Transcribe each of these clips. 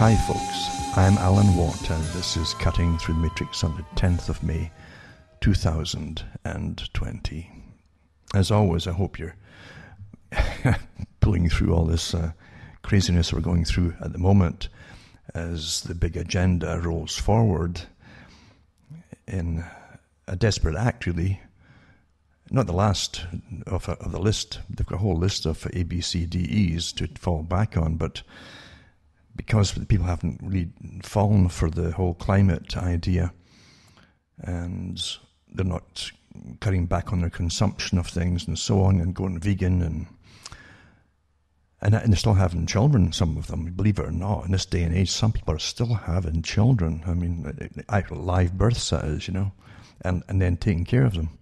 Hi folks, I'm Alan Watt and this is Cutting Through the Matrix on the 10th of May 2020. As always, I hope you're pulling through all this craziness we're going through at the moment as the big agenda rolls forward in a desperate act, really. Not the last of the list. They've got a whole list of A, B, C, D, E's to fall back on, but because people haven't really fallen for the whole climate idea and they're not cutting back on their consumption of things and so on and going vegan and they're still having children, some of them, believe it or not. In this day and age, some people are still having children. I mean, live births, that is, you know, and then taking care of them.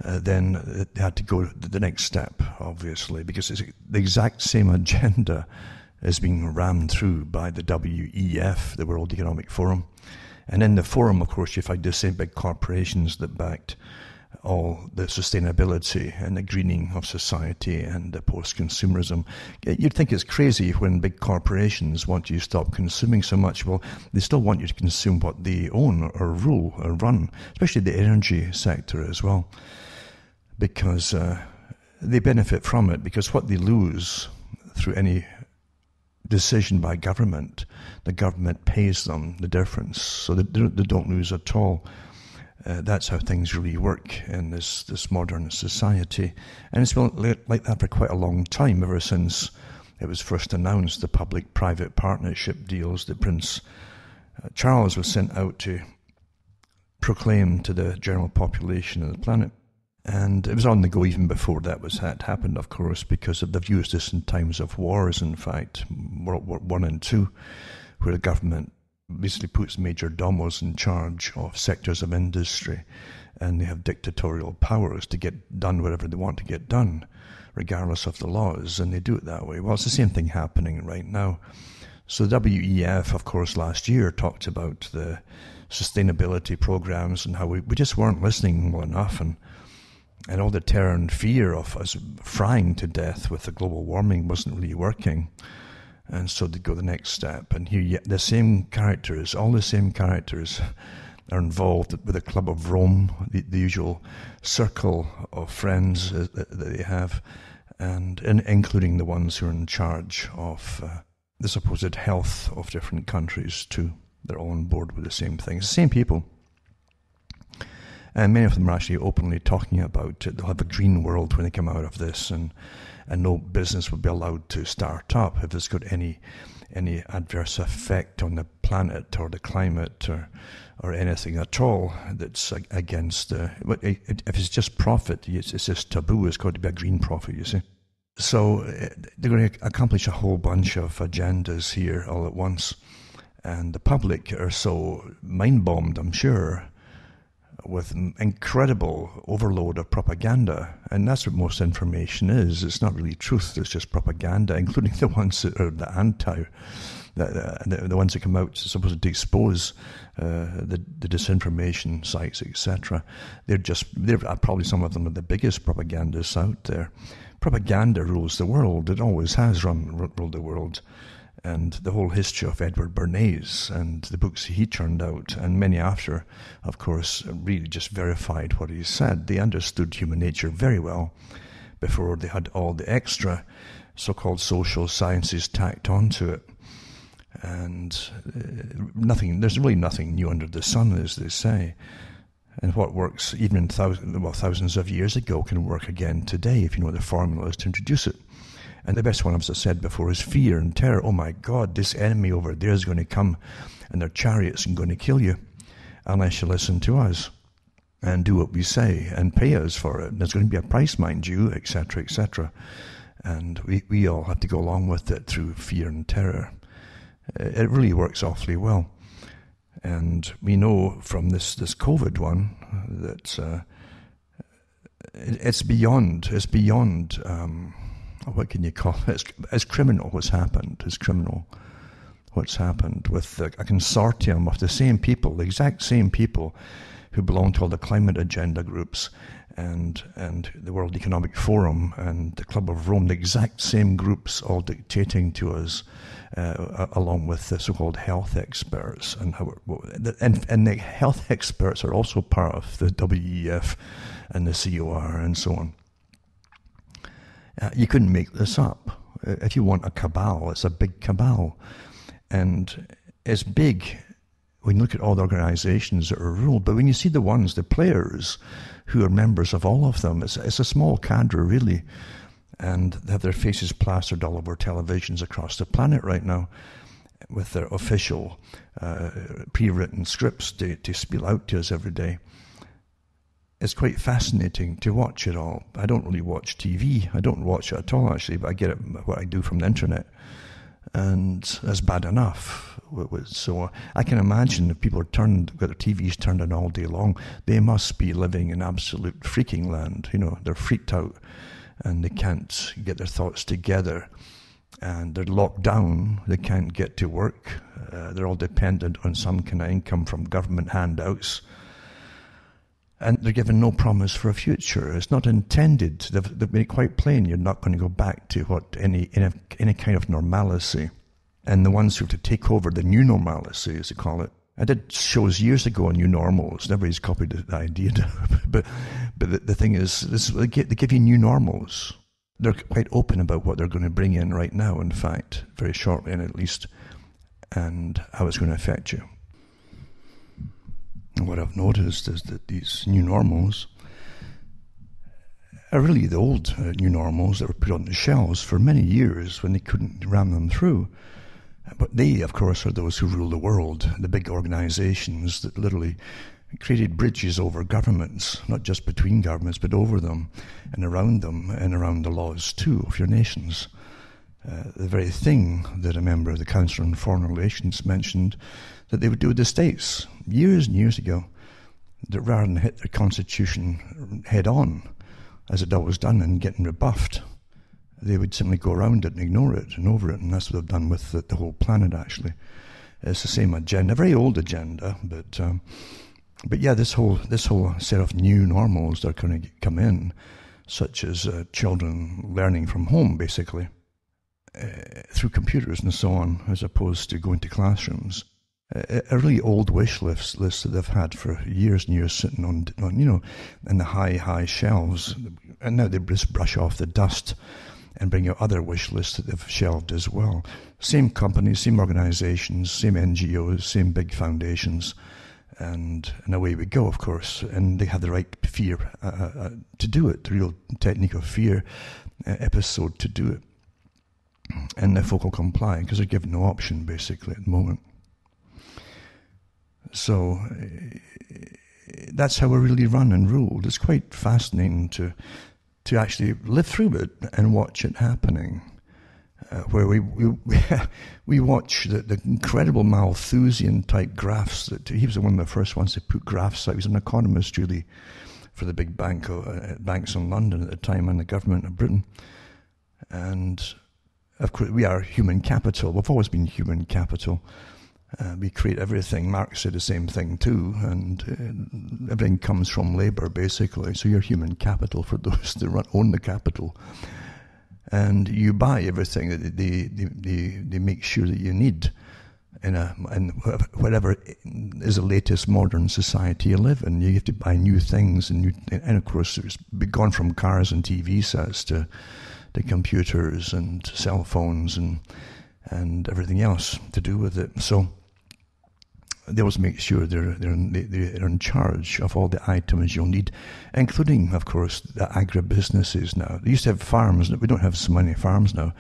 Then they had to go to the next step, obviously, because it's the exact same agenda is being rammed through by the WEF, the World Economic Forum. And in the forum, of course, you find the same big corporations that backed all the sustainability and the greening of society and the post-consumerism. You'd think it's crazy when big corporations want you to stop consuming so much. Well, they still want you to consume what they own or rule or run, especially the energy sector as well, because they benefit from it, because what they lose through any decision by government, the government pays them the difference, so they don't lose at all. That's how things really work in this modern society, and it's been like that for quite a long time, ever since it was first announced, the public-private partnership deals that Prince Charles was sent out to proclaim to the general population of the planet. And it was on the go even before that had happened, of course, because they've used this in times of wars, in fact, World War I and II, where the government basically puts major domos in charge of sectors of industry, and they have dictatorial powers to get done whatever they want to get done, regardless of the laws, and they do it that way. Well, it's the same thing happening right now. So the WEF, of course, last year talked about the sustainability programs and how we just weren't listening well enough, and all the terror and fear of us frying to death with the global warming wasn't really working. And so they go the next step. And here, the same characters, all the same characters are involved with the Club of Rome, the usual circle of friends that they have, and including the ones who are in charge of the supposed health of different countries too. They're all on board with the same things, the same people. And many of them are actually openly talking about it. They'll have a green world when they come out of this, and no business will be allowed to start up if it's got any adverse effect on the planet or the climate or anything at all that's against. If it's just profit, it's just taboo. It's got to be a green profit, you see. So they're going to accomplish a whole bunch of agendas here all at once, and the public are so mind-bombed, I'm sure, with incredible overload of propaganda. And that's what most information is. It's not really truth, it's just propaganda, including the ones that are the the ones that come out supposed to expose the disinformation sites, etc. They're probably some of them are the biggest propagandists out there. Propaganda rules the world. It always has ruled the world. And the whole history of Edward Bernays and the books he turned out, and many after, of course, really just verified what he said. They understood human nature very well before they had all the extra so-called social sciences tacked onto it. And there's really nothing new under the sun, as they say. And what works even thousands of years ago can work again today if you know the formulas to introduce it. And the best one, as I said before, is fear and terror. Oh my God, this enemy over there is going to come and their chariots are going to kill you unless you listen to us and do what we say and pay us for it. And there's going to be a price, mind you, etc., etc. And we all have to go along with it through fear and terror. It really works awfully well. And we know from this COVID one that it's beyond what can you call it? It's criminal what's happened. It's criminal what's happened with a consortium of the same people, the exact same people who belong to all the climate agenda groups and the World Economic Forum and the Club of Rome, the exact same groups all dictating to us, along with the so-called health experts, and the health experts are also part of the WEF and the COR and so on. You couldn't make this up. If you want a cabal, it's a big cabal, and it's big when you look at all the organizations that are ruled. But when you see the ones, the players who are members of all of them, it's a small cadre really, and they have their faces plastered all over televisions across the planet right now with their official pre-written scripts to spiel out to us every day. It's quite fascinating to watch it all. I don't really watch TV. I don't watch it at all, actually, but I get it, what I do from the internet. And that's bad enough. So I can imagine if people got their TVs turned on all day long, they must be living in absolute freaking land. They're freaked out and they can't get their thoughts together. And they're locked down. They can't get to work. They're all dependent on some kind of income from government handouts. And they're given no promise for a future. It's not intended. They've made it quite plain. You're not going to go back to any kind of normalcy. And the ones who have to take over the new normalcy, as they call it. I did shows years ago on new normals. Everybody's copied the idea. but the thing is, they give you new normals. They're quite open about what they're going to bring in right now, in fact, very shortly at least, and how it's going to affect you. And what I've noticed is that these new normals are really the old new normals that were put on the shelves for many years when they couldn't ram them through. But they, of course, are those who rule the world, the big organizations that literally created bridges over governments, not just between governments, but over them and around the laws too of your nations. The very thing that a member of the Council on Foreign Relations mentioned that they would do with the States years and years ago, that rather than hit their constitution head on, as it always done, and getting rebuffed, they would simply go around it and ignore it and over it, and that's what they've done with the whole planet, actually. It's the same agenda, very old agenda, but yeah, this whole set of new normals that are going to come in, such as children learning from home, basically, through computers and so on, as opposed to going to classrooms. A really old wish list that they've had for years and years, sitting on in the high shelves, and now they just brush off the dust and bring out other wish lists that they've shelved as well. Same companies, same organizations, same NGOs, same big foundations, and away we go, of course. And they have the right fear to do it, the real technique of fear episode to do it. And the folk will comply because they're given no option, basically, at the moment. So that's how we're really run and ruled. It's quite fascinating to actually live through it and watch it happening. Where we watch the incredible Malthusian type graphs. That he was one of the first ones to put graphs out. He was an economist, really, for the big banks in London at the time and the government of Britain. And of course, we are human capital. We've always been human capital. We create everything. Marx said the same thing too, and everything comes from labour, basically. So you're human capital for those that own the capital, and you buy everything that they make sure that you need in whatever is the latest modern society you live in. You have to buy new things, and of course, it's gone from cars and TV sets to computers and cell phones and everything else to do with it. So they always make sure they're in charge of all the items you'll need, including, of course, the agribusinesses now. They used to have farms. We don't have so many farms now.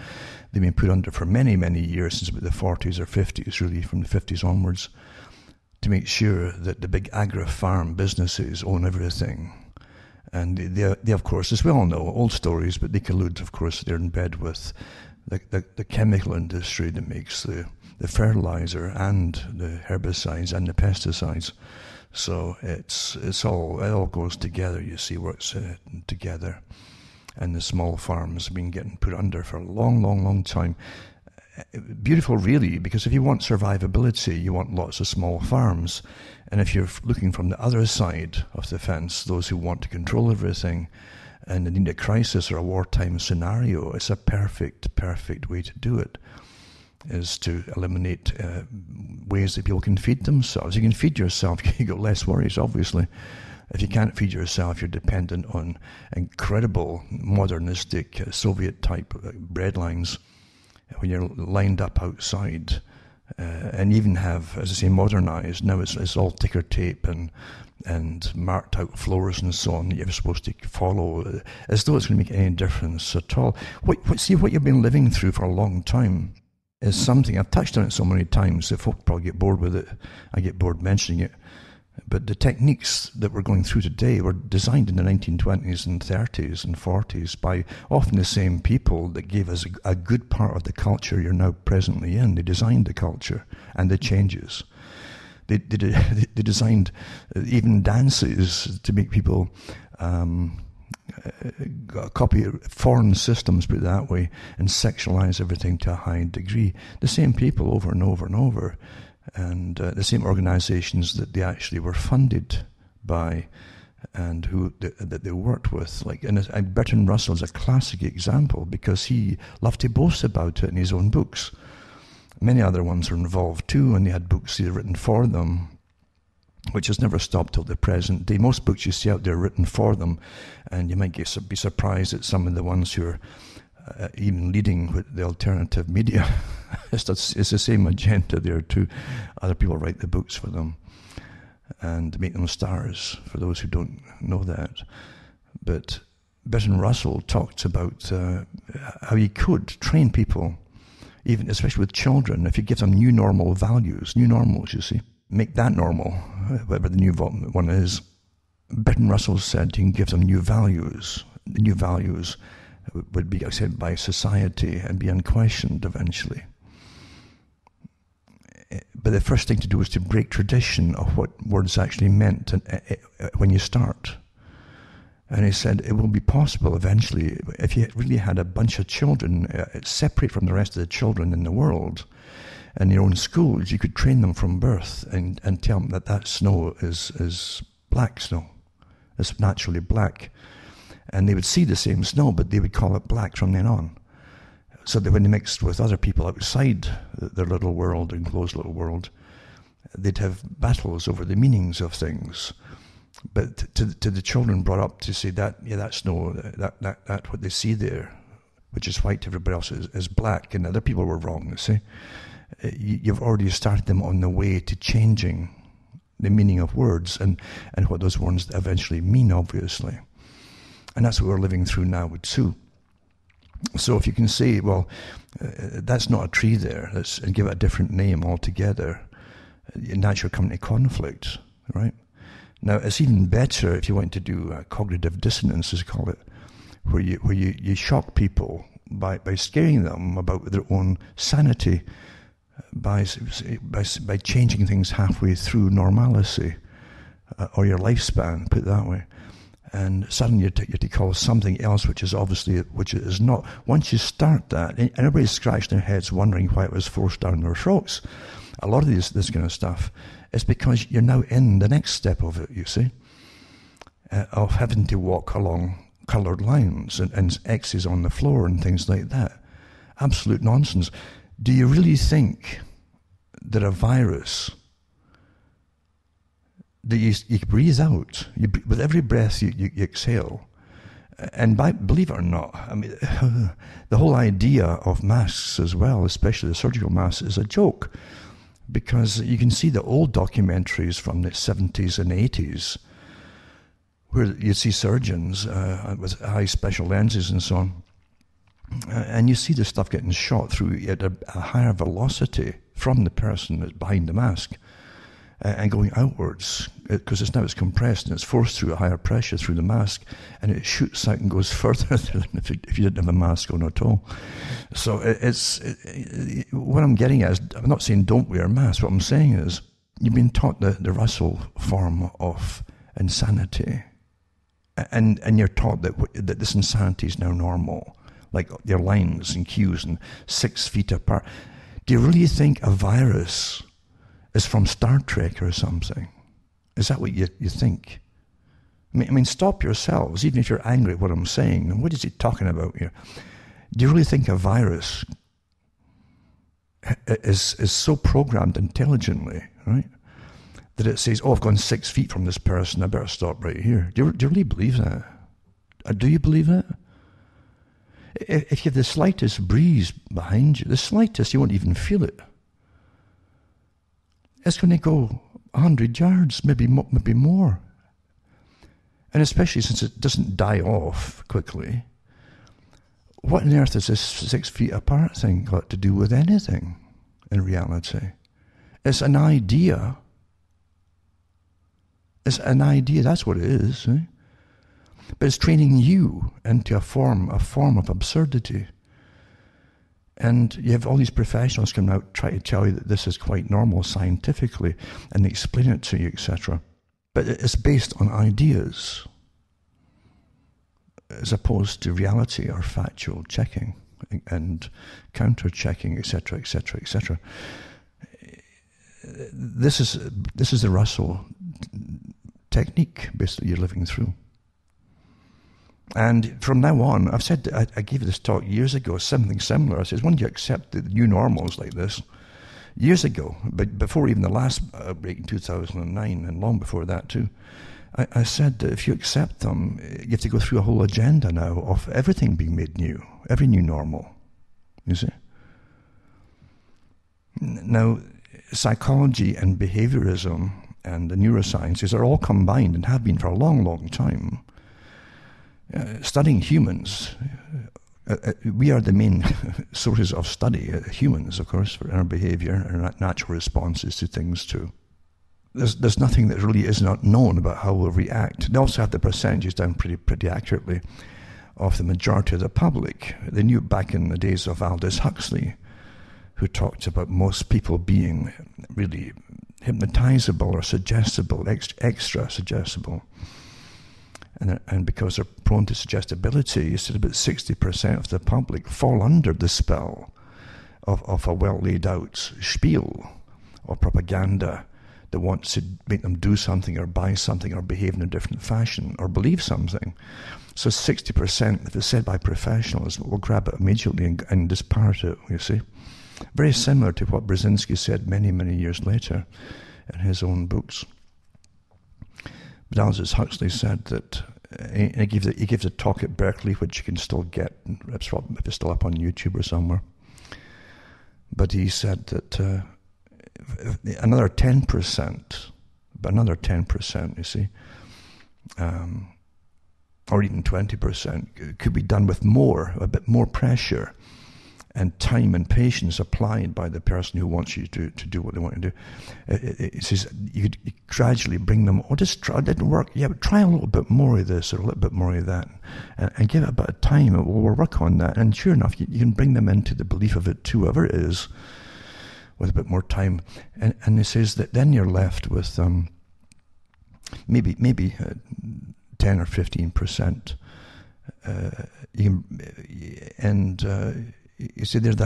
They've been put under for many, many years, since about the 40s or 50s, really, from the 50s onwards, to make sure that the big agri-farm businesses own everything. And they, of course, as we all know, old stories, but they collude, of course, they're in bed with the chemical industry that makes the fertilizer and the herbicides and the pesticides. So it all goes together, you see, works together. And the small farms have been getting put under for a long, long, long time. Beautiful, really, because if you want survivability, you want lots of small farms. And if you're looking from the other side of the fence, those who want to control everything and they need a crisis or a wartime scenario, it's a perfect way to do it, is to eliminate ways that people can feed themselves. You can feed yourself, you got less worries, obviously. If you can't feed yourself, you're dependent on incredible modernistic Soviet-type bread lines when you're lined up outside, and even have, as I say, modernized. Now it's all ticker tape and marked out floors and so on that you're supposed to follow, as though it's going to make any difference at all. See, what you've been living through for a long time is something, I've touched on it so many times that folk probably get bored with it. I get bored mentioning it. But the techniques that we're going through today were designed in the 1920s and 30s and 40s by often the same people that gave us a good part of the culture you're now presently in. They designed the culture and the changes. They designed even dances to make people copy foreign systems, put it that way, and sexualize everything to a high degree. The same people over and over and over. And the same organizations that they actually were funded by and that they worked with. And Bertrand Russell's a classic example because he loved to boast about it in his own books. Many other ones were involved too, and they had books either written for them, which has never stopped till the present day. Most books you see out there are written for them, and you might be surprised at some of the ones who are even leading with the alternative media. It's the same agenda there too. Other people write the books for them and make them stars, for those who don't know that. But Bertrand Russell talked about how you could train people, even especially with children, if you give them new normals, you see. Make that normal, whatever the new one is. Bertrand Russell said you can give them new values. The new values would be accepted by society and be unquestioned eventually. But the first thing to do is to break tradition of what words actually meant when you start. And he said it will be possible eventually, if you really had a bunch of children separate from the rest of the children in the world, in your own schools, you could train them from birth and tell them that snow is black snow. It's naturally black. And they would see the same snow, but they would call it black from then on. So that when they mixed with other people outside their little world, enclosed little world, they'd have battles over the meanings of things. But to the children brought up to say that snow, that what they see there, which is white to everybody else, is black, and other people were wrong, you see. You've already started them on the way to changing the meaning of words and what those words eventually mean, obviously. And that's what we're living through now too. So if you can say, well, that's not a tree there, and give it a different name altogether, and that's your coming to conflict, right? Now, it's even better if you want to do cognitive dissonance, as call it, where you shock people by scaring them about their own sanity, by changing things halfway through normalcy, or your lifespan, put it that way. And suddenly you have to call something else, which is not. Once you start that, and everybody's scratching their heads wondering why it was forced down their throats. A lot of this kind of stuff is because you're now in the next step of it, you see, of having to walk along coloured lines and X's on the floor and things like that. Absolute nonsense. Do you really think that a virus that you breathe out, with every breath you exhale, and believe it or not, I mean, the whole idea of masks as well, especially the surgical masks, is a joke, because you can see the old documentaries from the 70s and 80s, where you see surgeons with high special lenses and so on, and you see the stuff getting shot through at a higher velocity from the person that's behind the mask, and going outwards, because it's compressed and it's forced through a higher pressure through the mask, and it shoots out and goes further than if you didn't have a mask on at all. So what I'm getting at is, I'm not saying don't wear a mask. What I'm saying is, you've been taught the Russell form of insanity, and you're taught that this insanity is now normal. like their lines and cues and 6 feet apart. Do you really think a virus is from Star Trek or something? Is that what you think? I mean, stop yourselves, even if you're angry at what I'm saying. And what is he talking about here? Do you really think a virus is so programmed intelligently, right, that it says, oh, I've gone 6 feet from this person, I better stop right here? Do you really believe that? Do you believe that? If you have the slightest breeze behind you, the slightest, you won't even feel it. It's going to go 100 yards, maybe more. And especially since it doesn't die off quickly, what on earth is this 6 feet apart thing got to do with anything in reality? It's an idea. It's an idea, that's what it is. Eh? But it's training you into a form of absurdity. And you have all these professionals coming out trying to tell you that this is quite normal scientifically and explain it to you, etc. But it's based on ideas as opposed to reality or factual checking and counter-checking, etc., etc., etc. This is the Russell technique, basically, you're living through. And from now on, I've said, I gave this talk years ago, something similar. I said, when you accept the new normals like this, years ago, but before even the last outbreak in 2009, and long before that too, I said that if you accept them, you have to go through a whole agenda now of everything being made new, every new normal, you see. Now, psychology and behaviorism and the neurosciences are all combined and have been for a long, long time. Studying humans, we are the main sources of study, humans, of course, for our behavior and our natural responses to things too. There's nothing that really is not known about how we'll react. They also have the percentages down pretty accurately of the majority of the public. They knew back in the days of Aldous Huxley, who talked about most people being really hypnotizable or suggestible, extra suggestible. And because they're prone to suggestibility, you said about 60% of the public fall under the spell of a well laid out spiel or propaganda that wants to make them do something or buy something or behave in a different fashion or believe something. So 60%, if it's said by professionals, will grab it immediately and disparage it, you see. Very similar to what Brzezinski said many, many years later in his own books. But Aldous Huxley said that he gives a talk at Berkeley, which you can still get if it's still up on YouTube or somewhere. But he said that another 10%, you see, or even 20% could be done with a bit more pressure and time and patience applied by the person who wants you to do what they want to do. It says you could gradually bring them, just try, it didn't work, yeah, but try a little bit more of this or a little bit more of that, and give it a bit of time, and we'll work on that. And sure enough, you can bring them into the belief of it too, whoever it is, with a bit more time. And it says that then you're left with maybe 10 or 15%. You see, those are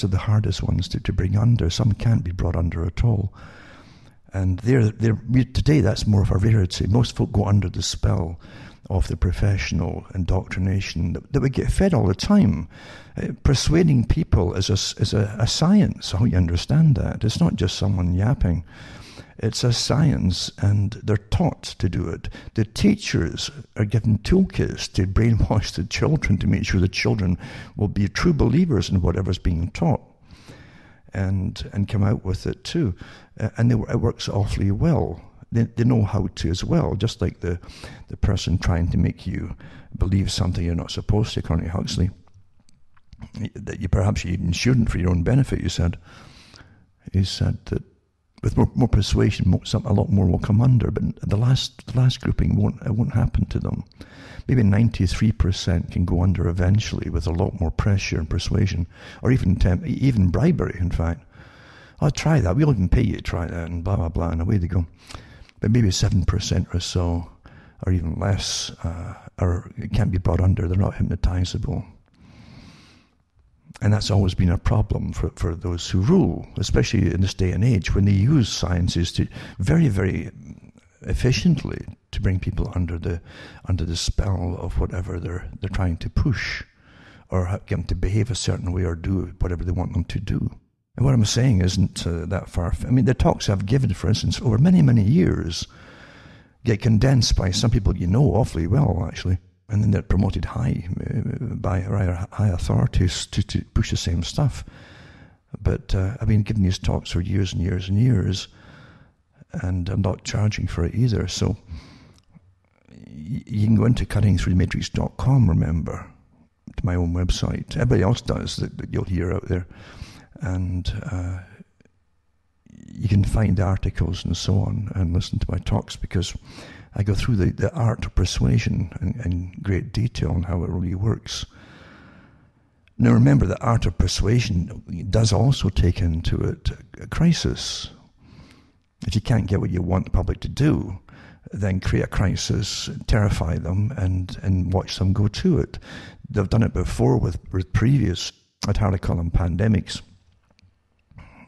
the hardest ones to bring under. Some can't be brought under at all. And today that's more of a rarity. Most folk go under the spell of the professional indoctrination that we get fed all the time. Persuading people is a science, how you understand that. It's not just someone yapping. It's a science, and they're taught to do it. The teachers are given toolkits to brainwash the children to make sure the children will be true believers in whatever's being taught and come out with it too. And it works awfully well. They know how to as well, just like the person trying to make you believe something you're not supposed to, according to Huxley, that you perhaps even shouldn't for your own benefit, he said that with more persuasion, a lot more will come under, but the last grouping won't happen to them. Maybe 93% can go under eventually with a lot more pressure and persuasion, or even bribery, in fact. I'll try that, we'll even pay you to try that, and blah, blah, blah, and away they go. But maybe 7% or so, or even less, can't be brought under, they're not hypnotizable. And that's always been a problem for those who rule, especially in this day and age when they use sciences to very, very efficiently to bring people under the spell of whatever they're trying to push, or get them to behave a certain way or do whatever they want them to do. And what I'm saying isn't that far. I mean, the talks I've given, for instance, over many, many years, get condensed by some people you know awfully well, actually. And then they're promoted high by rather high authorities to push the same stuff. But I've been giving these talks for years and years and years, and I'm not charging for it either. So you can go into cuttingthroughthematrix.com, remember, to my own website. Everybody else does that you'll hear out there. And you can find articles and so on and listen to my talks, because I go through the art of persuasion in great detail and how it really works. Now remember, the art of persuasion does also take into it a crisis. If you can't get what you want the public to do, then create a crisis, terrify them, and watch them go to it. They've done it before with previous, I'd hardly call them pandemics,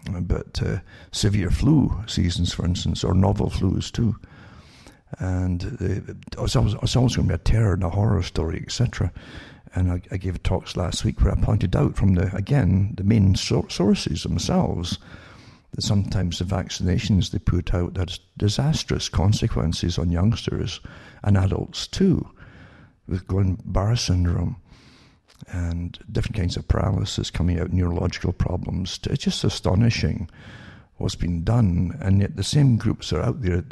but severe flu seasons, for instance, or novel flus too. And it's always going to be a terror and a horror story, etc. And I gave talks last week where I pointed out from the main sources themselves that sometimes the vaccinations they put out had disastrous consequences on youngsters and adults too, with Guillain-Barré syndrome and different kinds of paralysis coming out, neurological problems. It's just astonishing what's been done, and yet the same groups are out there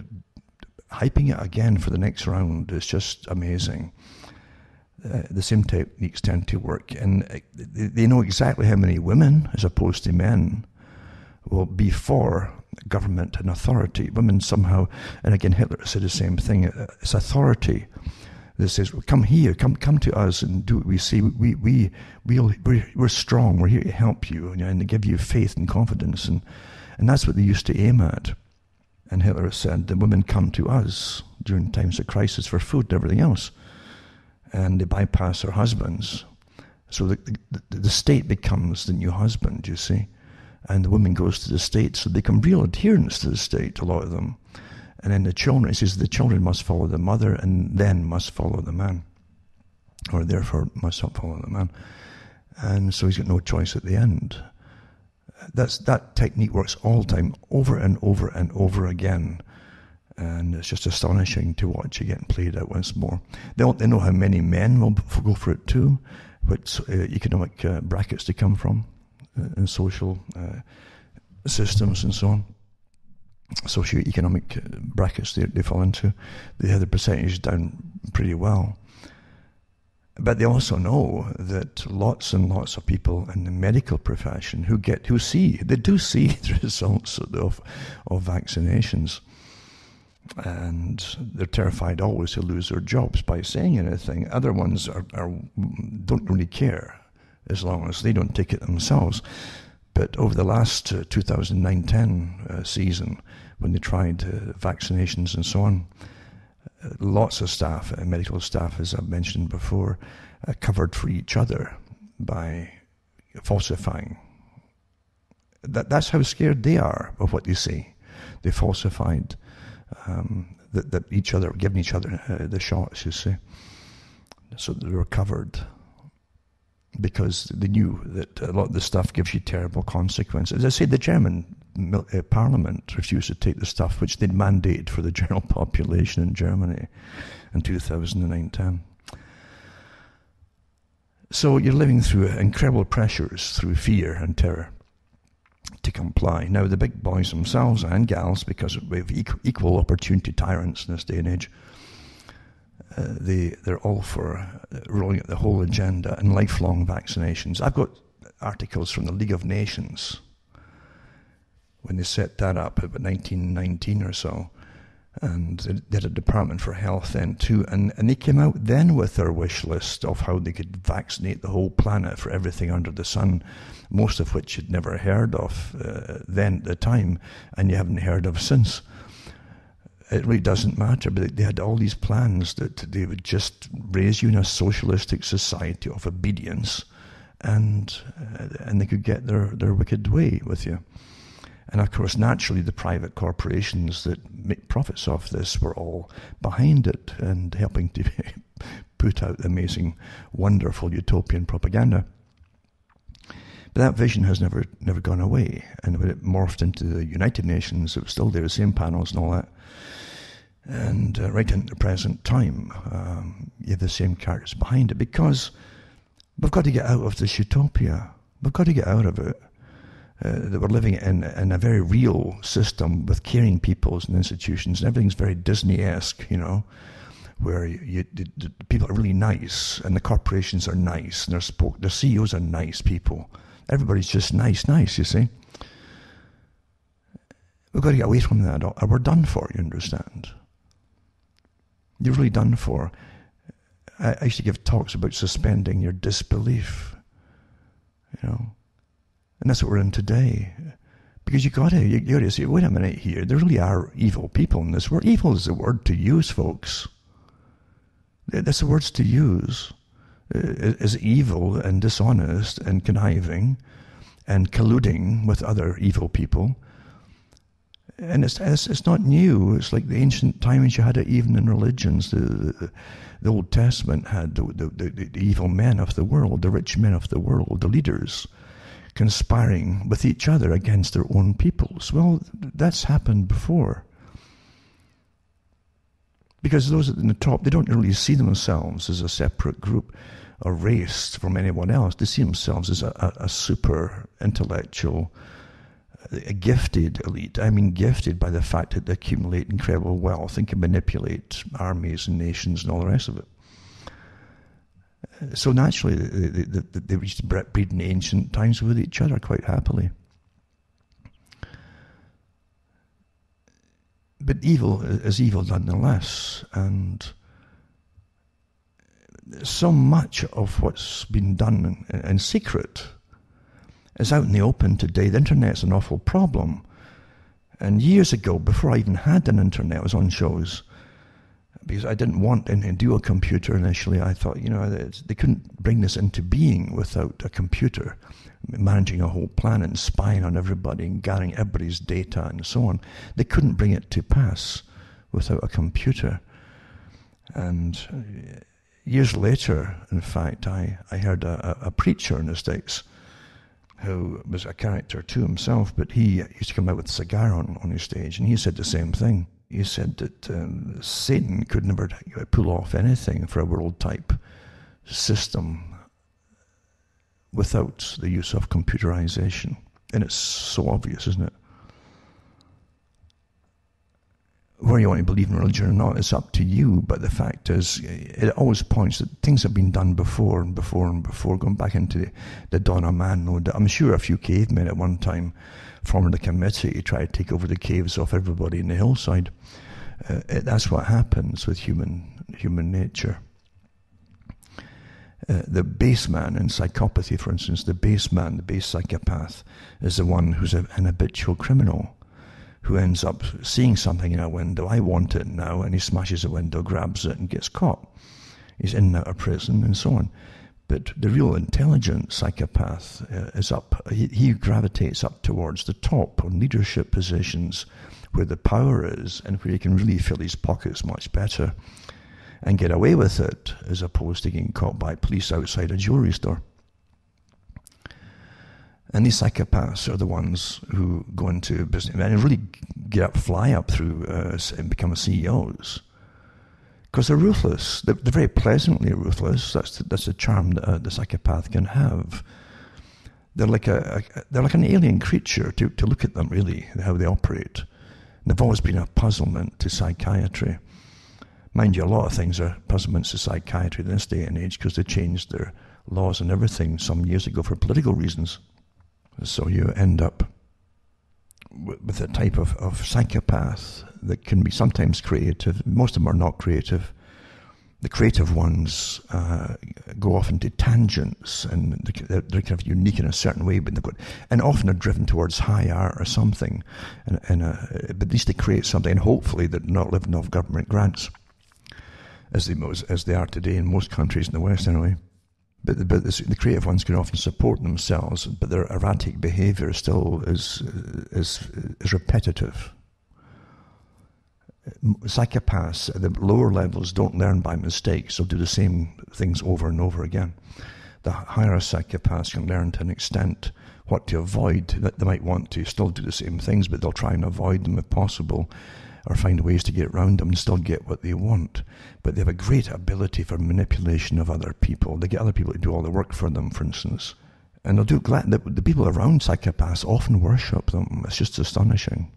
hyping it again for the next round. Is just amazing. The same techniques tend to work, and they know exactly how many women, as opposed to men, will be for government and authority. Women somehow, and again Hitler said the same thing, it's authority that says, well, come here, come to us and do what we say. We're strong, we're here to help you, and to give you faith and confidence, and that's what they used to aim at. And Hitler said the women come to us during times of crisis for food and everything else, and they bypass their husbands. So the state becomes the new husband, you see, and the woman goes to the state, so they become real adherents to the state, a lot of them. And then the children, it says the children must follow the mother and then must follow the man, or therefore must not follow the man. And so he's got no choice at the end. That technique works all the time, over and over and over again, and it's just astonishing to watch it getting played out once more. They know how many men will go for it too, what economic brackets they come from, and social systems and so on, socio-economic brackets they fall into. They have the percentage down pretty well. But they also know that lots and lots of people in the medical profession who do see the results of vaccinations, and they're terrified always to lose their jobs by saying anything. Other ones don't really care as long as they don't take it themselves. But over the last 2009-10 season, when they tried vaccinations and so on, lots of staff, medical staff, as I've mentioned before, covered for each other by falsifying. That's how scared they are of what they say. They falsified that each other, giving each other the shots, you see, so they were covered, because they knew that a lot of the stuff gives you terrible consequences. As I say, the German Parliament refused to take the stuff which they'd mandated for the general population in Germany in 2009-10. So you're living through incredible pressures, through fear and terror, to comply. Now the big boys themselves, and gals, because we have equal opportunity tyrants in this day and age, they're all for rolling out the whole agenda and lifelong vaccinations. I've got articles from the League of Nations when they set that up about 1919 or so, and they had a Department for Health then too, and they came out then with their wish list of how they could vaccinate the whole planet for everything under the sun, most of which you'd never heard of then at the time, and you haven't heard of since. It really doesn't matter, but they had all these plans that they would just raise you in a socialistic society of obedience and they could get their wicked way with you. And of course, naturally, the private corporations that make profits off this were all behind it and helping to put out amazing, wonderful utopian propaganda. But that vision has never gone away. And when it morphed into the United Nations, it was still there, the same panels and all that. And right into the present time, you have the same characters behind it, because we've got to get out of this utopia. We've got to get out of it. That we're living in a very real system with caring peoples and institutions, and everything's very Disney-esque, where the people are really nice, and the corporations are nice, and their CEOs are nice people. Everybody's just nice, you see. We've got to get away from that, or we're done for, you understand? You're really done for. I used to give talks about suspending your disbelief, And that's what we're in today. Because you got to say, wait a minute here, there really are evil people in this world. Evil is the word to use, folks. That's the words to use. Is evil and dishonest and conniving and colluding with other evil people. And it's not new. It's like the ancient times you had it even in religions. The Old Testament had the evil men of the world, the rich men of the world, the leaders, conspiring with each other against their own peoples. Well, that's happened before. Because those at the top, they don't really see themselves as a separate group or race from anyone else. They see themselves as a super intellectual, a gifted elite. I mean gifted by the fact that they accumulate incredible wealth and can manipulate armies and nations and all the rest of it. So naturally, they used to breed in ancient times with each other quite happily. But evil is evil nonetheless, and so much of what's been done in secret is out in the open today. The internet's an awful problem. And years ago, before I even had an internet, I was on shows, because I didn't want to do a computer initially. I thought, they couldn't bring this into being without a computer, managing a whole planet and spying on everybody and gathering everybody's data and so on. They couldn't bring it to pass without a computer. And years later, in fact, I heard a preacher in the States who was a character to himself, but he used to come out with a cigar on his stage, and he said the same thing. He said that Satan could never pull off anything for a world-type system without the use of computerization. And it's so obvious, isn't it? Whether you want to believe in religion or not, it's up to you. But the fact is, it always points that things have been done before and before and before, going back into the dawn of man. I'm sure a few cavemen at one time formed a committee to try to take over the caves off everybody in the hillside. That's what happens with human nature. The base man in psychopathy, for instance, the base psychopath, is the one who's an habitual criminal, who ends up seeing something in a window. I want it now, and he smashes the window, grabs it, and gets caught. He's in and out of prison, and so on. But the real intelligent psychopath is up. He gravitates up towards the top on leadership positions, where the power is, and where he can really fill his pockets much better and get away with it, as opposed to getting caught by police outside a jewelry store. And these psychopaths are the ones who go into business and really fly up through and become CEOs. Because they're ruthless. They're very pleasantly ruthless. That's the charm that the psychopath can have. They're like an alien creature to look at them, really, how they operate. And they've always been a puzzlement to psychiatry. Mind you, a lot of things are puzzlements to psychiatry in this day and age, because they changed their laws and everything some years ago for political reasons. So you end up with a type of psychopath that can be sometimes creative. Most of them are not creative. The creative ones go off into tangents, and they're kind of unique in a certain way, but and often are driven towards high art or something. But at least they create something, and hopefully they're not living off government grants, as they are today in most countries in the West, anyway. But the creative ones can often support themselves, but their erratic behaviour still is repetitive. Psychopaths at the lower levels don't learn by mistakes. They'll do the same things over and over again. The higher psychopaths can learn to an extent what to avoid. They might want to still do the same things, but they'll try and avoid them if possible, or find ways to get around them and still get what they want. But they have a great ability for manipulation of other people. They get other people to do all the work for them, for instance. And they'll do the people around psychopaths often worship them. It's just astonishing.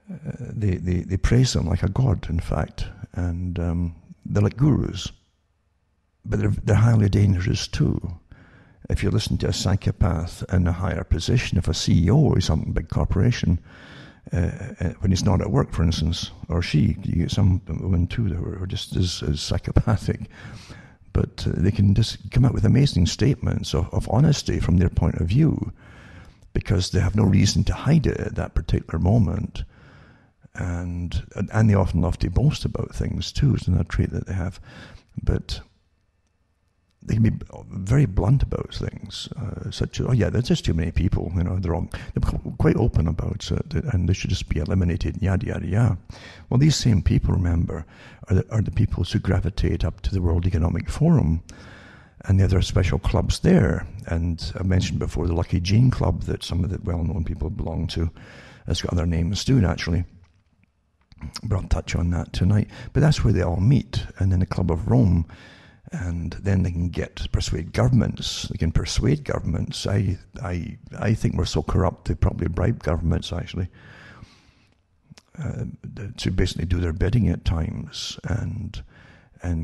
They praise them like a god, in fact. And they're like gurus. But they're highly dangerous too. If you listen to a psychopath in a higher position, if a CEO is some big corporation, when he's not at work, for instance, or she, you get some women too who are just as psychopathic, but they can just come out with amazing statements of honesty from their point of view, because they have no reason to hide it at that particular moment, and they often love to boast about things too. It's another trait that they have, but they can be very blunt about things, such as, oh yeah, there's just too many people, they're quite open about it, and they should just be eliminated, yada, yada, yada. Well, these same people, remember, are the people who gravitate up to the World Economic Forum, and they have their special clubs there. And I mentioned before the Lucky Jean Club that some of the well-known people belong to. It's got other names too, naturally, but I'll touch on that tonight. But that's where they all meet, and then the Club of Rome. And then they can persuade governments. They can persuade governments. I think we're so corrupt they probably bribe governments, actually, to basically do their bidding at times and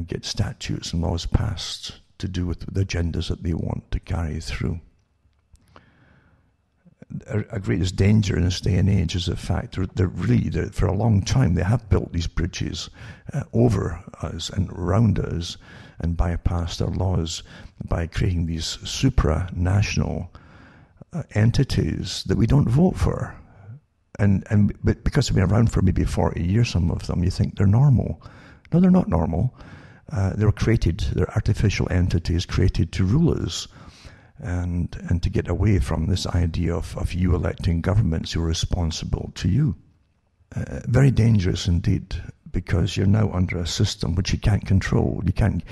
get statutes and laws passed to do with the agendas that they want to carry through. Our greatest danger in this day and age is the fact that for a long time they have built these bridges over us and around us, and bypassed our laws by creating these supranational entities that we don't vote for. But because they've been around for maybe 40 years, some of them, you think they're normal. No, they're not normal. They're artificial entities created to rule us and to get away from this idea of you electing governments who are responsible to you. Very dangerous indeed, because you're now under a system which you can't control. You can't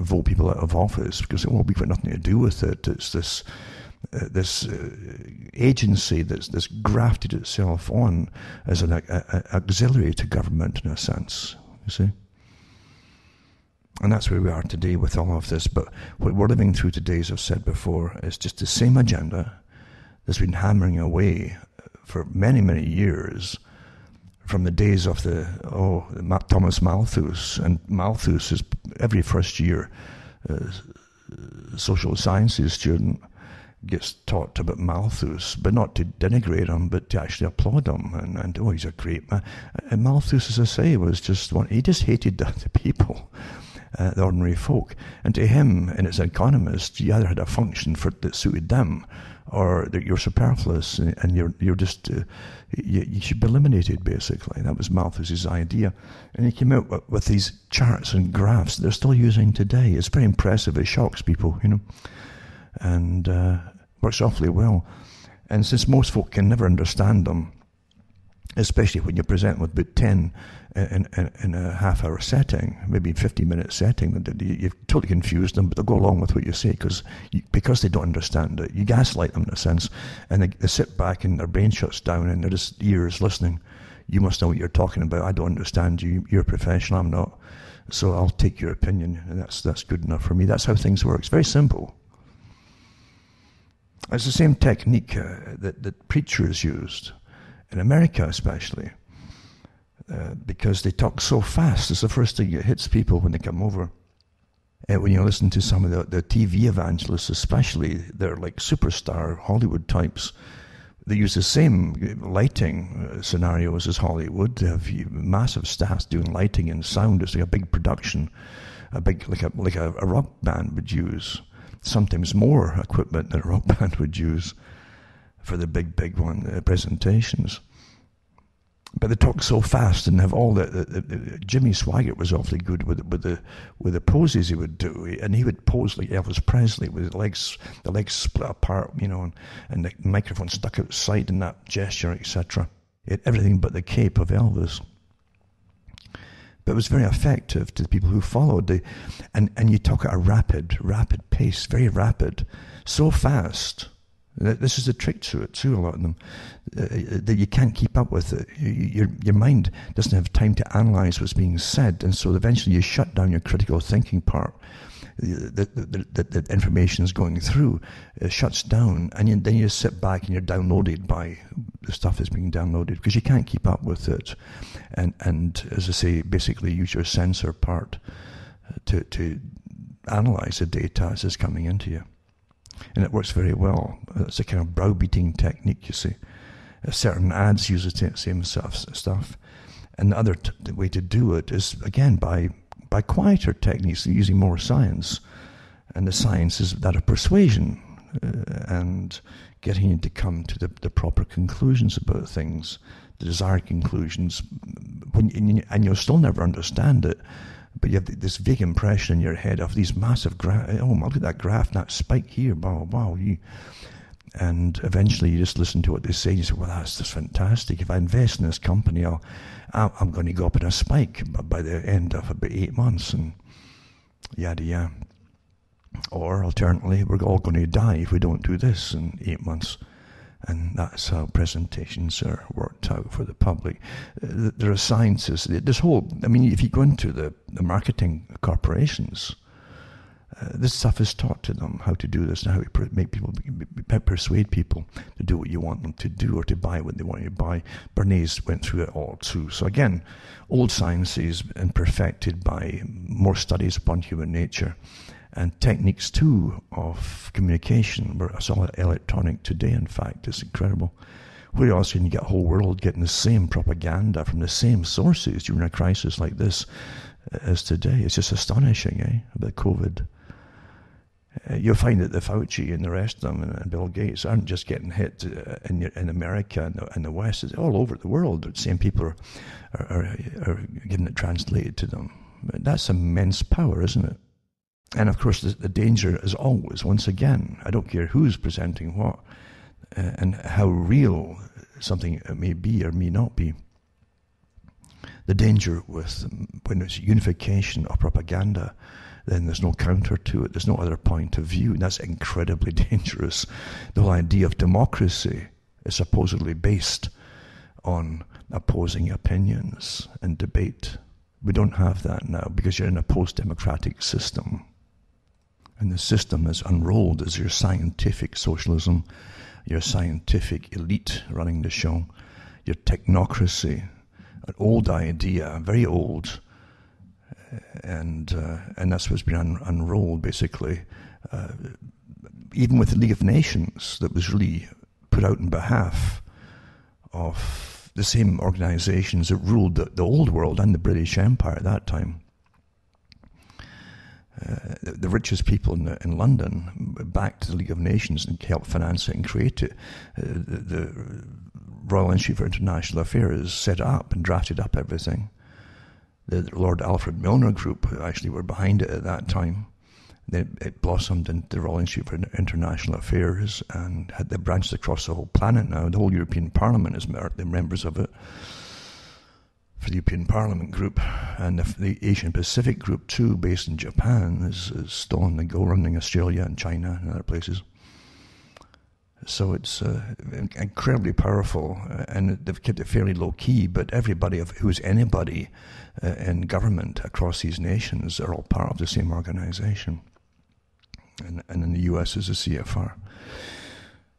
vote people out of office because, well, we've got nothing to do with it. It's this agency that's grafted itself on as an auxiliary to government, in a sense, you see. And that's where we are today with all of this. But what we're living through today, as I've said before, is just the same agenda that's been hammering away for many, many years, from the days of Thomas Malthus. And Malthus is every first year social sciences student gets taught about Malthus, but not to denigrate him, but to actually applaud him. And he's a great man. And Malthus, as I say, was he just hated the people, the ordinary folk. And to him, and as an economist, you either had a function that suited them, or that you're superfluous and you're just you should be eliminated, basically. That was Malthus's idea, and he came out with these charts and graphs that they're still using today. It's very impressive. It shocks people, and works awfully well. And since most folk can never understand them, especially when you present with about 10 in a half-hour setting, maybe 50-minute setting, you've totally confused them, but they'll go along with what you say because they don't understand it. You gaslight them in a sense, and they sit back and their brain shuts down and they're just ears listening. You must know what you're talking about. I don't understand you. You're a professional. I'm not. So I'll take your opinion, and that's good enough for me. That's how things work. It's very simple. It's the same technique that preachers used, in America especially, because they talk so fast. It's the first thing that hits people when they come over. When you listen to some of the TV evangelists especially, they're like superstar Hollywood types. They use the same lighting scenarios as Hollywood. They have massive staffs doing lighting and sound. It's like a big production, like a rock band would use. Sometimes more equipment than a rock band would use for the big one presentations. But they talk so fast and have all Jimmy Swaggart was awfully good with the poses he would do, and he would pose like Elvis Presley with the legs split apart, and the microphone stuck outside in that gesture, etc. Everything but the cape of Elvis. But it was very effective to the people who followed. And you talk at a rapid pace, very rapid, so fast. This is the trick to it too, a lot of them, that you can't keep up with it. Your mind doesn't have time to analyse what's being said, and so eventually you shut down your critical thinking part. The information is going through, it shuts down, and then you sit back and you're downloaded by the stuff that's being downloaded, because you can't keep up with it. And as I say, basically use your sensor part to analyse the data as it's coming into you. And it works very well. It's a kind of browbeating technique, you see. Certain ads use the same sort of stuff. And the other way to do it is, again, by quieter techniques, using more science. And the science is that of persuasion and getting you to come to the proper conclusions about things, the desired conclusions. And you'll still never understand it. But you have this vague impression in your head of these massive graphs. Oh, look at that graph, that spike here. Wow. And eventually you just listen to what they say and you say, well, that's just fantastic. If I invest in this company, I'm going to go up in a spike by the end of about 8 months, and yada yada. Or alternatively, we're all going to die if we don't do this in 8 months. And that's how presentations are worked out for the public. There are sciences. This whole, if you go into the marketing corporations, this stuff is taught to them, how to do this, and how to make people, persuade people to do what you want them to do, or to buy what they want you to buy. Bernays went through it all too. So again, old sciences and perfected by more studies upon human nature. And techniques too of communication. It's all electronic today, in fact. It's incredible. Where else can you get a whole world getting the same propaganda from the same sources during a crisis like this as today? It's just astonishing, about COVID. You'll find that the Fauci and the rest of them and Bill Gates aren't just getting hit in America and the West. It's all over the world. The same people are getting it translated to them. That's immense power, isn't it? And of course, the danger is always, once again, I don't care who's presenting what, and how real something may be or may not be. The danger with when it's unification of propaganda, then there's no counter to it. There's no other point of view. And that's incredibly dangerous. The whole idea of democracy is supposedly based on opposing opinions and debate. We don't have that now because you're in a post-democratic system. And the system is unrolled as your scientific socialism, your scientific elite running the show, your technocracy, an old idea, very old, and that's what's been unrolled basically. Even with the League of Nations, that was really put out in behalf of the same organizations that ruled the old world and the British Empire at that time. The richest people in London backed the League of Nations and helped finance it and create it. The Royal Institute for International Affairs set up and drafted up everything. The Lord Alfred Milner Group actually were behind it at that time. Then it blossomed into the Royal Institute for International Affairs and had the branches across the whole planet now. The whole European Parliament is the members of it. For the European Parliament group, and the Asian Pacific group too, based in Japan, is still on the go, running Australia and China and other places. So it's incredibly powerful, and they've kept it fairly low key. But everybody who's anybody in government across these nations are all part of the same organization, and in the US is the CFR.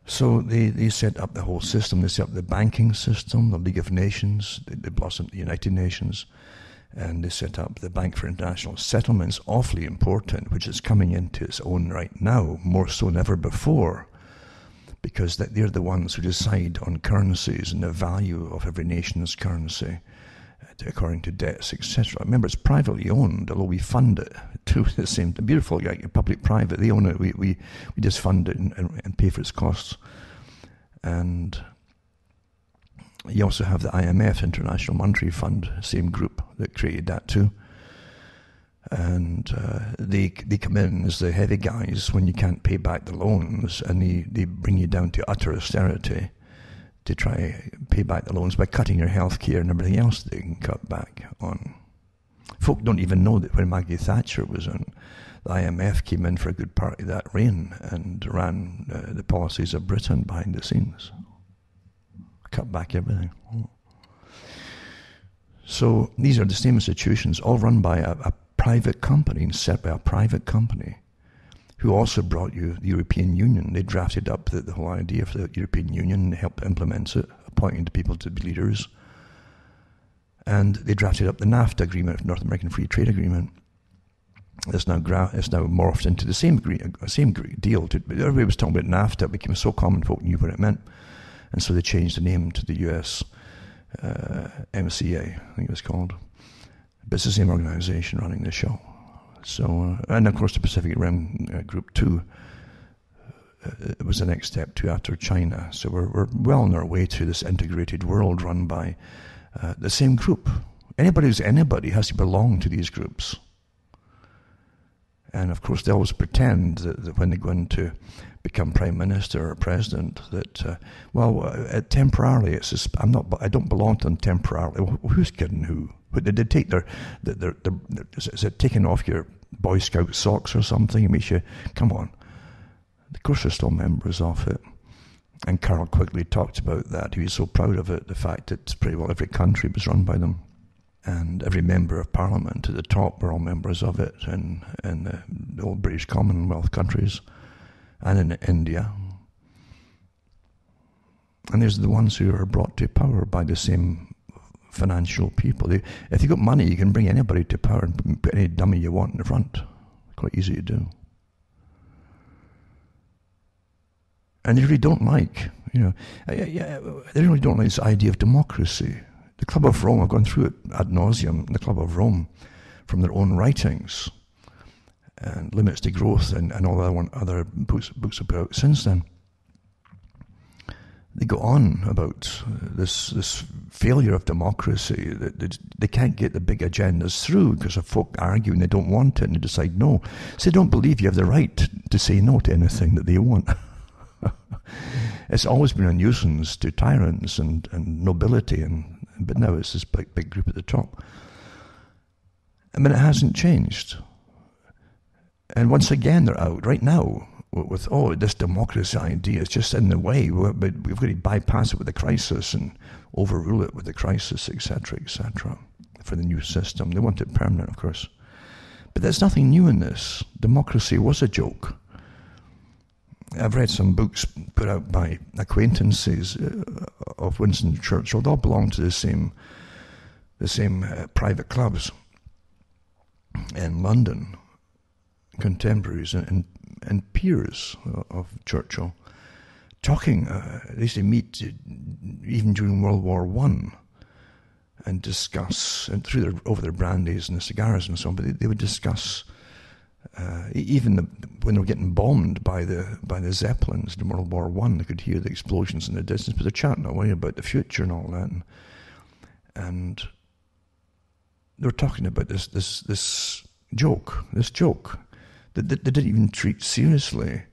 So they set up the whole system. They set up the banking system, the League of Nations, they blossomed the United Nations, and they set up the Bank for International Settlements, awfully important, which is coming into its own right now, more so than ever before, because they're the ones who decide on currencies and the value of every nation's currency, according to debts, etc. Remember, it's privately owned, although we fund it to the same, beautiful, like public-private, they own it, we just fund it and pay for its costs. And You also have the IMF, International Monetary Fund, same group that created that too. And they come in as the heavy guys when you can't pay back the loans, and they bring you down to utter austerity to try pay back the loans by cutting your health care and everything else they can cut back on. Folk don't even know that when Maggie Thatcher was in, the IMF came in for a good part of that reign and ran the policies of Britain behind the scenes. Cut back everything. So these are the same institutions, all run by a private company and set by a private company who also brought you the European Union. They drafted up the whole idea for the European Union and helped implement it, appointing the people to be leaders. And they drafted up the NAFTA agreement, North American Free Trade Agreement. It's now morphed into the same deal. Everybody was talking about NAFTA. It became so common folk knew what it meant. And so they changed the name to the US MCA, I think it was called. But it's the same organization running the show. So, and of course the Pacific Rim Group too, it was the next step too after China. So we're well on our way to this integrated world run by the same group. Anybody who's anybody has to belong to these groups. And of course they always pretend that when they go in to become prime minister or president, that temporarily it's just, I don't belong to them temporarily. Well, who's kidding who? But did they take is it taking off your Boy Scout socks or something? It makes you, come on. Of course they're still members of it. And Carol quickly talked about that. He was so proud of it, the fact that pretty well every country was run by them. And every member of parliament at the top were all members of it in the old British Commonwealth countries and in India. And there's the ones who are brought to power by the same financial people. If you've got money, you can bring anybody to power and put any dummy you want in the front. Quite easy to do. And they really don't like, they really don't like this idea of democracy. The Club of Rome, I've gone through it ad nauseum, the Club of Rome, from their own writings, and Limits to Growth and all other books about since then. They go on about this failure of democracy, that they can't get the big agendas through because of folk arguing they don't want it and they decide no. So they don't believe you have the right to say no to anything that they want. It's always been a nuisance to tyrants and nobility, but now it's this big group at the top. I mean, it hasn't changed. And once again, they're out right now with, this democracy idea is just in the way, but we've got to bypass it with the crisis and overrule it with the crisis, etc., for the new system. They want it permanent, of course. But there's nothing new in this. Democracy was a joke. I've read some books put out by acquaintances of Winston Churchill. They all belong to the same private clubs in London, contemporaries and peers of Churchill, talking. They used to meet even during World War I and discuss, and over their brandies and the cigars and so on. But they would discuss. Even when they were getting bombed by the Zeppelins in World War I, they could hear the explosions in the distance, but they're chatting away about the future and all that. And they were talking about this joke that they didn't even treat seriously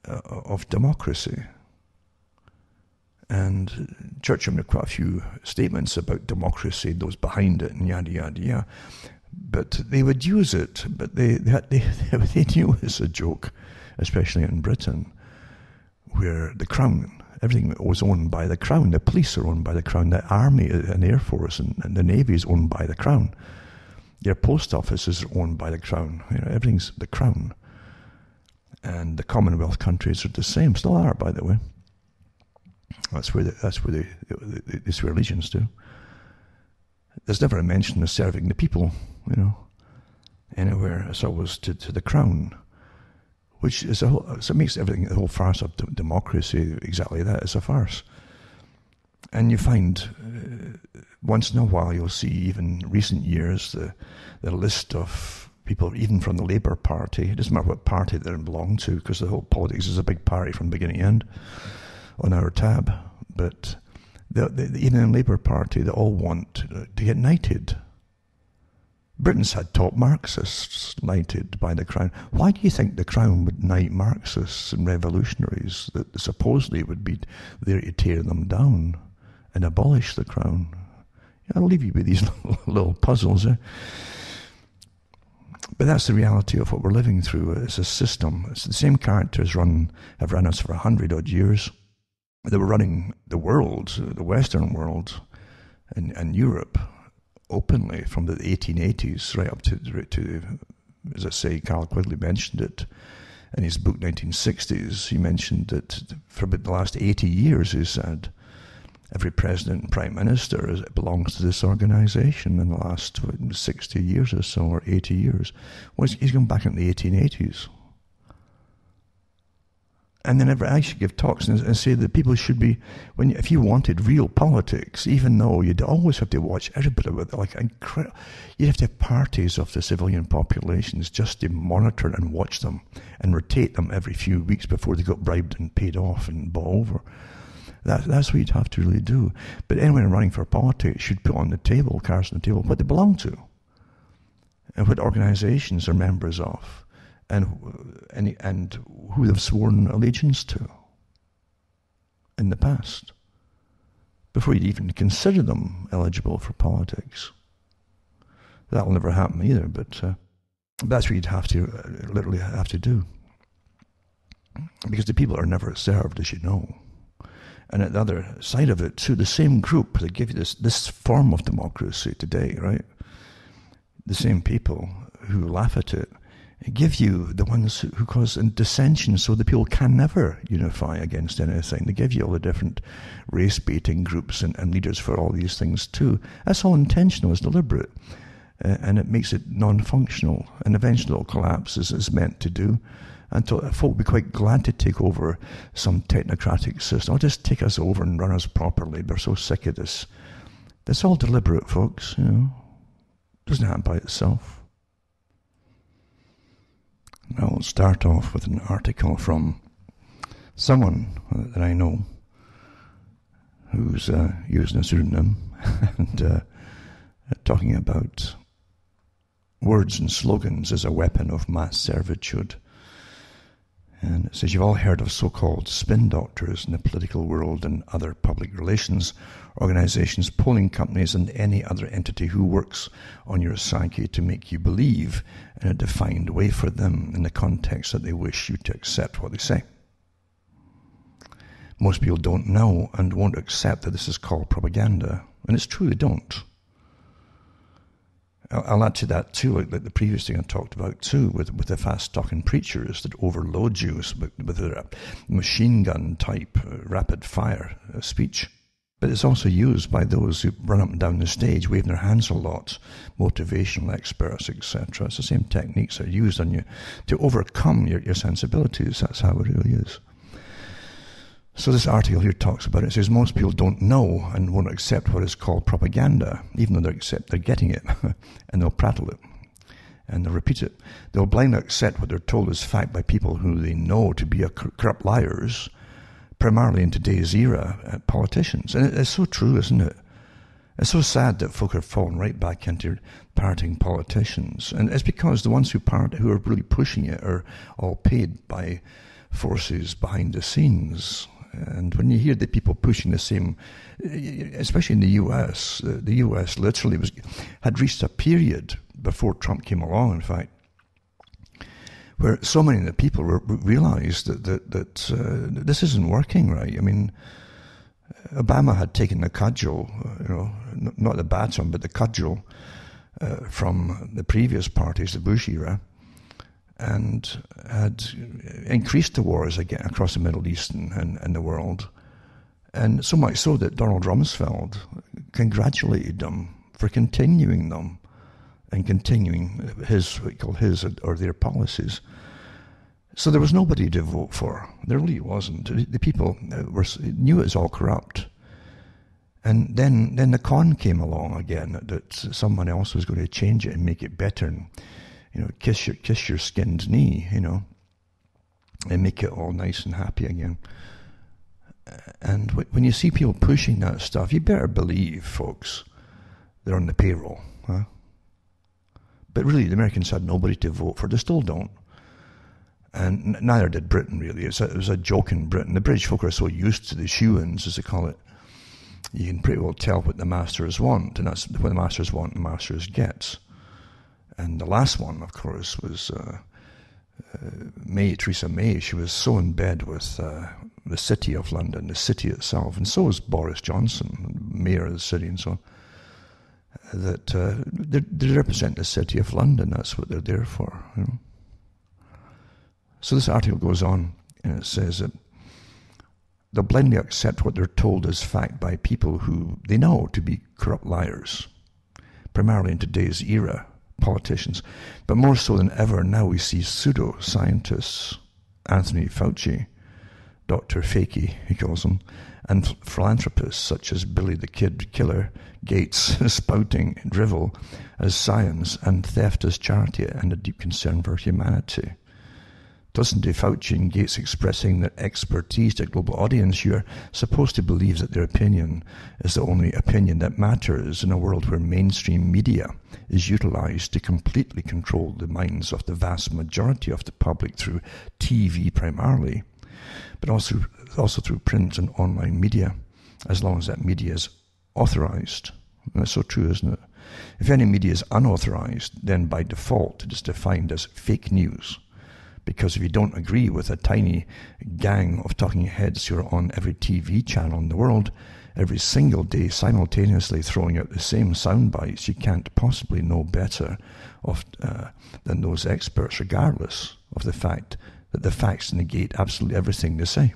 of democracy. And Churchill made quite a few statements about democracy, those behind it, and yada yada yada. But they would use it, but they knew it was a joke, especially in Britain, where the Crown, everything was owned by the Crown. The police are owned by the Crown, the Army and the Air Force and the Navy is owned by the Crown. Your post offices are owned by the Crown. Everything's the Crown. And the Commonwealth countries are the same, still are, by the way. That's where they swear allegiance to. There's never a mention of serving the people, anywhere. It's always to the Crown, which is so it makes everything, the whole farce of democracy, exactly that. It's a farce. And you find once in a while you'll see, even recent years, the list of people, even from the Labour Party. It doesn't matter what party they belong to, because the whole politics is a big party from beginning to end on our tab. But even in the Labour Party, they all want to get knighted. Britain's had top Marxists knighted by the Crown. Why do you think the Crown would knight Marxists and revolutionaries that supposedly would be there to tear them down and abolish the Crown? I'll leave you with these little puzzles. But that's the reality of what we're living through. It's a system. It's the same characters have run us for 100-odd years. They were running the world, the Western world, and Europe openly from the 1880s right up to, as I say, Carl Quigley mentioned it in his book 1960s. He mentioned that for about the last 80 years, he said, every president and prime minister belongs to this organization in the last 60 years or so, or 80 years. Well, he's gone back in the 1880s. And then I should give talks and say that people should be, if you wanted real politics, even though you'd always have to watch everybody with, you'd have to have parties of the civilian populations just to monitor and watch them and rotate them every few weeks before they got bribed and paid off and bought over. That's what you'd have to really do. But anyone running for politics should put on the table, cards on the table, what they belong to and what organizations they're members of. And who they've sworn allegiance to in the past, before you'd even consider them eligible for politics. That will never happen either, but that's what you'd have to literally have to do, because the people are never served, as you know. And at the other side of it, too, the same group that give you this form of democracy today, right? The same people who laugh at it give you the ones who cause dissension, so the people can never unify against anything. They give you all the different race-baiting groups and leaders for all these things too. That's all intentional, it's deliberate, and it makes it non-functional, and eventually it'll collapse as it's meant to do, until folk will be quite glad to take over some technocratic system. Or just take us over and run us properly. They're so sick of this. That's all deliberate, folks. It doesn't happen by itself. Now, I'll start off with an article from someone that I know who's using a pseudonym and talking about words and slogans as a weapon of mass servitude. And it says, you've all heard of so-called spin doctors in the political world and other public relations organizations, polling companies, and any other entity who works on your psyche to make you believe in a defined way for them in the context that they wish you to accept what they say. Most people don't know and won't accept that this is called propaganda. And it's true, they don't. I'll add to that too, like the previous thing I talked about too, with the fast-talking preachers that overload you with their machine gun type rapid-fire speech. But it's also used by those who run up and down the stage, waving their hands a lot, motivational experts, etc. It's the same techniques that are used on you to overcome your sensibilities. That's how it really is. So this article here talks about it. It says most people don't know and won't accept what is called propaganda, even though they're getting it, and they'll prattle it, and they'll repeat it. They'll blindly accept what they're told is fact by people who they know to be corrupt liars, primarily in today's era, politicians. And it's so true, isn't it? It's so sad that folk are falling right back into parroting politicians. And it's because the ones who are really pushing it are all paid by forces behind the scenes. And when you hear the people pushing the same, especially in the US literally had reached a period before Trump came along, in fact, where so many of the people realized that this isn't working right. I mean, Obama had taken the cudgel, not the baton, but the cudgel from the previous parties, the Bush era, and had increased the wars again across the Middle East and the world. And so much so that Donald Rumsfeld congratulated them for continuing them and continuing their policies. So there was nobody to vote for. There really wasn't. The people knew it was all corrupt. And then the con came along again, that someone else was going to change it and make it better, and kiss your skinned knee, and make it all nice and happy again. And when you see people pushing that stuff, you better believe, folks, they're on the payroll. Huh? But really, the Americans had nobody to vote for. They still don't. And neither did Britain, really. It was a joke in Britain. The British folk are so used to the shoo-ins, as they call it. You can pretty well tell what the masters want. And that's what the masters want, the masters gets. And the last one, of course, was Theresa May. She was so in bed with the city of London, the city itself. And so was Boris Johnson, mayor of the city and so on. That they represent the city of London. That's what they're there for, you know. So this article goes on, and it says that they'll blindly accept what they're told as fact by people who they know to be corrupt liars, primarily in today's era, politicians. But more so than ever, now we see pseudo-scientists, Anthony Fauci, Dr. Fakey, he calls them, and philanthropists such as Billy the Kid Killer Gates spouting drivel as science and theft as charity and a deep concern for humanity. Listen to Fauci and Gates expressing their expertise to a global audience. You're supposed to believe that their opinion is the only opinion that matters in a world where mainstream media is utilized to completely control the minds of the vast majority of the public through TV primarily, but also through print and online media, as long as that media is authorized. And that's so true, isn't it? If any media is unauthorized, then by default it is defined as fake news. Because if you don't agree with a tiny gang of talking heads who are on every TV channel in the world, every single day simultaneously throwing out the same sound bites, you can't possibly know better than those experts, regardless of the fact that the facts negate absolutely everything they say.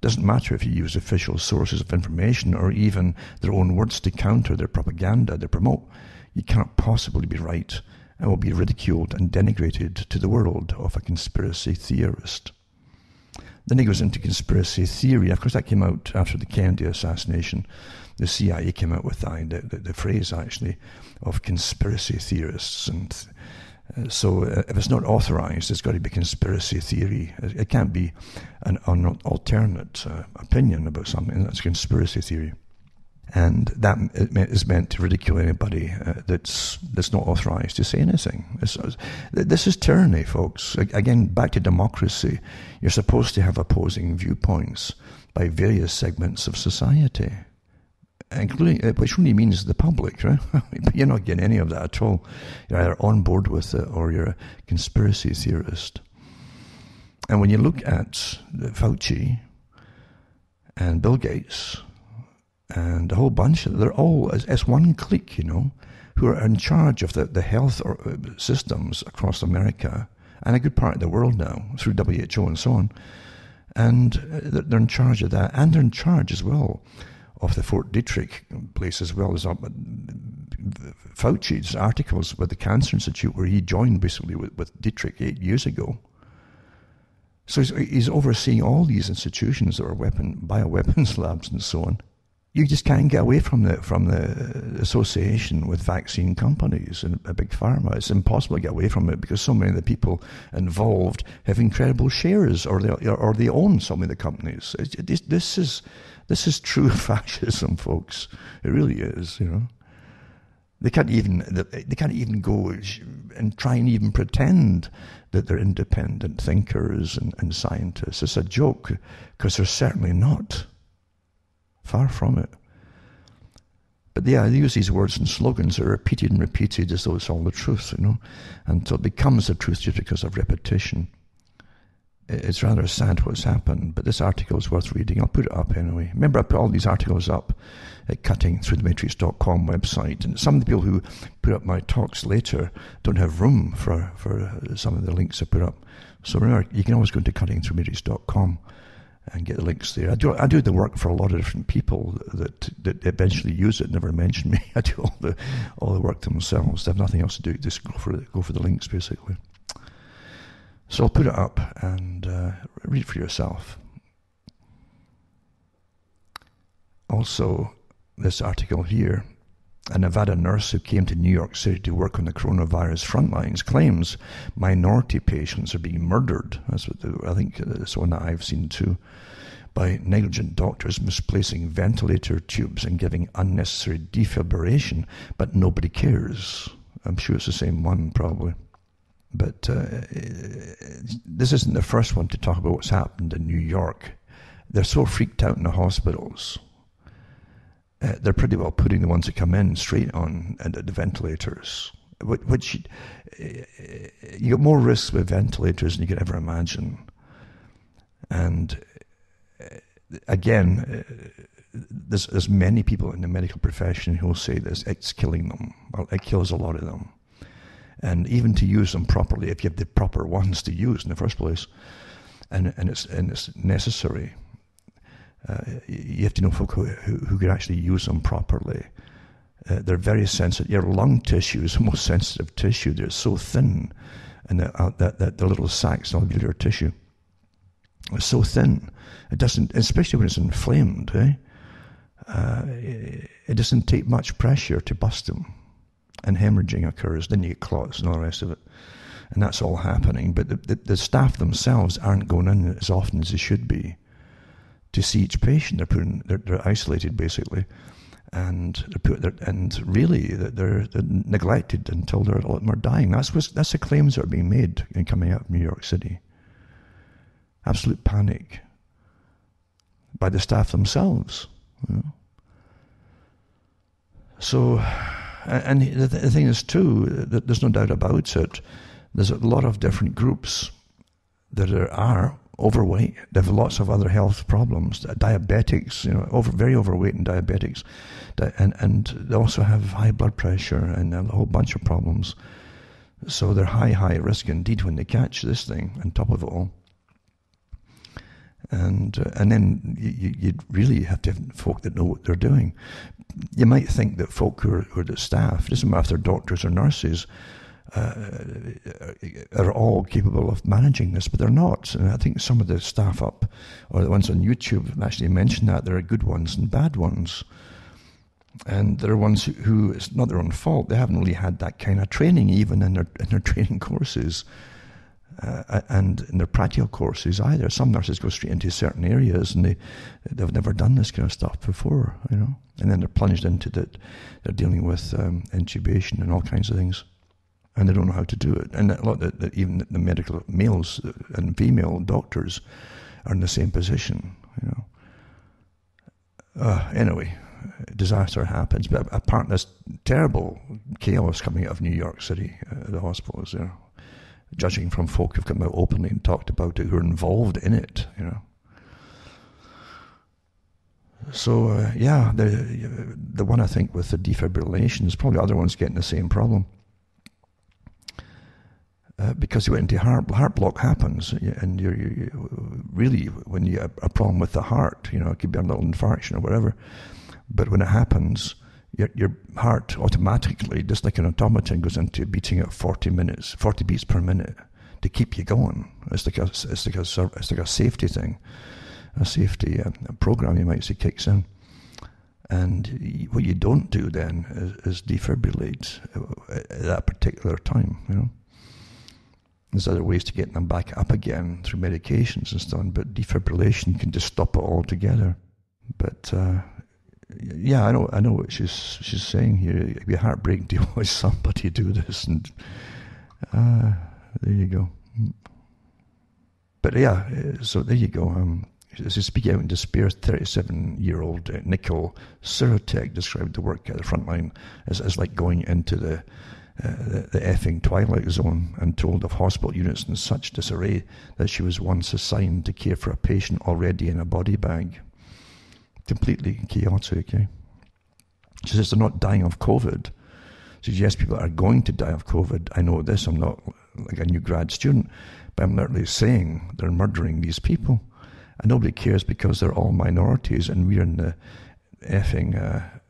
Doesn't matter if you use official sources of information or even their own words to counter their propaganda they promote. You can't possibly be right and will be ridiculed and denigrated to the world of a conspiracy theorist. Then he goes into conspiracy theory. Of course, that came out after the Kennedy assassination. The CIA came out with the phrase, actually, of conspiracy theorists. And so if it's not authorized, it's got to be conspiracy theory. It can't be an alternate opinion about something. That's conspiracy theory. And that is meant to ridicule anybody that's not authorized to say anything. This is tyranny, folks. Again, back to democracy. You're supposed to have opposing viewpoints by various segments of society, including, which really means the public, right? But you're not getting any of that at all. You're either on board with it or you're a conspiracy theorist. And when you look at Fauci and Bill Gates and a whole bunch they're all as one clique, you know, who are in charge of the health systems across America and a good part of the world now through WHO and so on. And they're in charge of that, and they're in charge as well of the Fort Detrick place as well as Fauci's articles with the Cancer Institute, where he joined basically with Detrick 8 years ago. So he's overseeing all these institutions that are bioweapons labs and so on. You just can't get away from the association with vaccine companies and a big pharma. It's impossible to get away from it because so many of the people involved have incredible shares, or they own some of the companies. This is true fascism, folks. It really is. You know, they can't even go and try and even pretend that they're independent thinkers and scientists. It's a joke because they're certainly not. Far from it. But yeah, they use these words and slogans that are repeated and repeated as though it's all the truth, you know, until it becomes the truth just because of repetition. It's rather sad what's happened, but this article is worth reading. I'll put it up anyway. Remember, I put all these articles up at cuttingthroughthematrix.com website, and some of the people who put up my talks later don't have room for some of the links I put up. So remember, you can always go to cuttingthroughthematrix.com and get the links there. I do the work for a lot of different people that eventually use it, never mention me. I do all the work themselves. They have nothing else to do, just go for the links, basically. So I'll put it up and read for yourself. Also, this article here, a Nevada nurse who came to New York City to work on the coronavirus front lines claims minority patients are being murdered. That's what I think that's one that I've seen too. by negligent doctors misplacing ventilator tubes and giving unnecessary defibrillation, but nobody cares. I'm sure it's the same one, probably. But this isn't the first one to talk about what's happened in New York. They're so freaked out in the hospitals. They're pretty well putting the ones that come in straight on the ventilators, which you get more risks with ventilators than you could ever imagine. And again, there's many people in the medical profession who will say this, it's killing them. Well, it kills a lot of them. And even to use them properly, if you have the proper ones to use in the first place, and it's necessary, you have to know folk who can actually use them properly. They're very sensitive. Your lung tissue is the most sensitive tissue. They're so thin, and the little sacs, alveolar tissue, is so thin. It doesn't, especially when it's inflamed, it doesn't take much pressure to bust them. And hemorrhaging occurs, then you get clots and all the rest of it. And that's all happening. But the staff themselves aren't going in as often as they should be to see each patient. They're isolated, basically. And really they're neglected until a lot of them are dying. That's the claims that are being made in coming out of New York City. Absolute panic by the staff themselves. You know? So, and the thing is too, that there's no doubt about it, there's a lot of different groups that are overweight. They have lots of other health problems. Diabetics, very overweight and diabetics, and they also have high blood pressure and a whole bunch of problems. So they're high risk indeed when they catch this thing on top of it all. And then you really have to have folk that know what they're doing. You might think that folk who are the staff, it doesn't matter if they're doctors or nurses, are all capable of managing this, but they're not. And I think some of the staff up, or the ones on YouTube, actually mentioned that there are good ones and bad ones. And there are ones who it's not their own fault. They haven't really had that kind of training, even in their training courses. And in their practical courses either. Some nurses go straight into certain areas and they've never done this kind of stuff before, and then they're plunged into that. They're dealing with intubation and all kinds of things, and they don't know how to do it. And a lot even the medical males and female doctors are in the same position, Anyway, disaster happens, but apart from this terrible chaos coming out of New York City, the hospitals there. Judging from folk who've come out openly and talked about it, who are involved in it, So, the one I think with the defibrillation is probably other ones getting the same problem. Because you went into heart block happens, and you really, when you have a problem with the heart, it could be a little infarction or whatever, but when it happens, your heart automatically, just like an automaton, goes into beating at 40 beats per minute to keep you going. It's like a safety thing, a safety program, you might say, kicks in. And what you don't do then is defibrillate at that particular time. There's other ways to get them back up again through medications and stuff, but defibrillation can just stop it altogether. But yeah, I know what she's saying here. It'd be a heartbreaking to watch somebody do this, and there you go. But yeah, so there you go. As you speak out in despair, 37-year-old Nicole Surotek described the work at the front line as like going into the effing twilight zone, and told of hospital units in such disarray that she was once assigned to care for a patient already in a body bag. Completely chaotic. She says they're not dying of COVID. She says, yes, people are going to die of COVID. I know this. I'm not like a new grad student, but I'm literally saying they're murdering these people. And nobody cares because they're all minorities and we're in the effing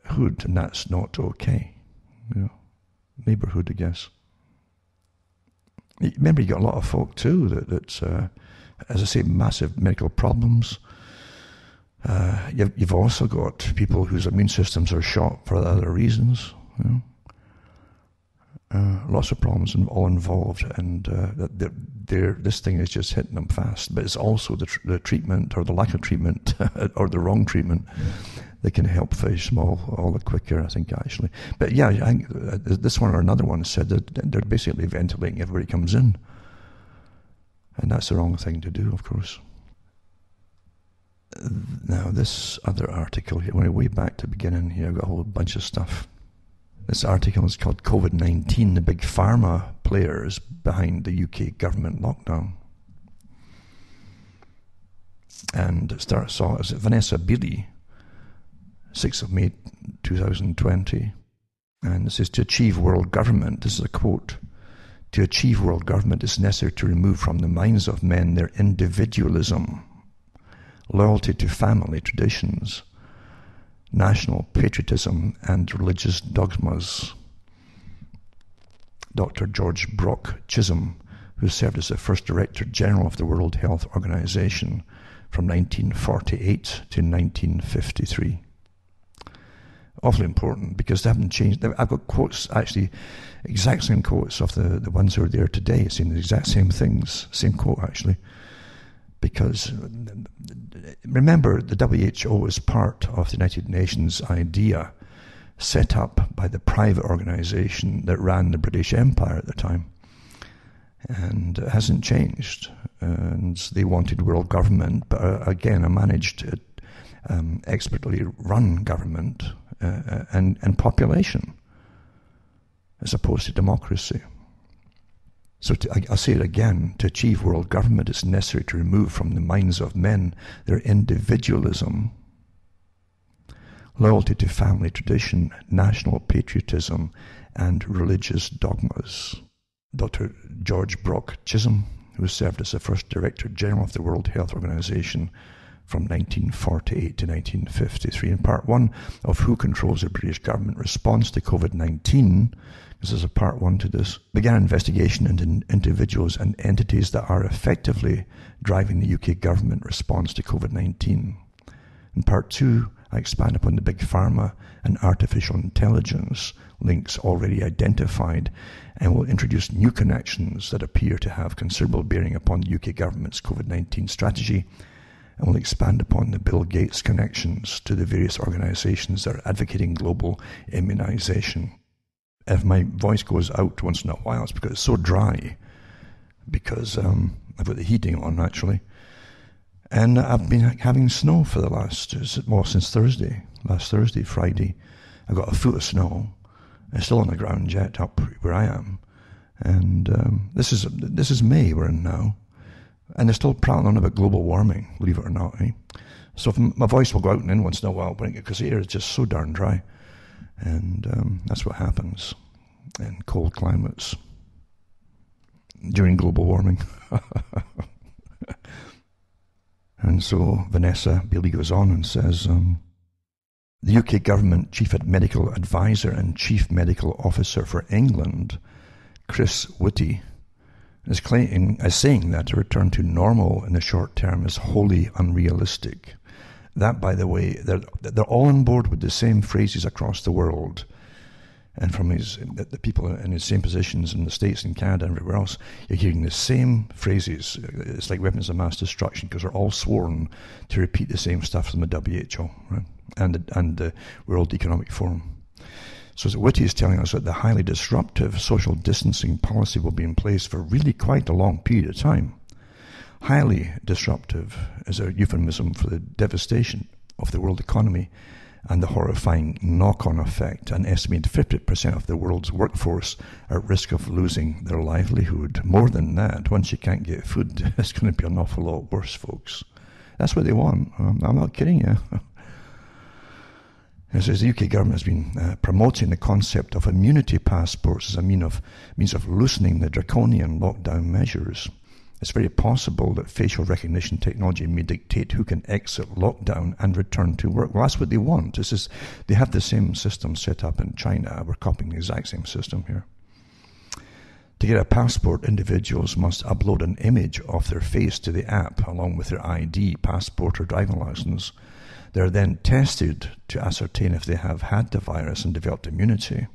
hood, and that's not okay. Neighbourhood, I guess. Remember, you got a lot of folk too that's, as I say, massive medical problems. You've also got people whose immune systems are shot for other reasons, Lots of problems all involved, and this thing is just hitting them fast. But it's also the treatment or the lack of treatment or the wrong treatment that can help fish them all the quicker, I think, actually. But yeah, I think this one or another one said that they're basically ventilating everybody comes in. And that's the wrong thing to do, of course. Now, this other article here, when I way back to the beginning here, I've got a whole bunch of stuff. This article is called COVID-19, the big pharma players behind the UK government lockdown. And it starts off as Vanessa Beeley, 6th of May 2020. And this is to achieve world government. This is a quote. To achieve world government, it's necessary to remove from the minds of men their individualism, loyalty to family traditions, national patriotism, and religious dogmas. Dr. George Brock Chisholm, who served as the first Director General of the World Health Organization from 1948 to 1953. Awfully important, because they haven't changed. I've got quotes, actually, exact same quotes of the ones who are there today, saying the exact same things, same quote actually. Because remember, the WHO is part of the United Nations idea set up by the private organization that ran the British Empire at the time. And it hasn't changed. And they wanted world government, but again, a managed, expertly run government and population, as opposed to democracy. So I'll say it again, to achieve world government, it's necessary to remove from the minds of men their individualism, loyalty to family tradition, national patriotism, and religious dogmas. Dr. George Brock Chisholm, who served as the first Director General of the World Health Organization from 1948 to 1953. In part one of Who Controls the British Government Response to COVID-19, this is a part one to this, began investigation into individuals and entities that are effectively driving the UK government response to COVID-19. In part two, I expand upon the big pharma and artificial intelligence links already identified, and will introduce new connections that appear to have considerable bearing upon the UK government's COVID-19 strategy, and will expand upon the Bill Gates connections to the various organizations that are advocating global immunization. If my voice goes out once in a while, it's because it's so dry, because I've got the heating on, actually. And I've been having snow for the since Thursday. Last Thursday, Friday, I got a foot of snow. It's still on the ground yet up where I am. And this is May we're in now. And they're still prattling on about global warming, believe it or not. Eh? So my voice will go out and in once in a while, because the air is just so darn dry. And that's what happens in cold climates during global warming. And so Vanessa Beeley goes on and says, the UK government chief medical advisor and chief medical officer for England, Chris Whitty, is saying that a return to normal in the short term is wholly unrealistic. That, by the way, they're all on board with the same phrases across the world. And from the people in the same positions in the States and Canada and everywhere else, you're hearing the same phrases. It's like weapons of mass destruction, because they're all sworn to repeat the same stuff from the WHO, right? and the World Economic Forum. So Whitty is telling us that the highly disruptive social distancing policy will be in place for really quite a long period of time. Highly disruptive is a euphemism for the devastation of the world economy and the horrifying knock-on effect. An estimated 50% of the world's workforce are at risk of losing their livelihood. More than that, once you can't get food, it's going to be an awful lot worse, folks. That's what they want. I'm not kidding you. It says the UK government has been promoting the concept of immunity passports as a means of loosening the draconian lockdown measures. It's very possible that facial recognition technology may dictate who can exit lockdown and return to work. Well, that's what they want. They have the same system set up in China. We're copying the exact same system here. To get a passport, individuals must upload an image of their face to the app along with their ID, passport or driving license. They're then tested to ascertain if they have had the virus and developed immunity.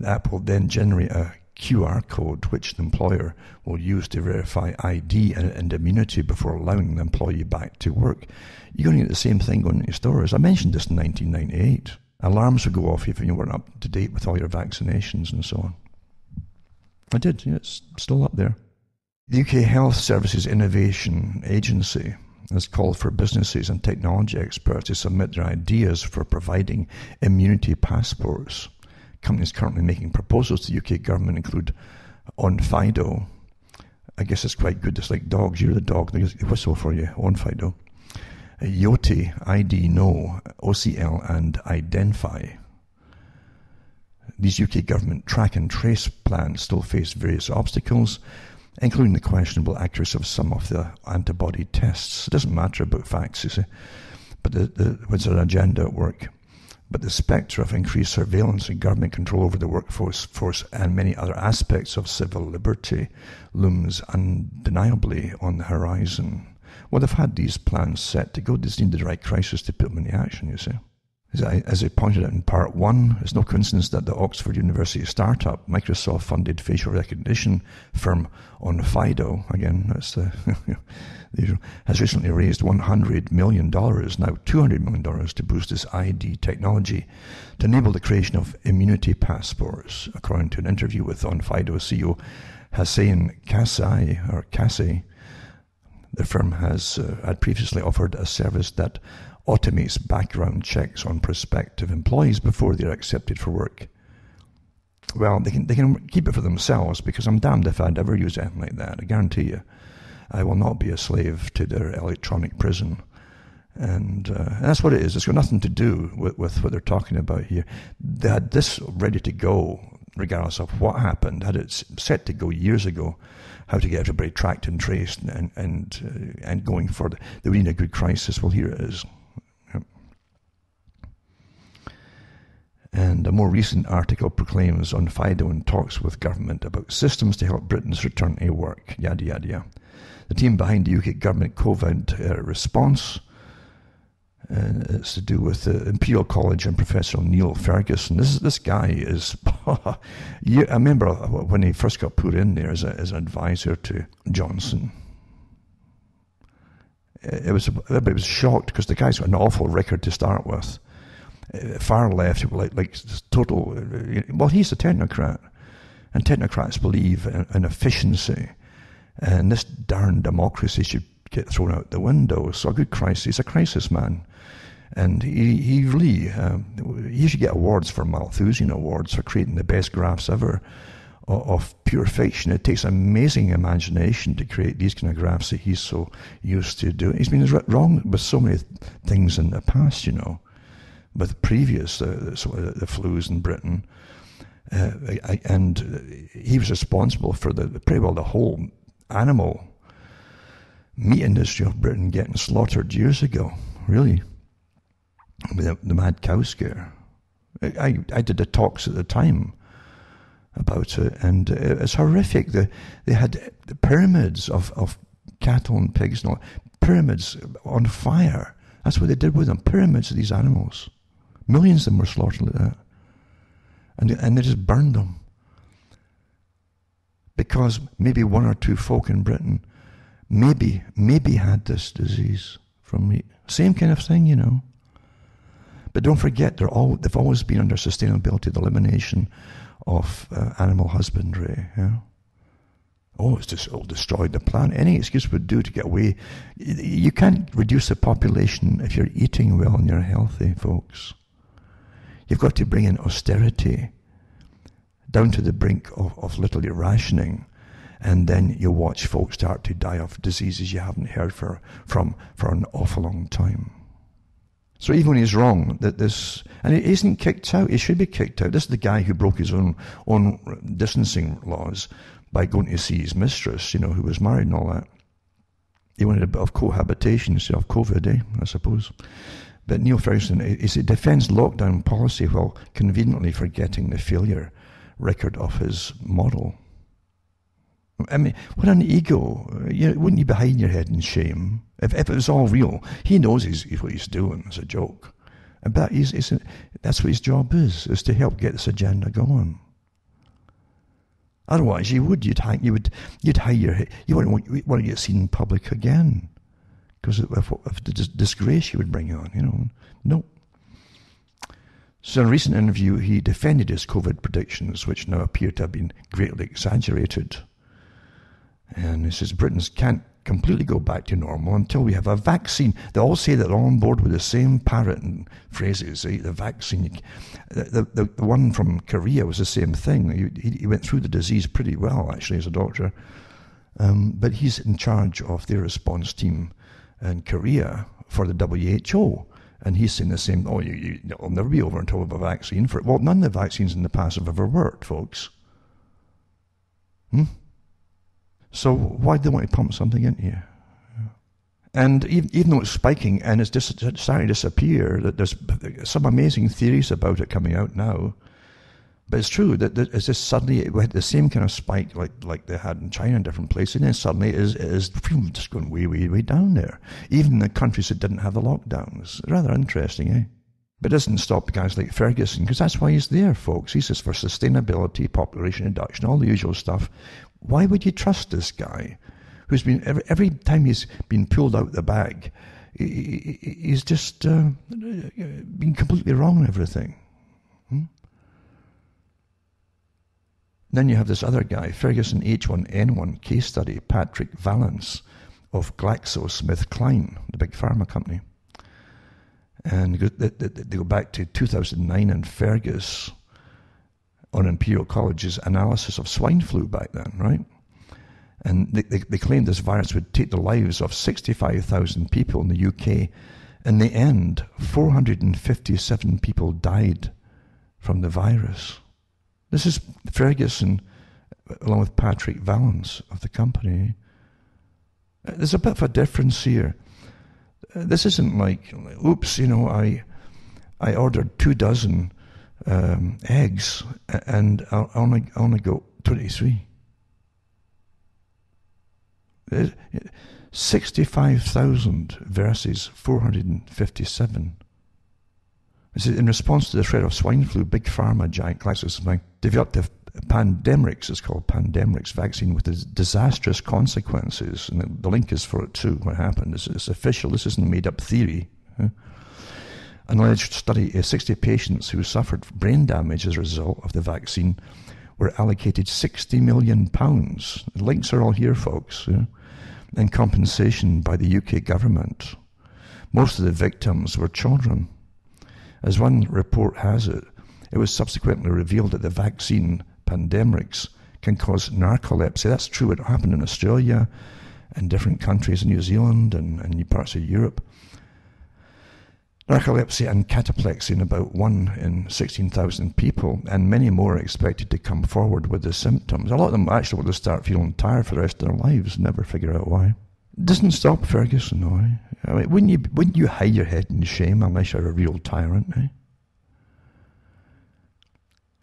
The app will then generate a QR code which the employer will use to verify ID and immunity before allowing the employee back to work. You're going to get the same thing going into stores. I mentioned this in 1998. Alarms would go off if you weren't up to date with all your vaccinations and so on. I did. Yeah, it's still up there. The UK Health Services Innovation Agency has called for businesses and technology experts to submit their ideas for providing immunity passports. Companies currently making proposals to the UK government include OnFido. I guess it's quite good. It's like dogs. You're the dog. They whistle for you. OnFido. Yoti, ID No, OCL, and Identify. These UK government track and trace plans still face various obstacles, including the questionable accuracy of some of the antibody tests. It doesn't matter about facts, you see, but what's their agenda at work? But the spectre of increased surveillance and government control over the workforce and many other aspects of civil liberty looms undeniably on the horizon. Well, they've had these plans set to go. They just need the right crisis to put them into action, you see. As I pointed out in part 1, it's no coincidence that the Oxford University startup, Microsoft-funded facial recognition firm OnFido, again, that's has recently raised $100 million, now $200 million, to boost its ID technology to enable the creation of immunity passports, according to an interview with OnFido CEO Hussein Kassi. The firm had previously offered a service that automates background checks on prospective employees before they're accepted for work. Well, they can keep it for themselves, because I'm damned if I'd ever use anything like that. I guarantee you, I will not be a slave to their electronic prison. And that's what it is. It's got nothing to do with what they're talking about here. They had this ready to go, regardless of what happened. Had it set to go years ago, how to get everybody tracked and traced and going for they need a good crisis. Well, here it is. And a more recent article proclaims OnFido in talks with government about systems to help Britons return to work, yada, yada, yada. The team behind the UK government COVID response, it's to do with Imperial College and Professor Neil Ferguson. This guy is, I remember when he first got put in there as an advisor to Johnson. Everybody was shocked because the guy's got an awful record to start with. Far left, like total. Well, he's a technocrat, and technocrats believe in efficiency, and this darn democracy should get thrown out the window. So a good crisis, he's a crisis man, and he really he should get awards for Malthusian awards for creating the best graphs ever of pure fiction. It takes amazing imagination to create these kind of graphs that he's so used to doing. He's been wrong with so many things in the past, you know. With previous the flus in Britain, and he was responsible for pretty well the whole animal meat industry of Britain getting slaughtered years ago. Really, with the mad cow scare. I did the talks at the time about it, and it's horrific. They had the pyramids of cattle and pigs and all, pyramids on fire. That's what they did with them. Pyramids of these animals. Millions of them were slaughtered like that. And they just burned them. Because maybe one or two folk in Britain maybe had this disease from meat. Same kind of thing, you know. But don't forget, they've always been under sustainability, the elimination of animal husbandry. Yeah? Oh, it'll destroy the planet. Any excuse would do to get away. You can't reduce the population if you're eating well and you're healthy, folks. You've got to bring in austerity down to the brink of literally rationing, and then you'll watch folks start to die of diseases you haven't heard from for an awful long time. So even when he's wrong, and he isn't kicked out, he should be kicked out. This is the guy who broke his own distancing laws by going to see his mistress, you know, who was married and all that. He wanted a bit of cohabitation instead of COVID, I suppose. But Neil Ferguson, he defends lockdown policy while conveniently forgetting the failure record of his model. I mean, what an ego. Wouldn't you be hiding your head in shame? If it was all real, he knows what he's doing as a joke. But that's what his job is to help get this agenda going. Otherwise, you'd hide your head. You wouldn't want to get seen in public again because of the disgrace you would bring on. No. So in a recent interview, he defended his COVID predictions, which now appear to have been greatly exaggerated. And he says Britons can't completely go back to normal until we have a vaccine. They all say they're all on board with the same parrot and phrases. The vaccine. The one from Korea was the same thing. He went through the disease pretty well, actually, as a doctor. But he's in charge of their response team in Korea for the WHO. And he's saying the same, it'll never be over until we have a vaccine for it. Well, none of the vaccines in the past have ever worked, folks. So why do they want to pump something into you? And even though it's spiking and it's starting to disappear, that there's some amazing theories about it coming out now. But it's true that it's just suddenly it had the same kind of spike like they had in China and different places, and then suddenly it is just going way, way, way down there. Even in the countries that didn't have the lockdowns. Rather interesting, eh? But it doesn't stop guys like Ferguson, because that's why he's there, folks. He's just for sustainability, population reduction, all the usual stuff. Why would you trust this guy who's been, every time he's been pulled out the bag, he's just been completely wrong on everything? Then you have this other guy, Ferguson H1N1 case study, Patrick Vallance of GlaxoSmithKline, the big pharma company. And they go back to 2009 and Fergus on Imperial College's analysis of swine flu back then, right? And they claimed this virus would take the lives of 65,000 people in the UK. In the end, 457 people died from the virus. This is Ferguson, along with Patrick Vallance of the company. There's a bit of a difference here. This isn't like, oops, I ordered 2 dozen eggs and I only got 23. 65,000 versus 457. This is in response to the threat of swine flu. Big pharma giant GlaxoSmithKline developed a pandemrix, it's called pandemrix vaccine, with disastrous consequences. And the link is for it too, what happened. It's official, this isn't a made-up theory. An alleged study of 60 patients who suffered brain damage as a result of the vaccine were allocated £60 million. The links are all here, folks, in compensation by the UK government. Most of the victims were children. As one report has it, it was subsequently revealed that the vaccine, pandemrix, can cause narcolepsy. That's true. It happened in Australia and different countries in New Zealand and parts of Europe. Narcolepsy and cataplexy in about 1 in 16,000 people, and many more are expected to come forward with the symptoms. A lot of them actually will start feeling tired for the rest of their lives and never figure out why. It doesn't stop Ferguson, no. I mean, wouldn't you hide your head in shame unless you're a real tyrant, eh?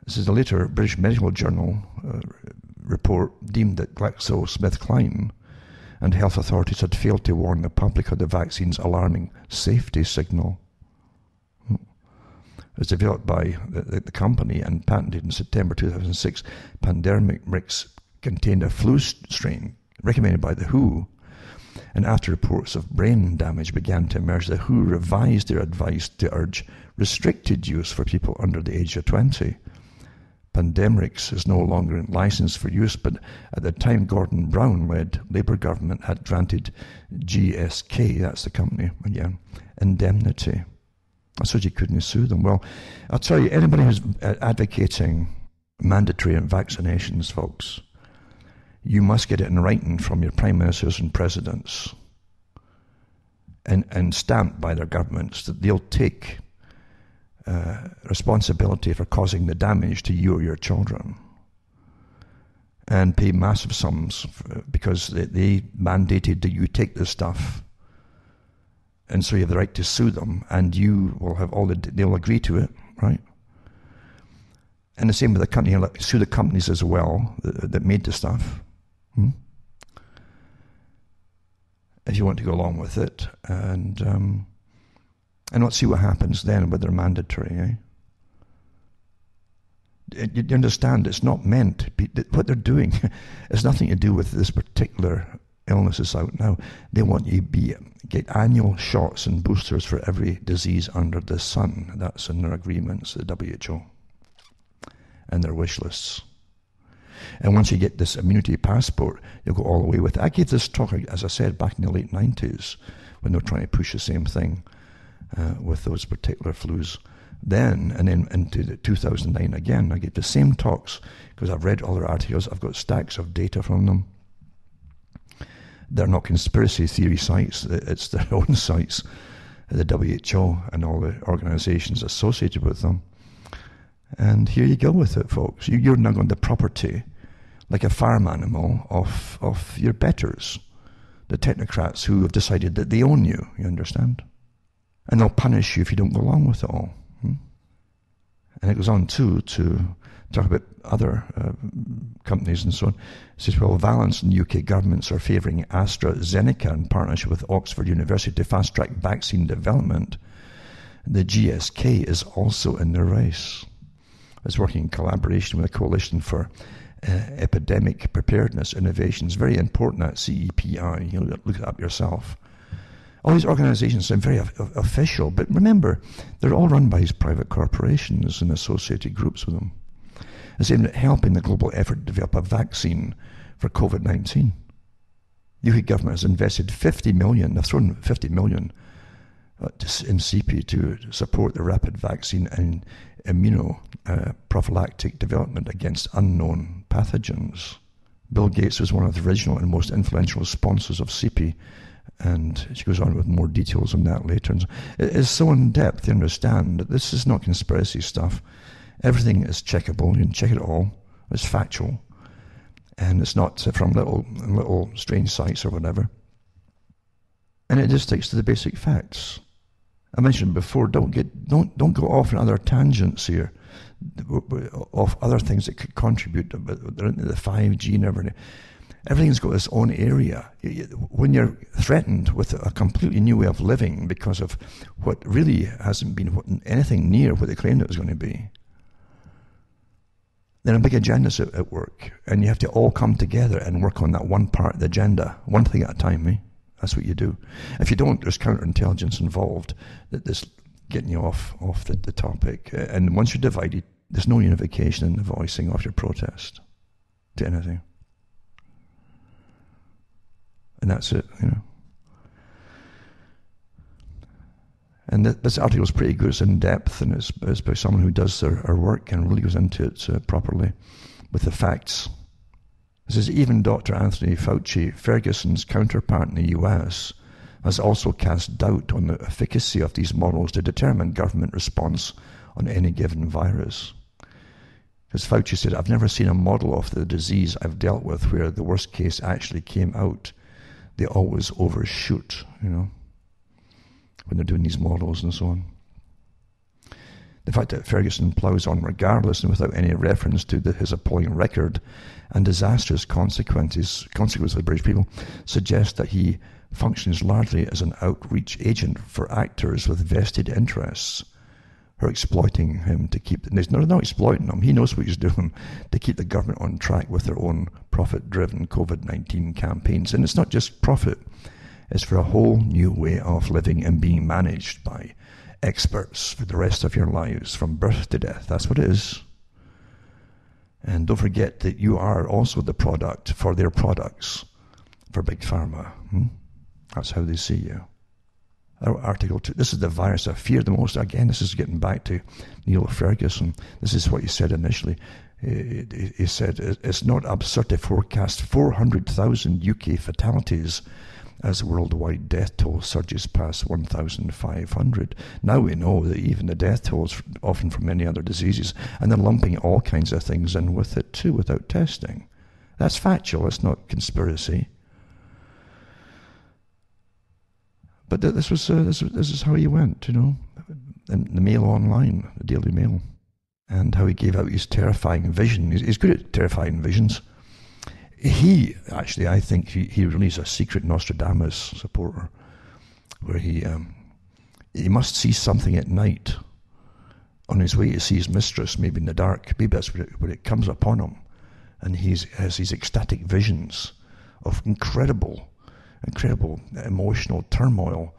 This is a later British Medical Journal report deemed that GlaxoSmithKline and health authorities had failed to warn the public of the vaccine's alarming safety signal. It was developed by the company and patented in September 2006. Pandemrix contained a flu strain recommended by the WHO. And after reports of brain damage began to emerge, the WHO revised their advice to urge restricted use for people under the age of 20. Pandemrix is no longer licensed for use, but at the time Gordon Brown-led Labour government had granted GSK, that's the company again, indemnity. So you couldn't sue them. Well, I'll tell you, anybody who's advocating mandatory vaccinations, folks, you must get it in writing from your prime ministers and presidents and stamped by their governments that they'll take responsibility for causing the damage to you or your children and pay massive sums because they mandated that you take this stuff. And so you have the right to sue them, and you will have they'll agree to it, right? And the same with the company, you'll sue the companies as well that made the stuff. If you want to go along with it, and let's see what happens then, whether they're mandatory, eh? You understand, it's not meant to be, what they're doing has nothing to do with this particular illness that's out now. They want you to get annual shots and boosters for every disease under the sun. That's in their agreements, the WHO, and their wish lists. And once you get this immunity passport, you'll go all the way with it. I gave this talk, as I said, back in the late 90s, when they were trying to push the same thing with those particular flus. Then, and then into 2009 again, I gave the same talks, because I've read all their articles, I've got stacks of data from them. They're not conspiracy theory sites, it's their own sites, the WHO and all the organizations associated with them. And here you go with it, folks. You're now on the property, like a farm animal, of your betters, the technocrats who have decided that they own you, you understand? And they'll punish you if you don't go along with it all. And it goes on too to talk about other companies and so on. It says, well, Valence and UK governments are favouring AstraZeneca in partnership with Oxford University to fast-track vaccine development. The GSK is also in the race. It's working in collaboration with a coalition for epidemic preparedness innovations. Very important, that CEPI. You'll look it up yourself. All these organizations sound very official, but remember, they're all run by these private corporations and associated groups with them. It's aimed at helping the global effort to develop a vaccine for COVID-19. The UK government has invested 50 million, they've thrown 50 million in CP to support the rapid vaccine and immunoprophylactic development against unknown pathogens. Bill Gates was one of the original and most influential sponsors of CP, and she goes on with more details on that later. It is so in depth, you understand, that this is not conspiracy stuff. Everything is checkable, you can check it all, it's factual, and it's not from little strange sites or whatever. And it just sticks to the basic facts. I mentioned before, don't go off on other tangents here, of other things that could contribute to the 5G and everything. Everything's got its own area. When you're threatened with a completely new way of living because of what really hasn't been anything near what they claimed it was going to be, then a big agenda's at work, and you have to all come together and work on that one part of the agenda, one thing at a time, eh? That's what you do. If you don't, there's counterintelligence involved that's getting you off the topic. And once you're divided, there's no unification in the voicing of your protest to anything. And that's it, you know. And this article is pretty good. It's in depth, and it's by someone who does their work and really goes into it properly with the facts. It says, even Dr. Anthony Fauci, Ferguson's counterpart in the US, has also cast doubt on the efficacy of these models to determine government response on any given virus. Because Fauci said, I've never seen a model of the disease I've dealt with where the worst case actually came out. They always overshoot, you know, when they're doing these models and so on. The fact that Ferguson ploughs on regardless and without any reference to his appalling record and disastrous consequences of the British people suggests that he functions largely as an outreach agent for actors with vested interests who are exploiting him to keep... They're not exploiting him, he knows what he's doing, to keep the government on track with their own profit-driven COVID-19 campaigns. And it's not just profit, it's for a whole new way of living and being managed by experts for the rest of your lives, from birth to death. That's what it is. And don't forget that you are also the product for their products, for Big Pharma. That's how they see you. Article 2, this is the virus I fear the most. Again, this is getting back to Neil Ferguson. This is what he said initially. He said, it's not absurd to forecast 400,000 UK fatalities as worldwide death toll surges past 1,500. Now we know that even the death tolls often from many other diseases, and they're lumping all kinds of things in with it too without testing. That's factual, it's not conspiracy. But this is how he went, you know, in the Mail Online, the Daily Mail, and how he gave out his terrifying vision. He's good at terrifying visions. He, actually, I think he really is a secret Nostradamus supporter, where he must see something at night on his way to see his mistress, maybe in the dark. Maybe that's when it comes upon him, and he has these ecstatic visions of incredible emotional turmoil,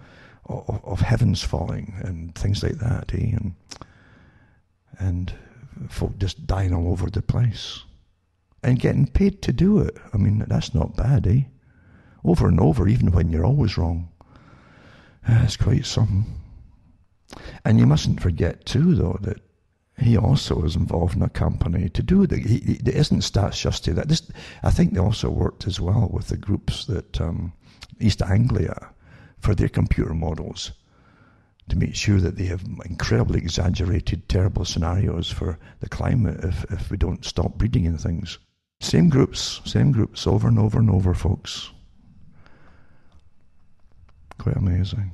of heavens falling and things like that, and folk just dying all over the place and getting paid to do it. I mean, that's not bad, over and over, even when you're always wrong. It's quite something. And you mustn't forget too, though, that he also was involved in a company to do there isn't stats just to that. I think they also worked as well with the groups that East Anglia for their computer models, to make sure that they have incredibly exaggerated, terrible scenarios for the climate if we don't stop breeding in things. Same groups, over and over and over, folks. Quite amazing.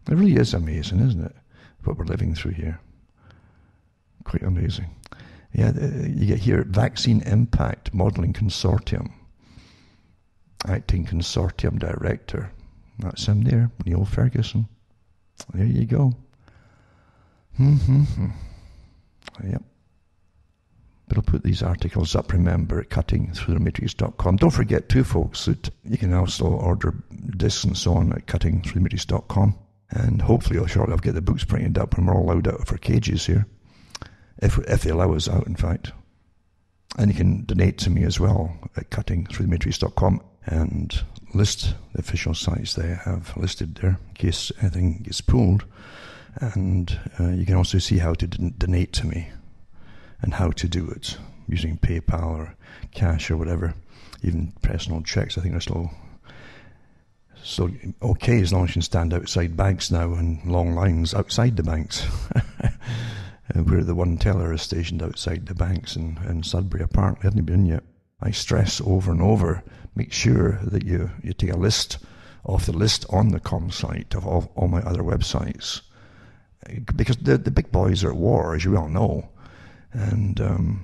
It really is amazing, isn't it, what we're living through here? Quite amazing. Yeah, you get here, Vaccine Impact Modelling Consortium. Acting Consortium Director. That's him there, Neil Ferguson. There you go. Yep. But I'll put these articles up, remember, at cuttingthroughthematrix.com. Don't forget, too, folks, that you can also order discs and so on at cuttingthroughthematrix.com. And hopefully, shortly, I'll get the books printed up and we're all allowed out of our cages here. If they allow us out, in fact. And you can donate to me as well at cuttingthroughthematrix.com and list the official sites they have listed there in case anything gets pulled. And you can also see how to donate to me and how to do it using PayPal or cash or whatever. Even personal checks, I think are still okay as long as you can stand outside banks now and long lines outside the banks. Where the one teller is stationed outside the banks in Sudbury. Apparently, haven't been in yet. I stress over and over, make sure that you take a list off the list on the com site of all my other websites. Because the big boys are at war, as you all know. And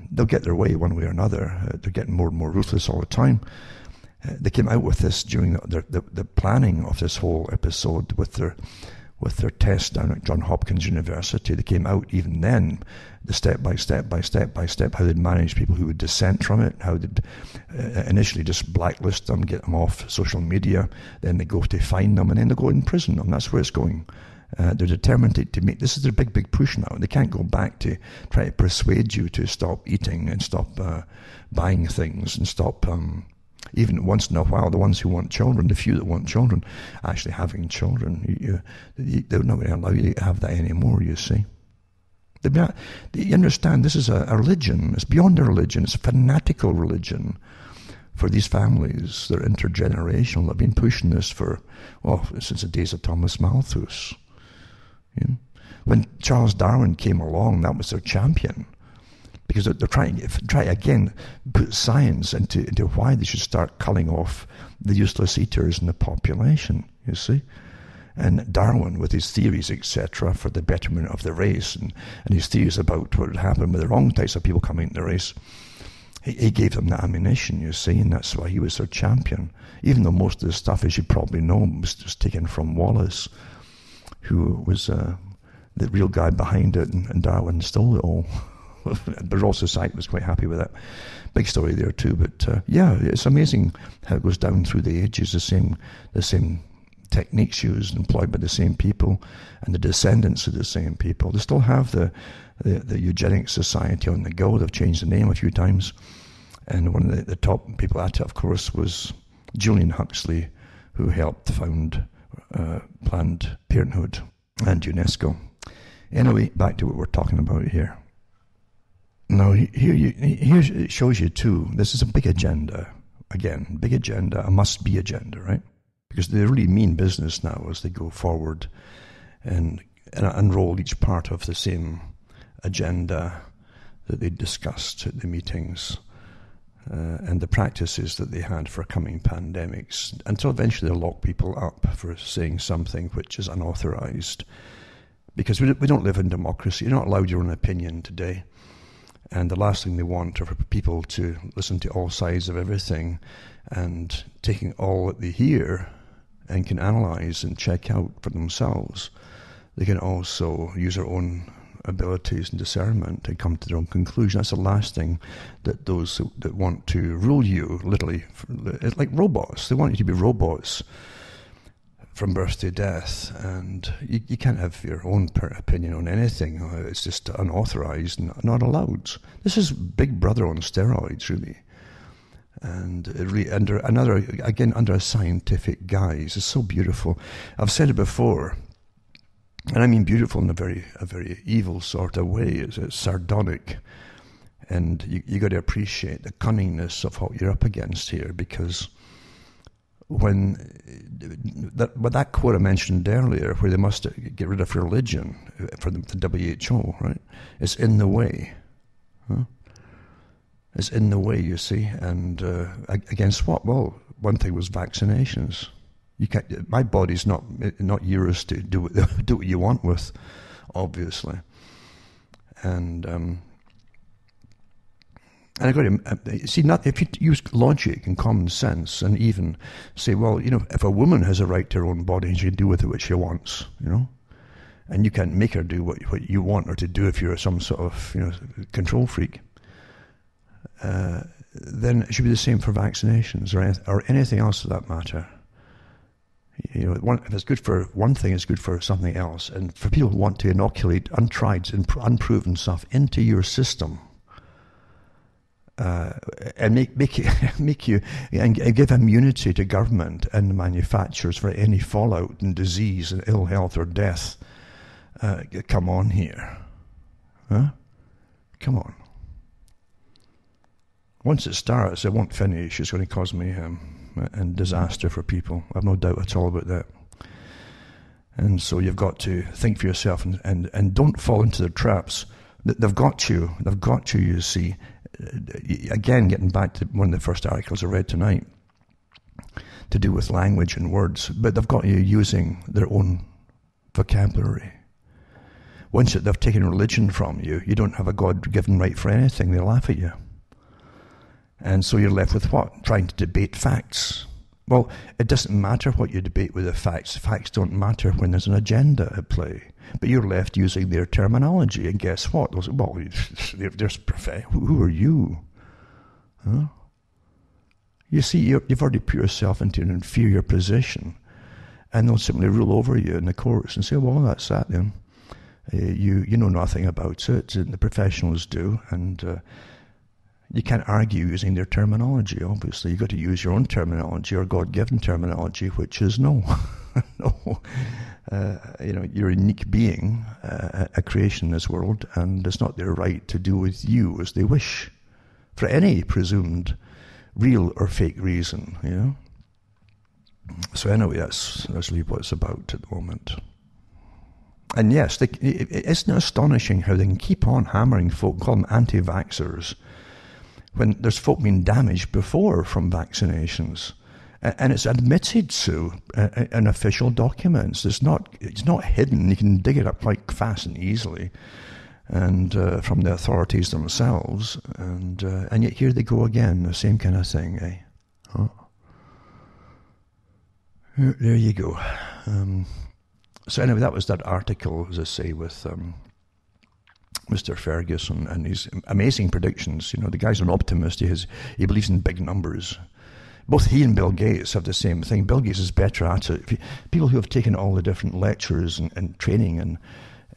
they'll get their way one way or another. They're getting more and more ruthless all the time. They came out with this during the planning of this whole episode with their test down at Johns Hopkins University. They came out even then, the step by step, how they'd manage people who would dissent from it, how they'd initially just blacklist them, get them off social media, then they go to fine them, and then they go in prison them. That's where it's going. They're determined to make, this is their big push now. They can't go back to try to persuade you to stop eating and stop buying things and stop even once in a while, the ones who want children, the few that want children, actually having children, they're not going to allow you to have that anymore, you see. You understand, this is a religion. It's beyond a religion. It's a fanatical religion for these families. They're intergenerational. They've been pushing this since the days of Thomas Malthus. You know? When Charles Darwin came along, that was their champion. Because they're trying to again put science into why they should start culling off the useless eaters in the population, you see. And Darwin, with his theories, etc., for the betterment of the race, and his theories about what would happen with the wrong types of people coming into the race, he gave them that ammunition, you see, and that's why he was their champion. Even though most of the stuff, as you probably know, was just taken from Wallace, who was the real guy behind it, and Darwin stole it all. The Royal Society was quite happy with that. Big story there too, but it's amazing how it goes down through the ages. The same techniques used, employed by the same people, and the descendants of the same people. They still have the Eugenics Society on the go. They've changed the name a few times, and one of the top people at it, of course, was Julian Huxley, who helped found Planned Parenthood and UNESCO. Anyway, back to what we're talking about here. Now, here it shows you too, this is a big agenda. Again, big agenda, a must-be agenda, right? Because they really mean business now as they go forward and unroll each part of the same agenda that they discussed at the meetings and the practices that they had for coming pandemics, until eventually they lock people up for saying something which is unauthorized. Because we don't live in democracy. You're not allowed your own opinion today. And the last thing they want are for people to listen to all sides of everything, and taking all that they hear and can analyze and check out for themselves. They can also use their own abilities and discernment and come to their own conclusion. That's the last thing that those that want to rule you, literally, it's like robots. They want you to be robots from birth to death, and you can't have your own opinion on anything. It's just unauthorized and not allowed. This is Big Brother on steroids, really. And really under a scientific guise. It's so beautiful. I've said it before, and I mean beautiful in a very evil sort of way. It's sardonic, and you got to appreciate the cunningness of what you're up against here, because when that quote I mentioned earlier, where they must get rid of religion for the WHO, right? It's in the way. Huh? It's in the way, you see, and against what? Well, one thing was vaccinations. You can't. My body's not yours to do what you want with, obviously, and I got to see. Not if you use logic and common sense, and even say, well, if a woman has a right to her own body, and she can do with it what she wants, and you can't make her do what you want her to do if you're some sort of control freak. Then it should be the same for vaccinations or anything else for that matter. If it's good for one thing, it's good for something else. And for people who want to inoculate untried and unproven stuff into your system, and make you and give immunity to government and the manufacturers for any fallout and disease and ill health or death, come on here, huh? Come on. Once it starts, it won't finish. It's going to cause mayhem and disaster for people. I've no doubt at all about that. And so you've got to think for yourself and don't fall into their traps. They've got you. They've got you, you see. Again, getting back to one of the first articles I read tonight, to do with language and words. But they've got you using their own vocabulary. Once they've taken religion from you, you don't have a God-given right for anything. They laugh at you. And so you're left with what? Trying to debate facts. Well, it doesn't matter what you debate with the facts. Facts don't matter when there's an agenda at play. But you're left using their terminology. And guess what? Well, who are you? Huh? You see, you've already put yourself into an inferior position. And they'll simply rule over you in the courts and say, well, that's that then. You know nothing about it. And the professionals do. And you can't argue using their terminology, obviously. You've got to use your own terminology or God-given terminology, which is no. No. You're a unique being, a creation in this world, and it's not their right to do with you as they wish, for any presumed real or fake reason, So anyway, that's really what it's about at the moment. And yes, isn't it astonishing how they can keep on hammering folk, call them anti-vaxxers, when there's folk being damaged before from vaccinations, and it's admitted so in official documents. It's not hidden. You can dig it up quite fast and easily, and from the authorities themselves. And yet here they go again, the same kind of thing, eh? Huh? There you go. So anyway, that was that article, as I say, with Mr. Ferguson and his amazing predictions. The guy's an optimist. He believes in big numbers. Both he and Bill Gates have the same thing. Bill Gates is better at it. People who have taken all the different lectures and training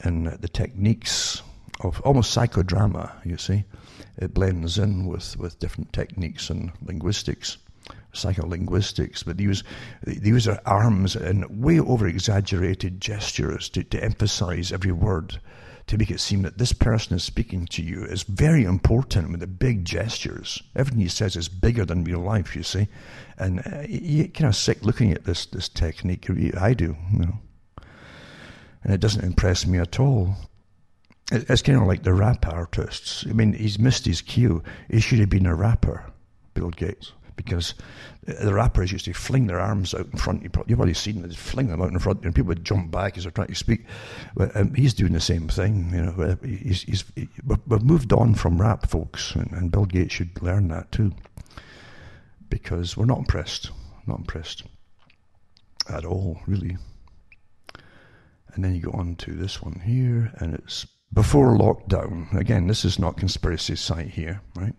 and the techniques of almost psychodrama, you see, it blends in with different techniques and linguistics, psycholinguistics, but they use their arms and way over-exaggerated gestures to emphasize every word, to make it seem that this person is speaking to you is very important with the big gestures. Everything he says is bigger than real life, you see. And you get kind of sick looking at this technique. I do, And it doesn't impress me at all. It's kind of like the rap artists. I mean, he's missed his cue. He should have been a rapper, Bill Gates. Because the rappers used to fling their arms out in front. You've already seen them, fling them out in front, and people would jump back as they're trying to speak. But he's doing the same thing. We've moved on from rap, folks, and Bill Gates should learn that too. Because we're not impressed at all, really. And then you go on to this one here, and it's before lockdown, again, this is not conspiracy site here, right?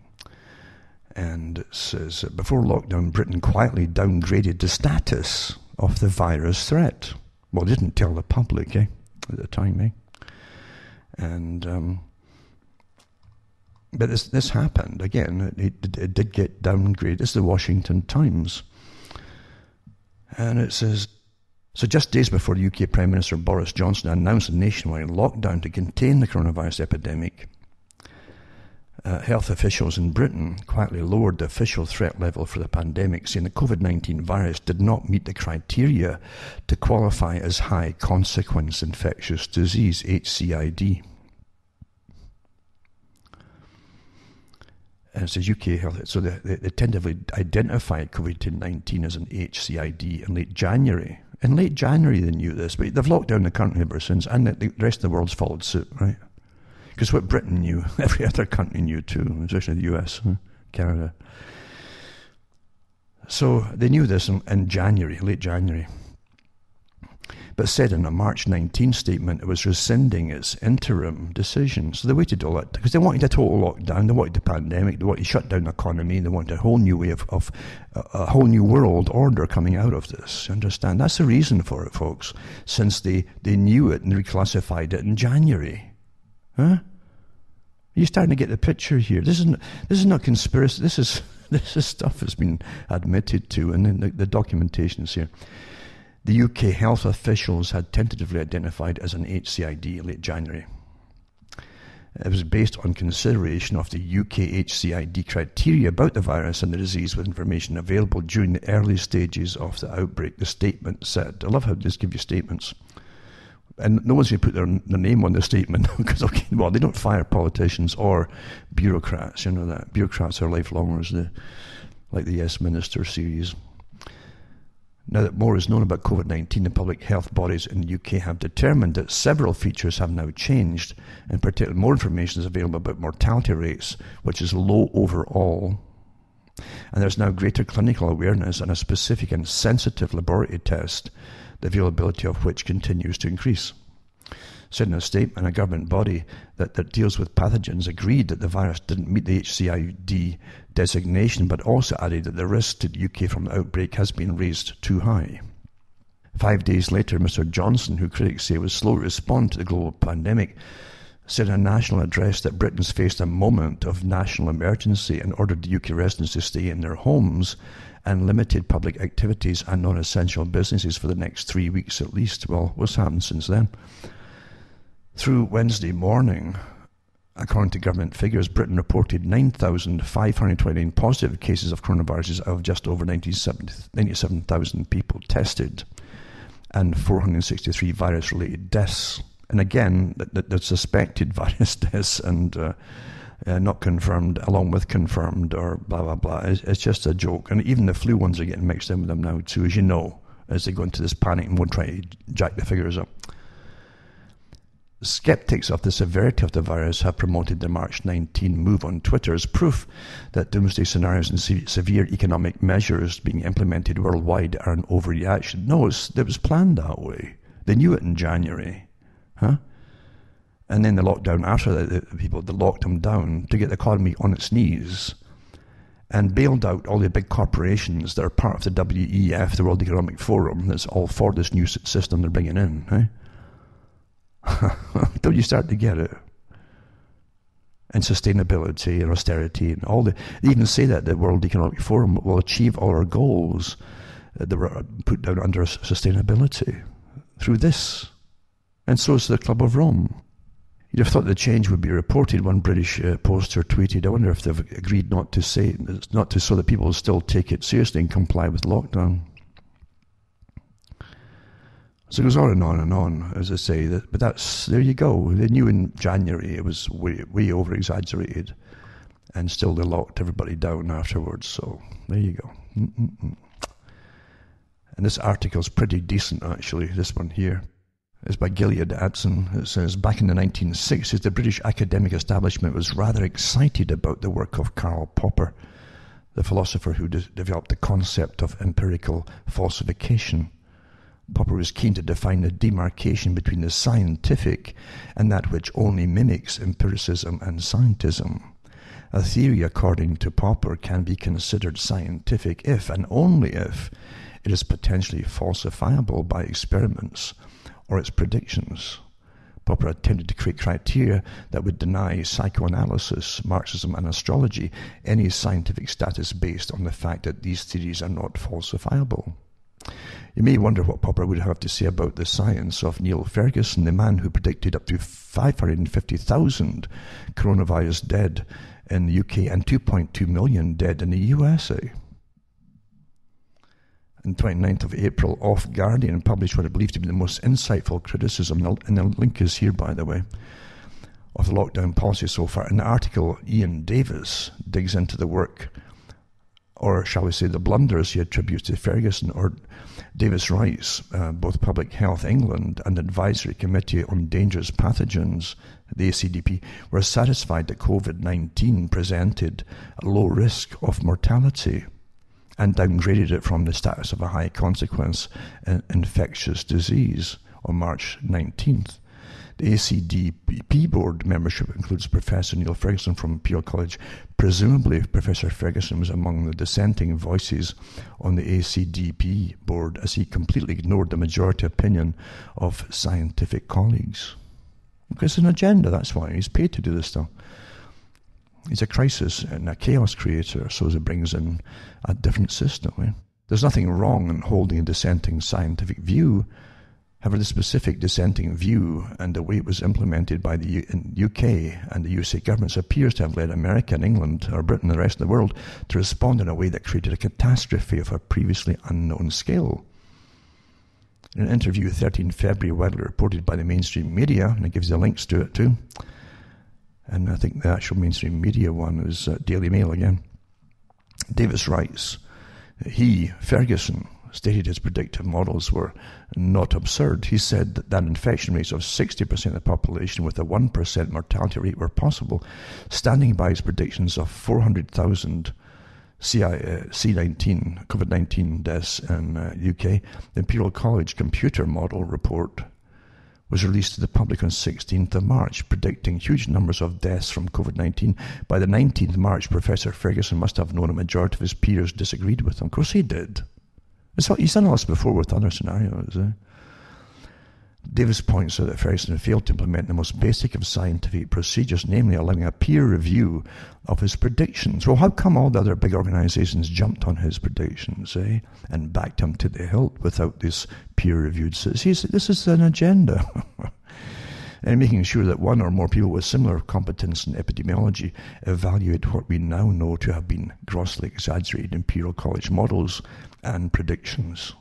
And it says, before lockdown, Britain quietly downgraded the status of the virus threat. Well, they didn't tell the public, at the time, And, but this happened, again, it did get downgraded. This is the Washington Times. And it says, so just days before UK Prime Minister Boris Johnson announced a nationwide lockdown to contain the coronavirus epidemic, health officials in Britain quietly lowered the official threat level for the pandemic, saying the COVID-19 virus did not meet the criteria to qualify as high consequence infectious disease, HCID. And it says UK health, so they tentatively identified COVID-19 as an HCID in late January. In late January they knew this, but they've locked down the country ever since, and the rest of the world's followed suit, right? Because what Britain knew, every other country knew too, especially the US, Canada. So they knew this in January, late January. But said in a March 19 statement it was rescinding its interim decision. So they waited all that, because they wanted a total lockdown, they wanted the pandemic, they wanted to shut down the economy, they wanted a whole new way of a whole new world order coming out of this. You understand? That's the reason for it, folks, since they knew it and reclassified it in January. Huh? You're starting to get the picture here. This is not conspiracy. This is stuff that's been admitted to, and the documentation is here. The UK health officials had tentatively identified as an HCID in late January. It was based on consideration of the UK HCID criteria about the virus and the disease, with information available during the early stages of the outbreak, the statement said. I love how they just give you statements. And no one's going to put their name on the statement, because, well, they don't fire politicians or bureaucrats, you know that. Bureaucrats are lifelongers, like the Yes Minister series. Now that more is known about COVID-19, the public health bodies in the UK have determined that several features have now changed. In particular, more information is available about mortality rates, which is low overall. And there's now greater clinical awareness and a specific and sensitive laboratory test, the availability of which continues to increase. Said in a statement, a government body that deals with pathogens agreed that the virus didn't meet the HCID designation, but also added that the risk to the UK from the outbreak has been raised too high. 5 days later, Mr Johnson, who critics say was slow to respond to the global pandemic, said in a national address that Britain's faced a moment of national emergency and ordered the UK residents to stay in their homes and limited public activities and non-essential businesses for the next 3 weeks at least. Well, what's happened since then? Through Wednesday morning, according to government figures, Britain reported 9,529 positive cases of coronavirus out of just over 97,000 people tested, and 463 virus-related deaths. And again, the suspected virus deaths and not confirmed, along with confirmed, or blah, blah, blah. It's just a joke. And even the flu ones are getting mixed in with them now too, as you know, as they go into this panic and won't try to jack the figures up. Skeptics of the severity of the virus have promoted the March 19 move on Twitter as proof that doomsday scenarios and severe economic measures being implemented worldwide are an overreaction. No, it was planned that way. They knew it in January. Huh? And then the lockdown after that, the people that locked them down to get the economy on its knees and bailed out all the big corporations that are part of the WEF, the World Economic Forum, that's all for this new system they're bringing in. Huh? Don't you start to get it? And sustainability and austerity and all they even say that the World Economic Forum will achieve all our goals that were put down under sustainability through this. And so is the Club of Rome. You'd have thought the change would be reported. One British poster tweeted, I wonder if they've agreed not to say it, not to, so that people will still take it seriously and comply with lockdown. So it goes on and on and on, as I say. But there you go. They knew in January it was way over-exaggerated, and still they locked everybody down afterwards. So there you go. And this article's pretty decent, actually, this one here. It's by Gilead Atson. It says, back in the 1960s, the British academic establishment was rather excited about the work of Karl Popper, the philosopher who developed the concept of empirical falsification. Popper was keen to define the demarcation between the scientific and that which only mimics empiricism and scientism. A theory, according to Popper, can be considered scientific if and only if it is potentially falsifiable by experiments or its predictions. Popper attempted to create criteria that would deny psychoanalysis, Marxism, and astrology any scientific status based on the fact that these theories are not falsifiable. You may wonder what Popper would have to say about the science of Neil Ferguson, the man who predicted up to 550,000 coronavirus dead in the UK and 2.2 million dead in the USA. On 29th of April, Off Guardian published what I believe to be the most insightful criticism, and the link is here, by the way, of the lockdown policy so far. In the article, Ian Davis digs into the work, or shall we say the blunders he attributes to Ferguson. Or Davis writes, both Public Health England and Advisory Committee on Dangerous Pathogens, the ACDP, were satisfied that COVID-19 presented a low risk of mortality and downgraded it from the status of a high consequence infectious disease on March 19th. The ACDP board membership includes Professor Neil Ferguson from Imperial College. Presumably, Professor Ferguson was among the dissenting voices on the ACDP board, as he completely ignored the majority opinion of scientific colleagues. Because it's an agenda, that's why. He's paid to do this stuff. He's a crisis and a chaos creator, so it brings in a different system. Eh? There's nothing wrong in holding a dissenting scientific view. However, the specific dissenting view and the way it was implemented by the UK and the USA governments appears to have led America and England, or Britain and the rest of the world, to respond in a way that created a catastrophe of a previously unknown scale. In an interview 13 February, widely reported by the mainstream media, and it gives you the links to it too, and I think the actual mainstream media one is Daily Mail again. Davis writes, he, Ferguson, stated his predictive models were not absurd. He said that infection rates of 60% of the population with a 1% mortality rate were possible, standing by his predictions of 400,000 COVID-19 deaths in UK. The Imperial College Computer Model Report was released to the public on 16th of March, predicting huge numbers of deaths from COVID-19. By the 19th of March, Professor Ferguson must have known a majority of his peers disagreed with him. Of course he did. He's done all this before with other scenarios. Davis points out that Ferguson failed to implement the most basic of scientific procedures, namely allowing a peer review of his predictions. Well, how come all the other big organizations jumped on his predictions, and backed him to the hilt without this peer-reviewed? See, this is an agenda. And making sure that one or more people with similar competence in epidemiology evaluate what we now know to have been grossly exaggerated Imperial College models and predictions.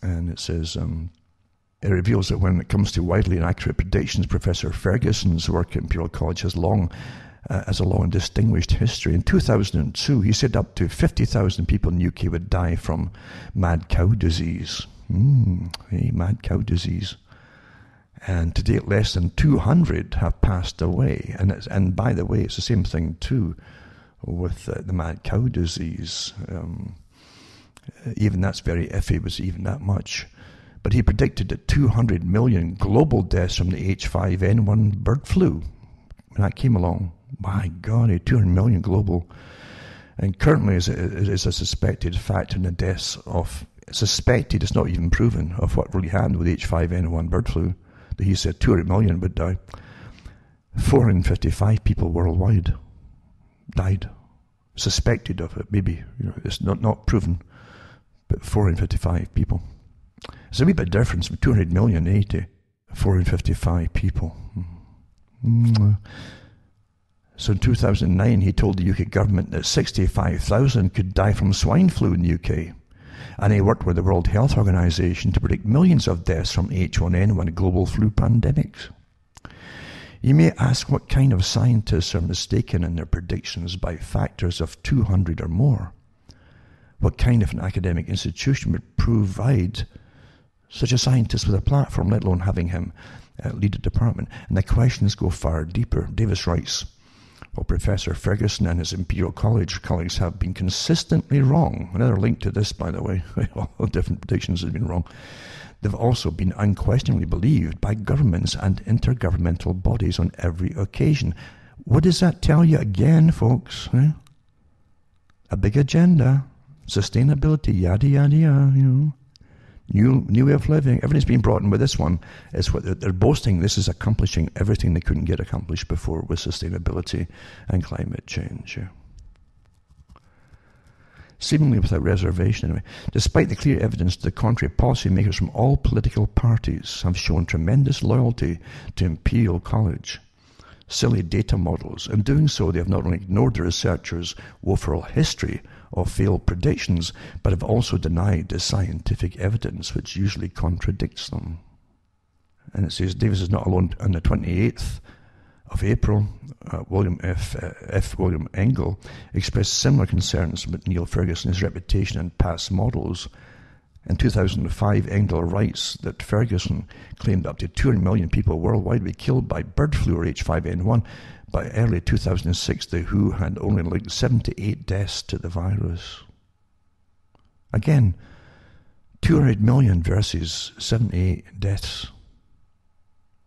And it says, it reveals that when it comes to widely inaccurate predictions, Professor Ferguson's work at Imperial College has a long and distinguished history. In 2002, he said up to 50,000 people in the UK would die from mad cow disease. Mad cow disease. And to date, less than 200 have passed away. And by the way, it's the same thing too with the mad cow disease. Even that's very iffy, it was even that much. But he predicted that 200 million global deaths from the H5N1 bird flu. When that came along, my God, 200 million global. And currently is a suspected fact in the deaths of, suspected, it's not even proven, of what really happened with H5N1 bird flu. That he said 200 million would die. 455 people worldwide died. Suspected of it, maybe. It's not proven. But 455 people. It's a wee bit difference from 200 million to 455 people. So in 2009, he told the UK government that 65,000 could die from swine flu in the UK. And he worked with the World Health Organization to predict millions of deaths from H1N1 global flu pandemics. You may ask what kind of scientists are mistaken in their predictions by factors of 200 or more. What kind of an academic institution would provide such a scientist with a platform, let alone having him lead a department? And the questions go far deeper. Davis writes, Well, Professor Ferguson and his Imperial College colleagues have been consistently wrong. Another link to this, by the way. All different predictions have been wrong. They've also been unquestionably believed by governments and intergovernmental bodies on every occasion. What does that tell you again, folks? A big agenda, sustainability, yada, yada, yada, New way of living. Everything's been brought in with this one. It's what they're boasting. This is accomplishing everything they couldn't get accomplished before with sustainability and climate change. Seemingly without reservation, anyway. Despite the clear evidence to the contrary, policymakers from all political parties have shown tremendous loyalty to Imperial College. Silly data models. In doing so, they have not only ignored the researchers' woeful history of failed predictions, but have also denied the scientific evidence which usually contradicts them. And it says Davis is not alone. On the 28th of April, William Engel expressed similar concerns about Neil Ferguson's reputation and past models. In 2005, Engel writes that Ferguson claimed up to 200 million people worldwide would be killed by bird flu or H5N1. By early 2006, the WHO had only linked 78 deaths to the virus. Again, 200 million versus 78 deaths.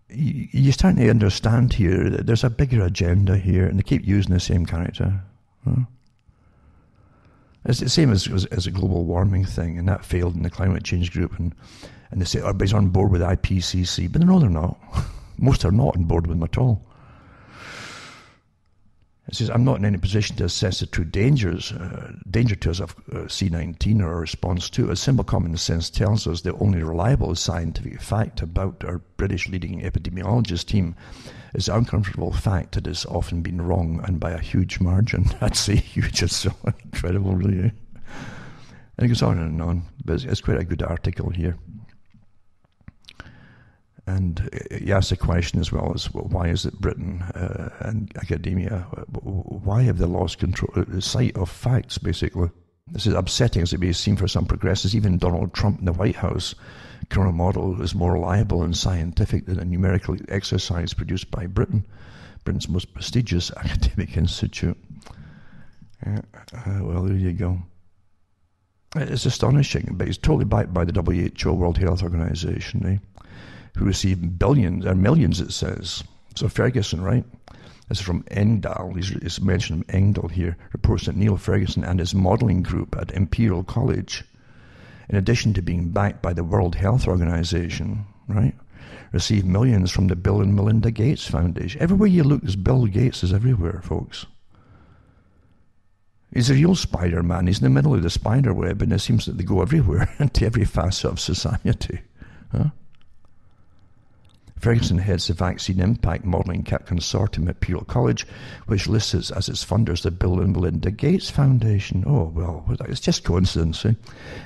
You're starting to understand here that there's a bigger agenda here, and they keep using the same character. It's the same as a global warming thing, and that failed in the climate change group, and they say everybody's on board with IPCC, but no, they're not. Most are not on board with them at all. It says, I'm not in any position to assess the true danger to us of C-19 or a response to it. As simple common sense tells us the only reliable scientific fact about our British leading epidemiologist team is the uncomfortable fact that it's often been wrong, and by a huge margin. I'd say huge, it's so incredible, really. And it goes on and on, but it's quite a good article here. And he asks the question as well as, well, why is it Britain and academia, why have they lost control, sight of facts, basically? This is upsetting as it may seem for some progressives. Even Donald Trump in the White House, current model is more reliable and scientific than a numerical exercise produced by Britain's most prestigious academic institute. Well, there you go. It's astonishing, but it's totally backed by the WHO, World Health Organization, who received billions, or millions, it says. So Ferguson, right? This is from Engdahl. He's mentioned Engdahl here. Reports that Neil Ferguson and his modelling group at Imperial College, in addition to being backed by the World Health Organization, right, received millions from the Bill and Melinda Gates Foundation. Everywhere you look, there's Bill Gates is everywhere, folks. He's a real Spider-Man. He's in the middle of the spider web, and it seems that they go everywhere, into every facet of society. Ferguson heads the Vaccine Impact Modelling Consortium at Imperial College, which lists as its funders the Bill and Melinda Gates Foundation. Oh, well, it's just coincidence,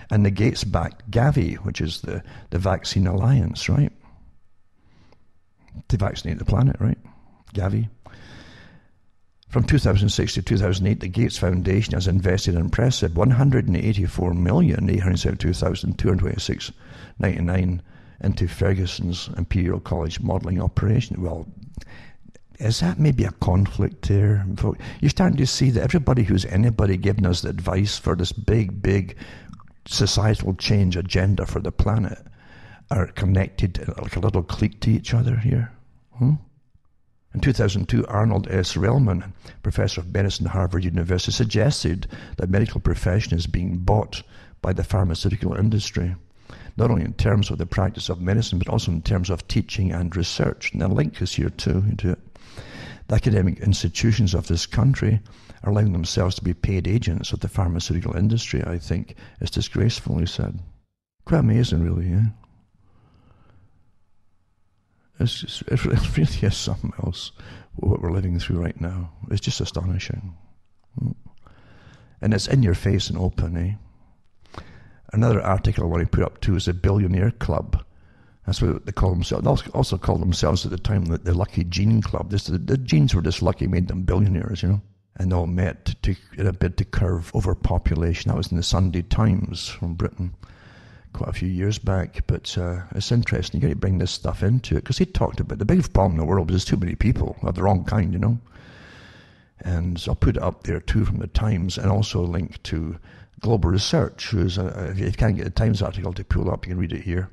And the Gates-backed Gavi, which is the Vaccine Alliance, right? To vaccinate the planet, right? Gavi. From 2006 to 2008, the Gates Foundation has invested an impressive $184,872,226.99 into Ferguson's Imperial College modelling operation. Well, is that maybe a conflict there? You're starting to see that everybody who's anybody giving us the advice for this big societal change agenda for the planet are connected like a little clique to each other here. In 2002, Arnold S. Relman, professor of medicine at Harvard University, suggested that medical profession is being bought by the pharmaceutical industry, not only in terms of the practice of medicine, but also in terms of teaching and research. And the link is here too to it. The academic institutions of this country are allowing themselves to be paid agents of the pharmaceutical industry, I think, is disgraceful, he said. Quite amazing, really, yeah? It really is something else, what we're living through right now. It's just astonishing. And it's in your face and open, Another article I want to put up too is the Billionaire Club. That's what they call themselves. They also called themselves at the time the Lucky Gene Club. The genes were just lucky, made them billionaires, And they all met in a bid to curb overpopulation. That was in the Sunday Times from Britain quite a few years back. But it's interesting. You got to bring this stuff into it, because he talked about the biggest problem in the world is too many people of the wrong kind, And so I'll put it up there too from the Times, and also a link to Global Research, who's, if you can't get the Times article to pull up, you can read it here.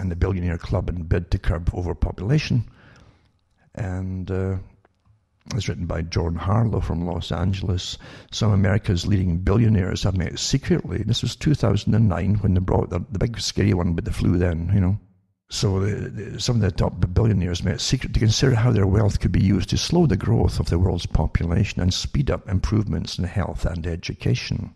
And the Billionaire Club and Bid to Curb Overpopulation. And it's written by Jordan Harlow from Los Angeles. Some of America's leading billionaires have met secretly. This was 2009 when they brought the big scary one with the flu then, you know. So some of the top billionaires met secretly to consider how their wealth could be used to slow the growth of the world's population and speed up improvements in health and education.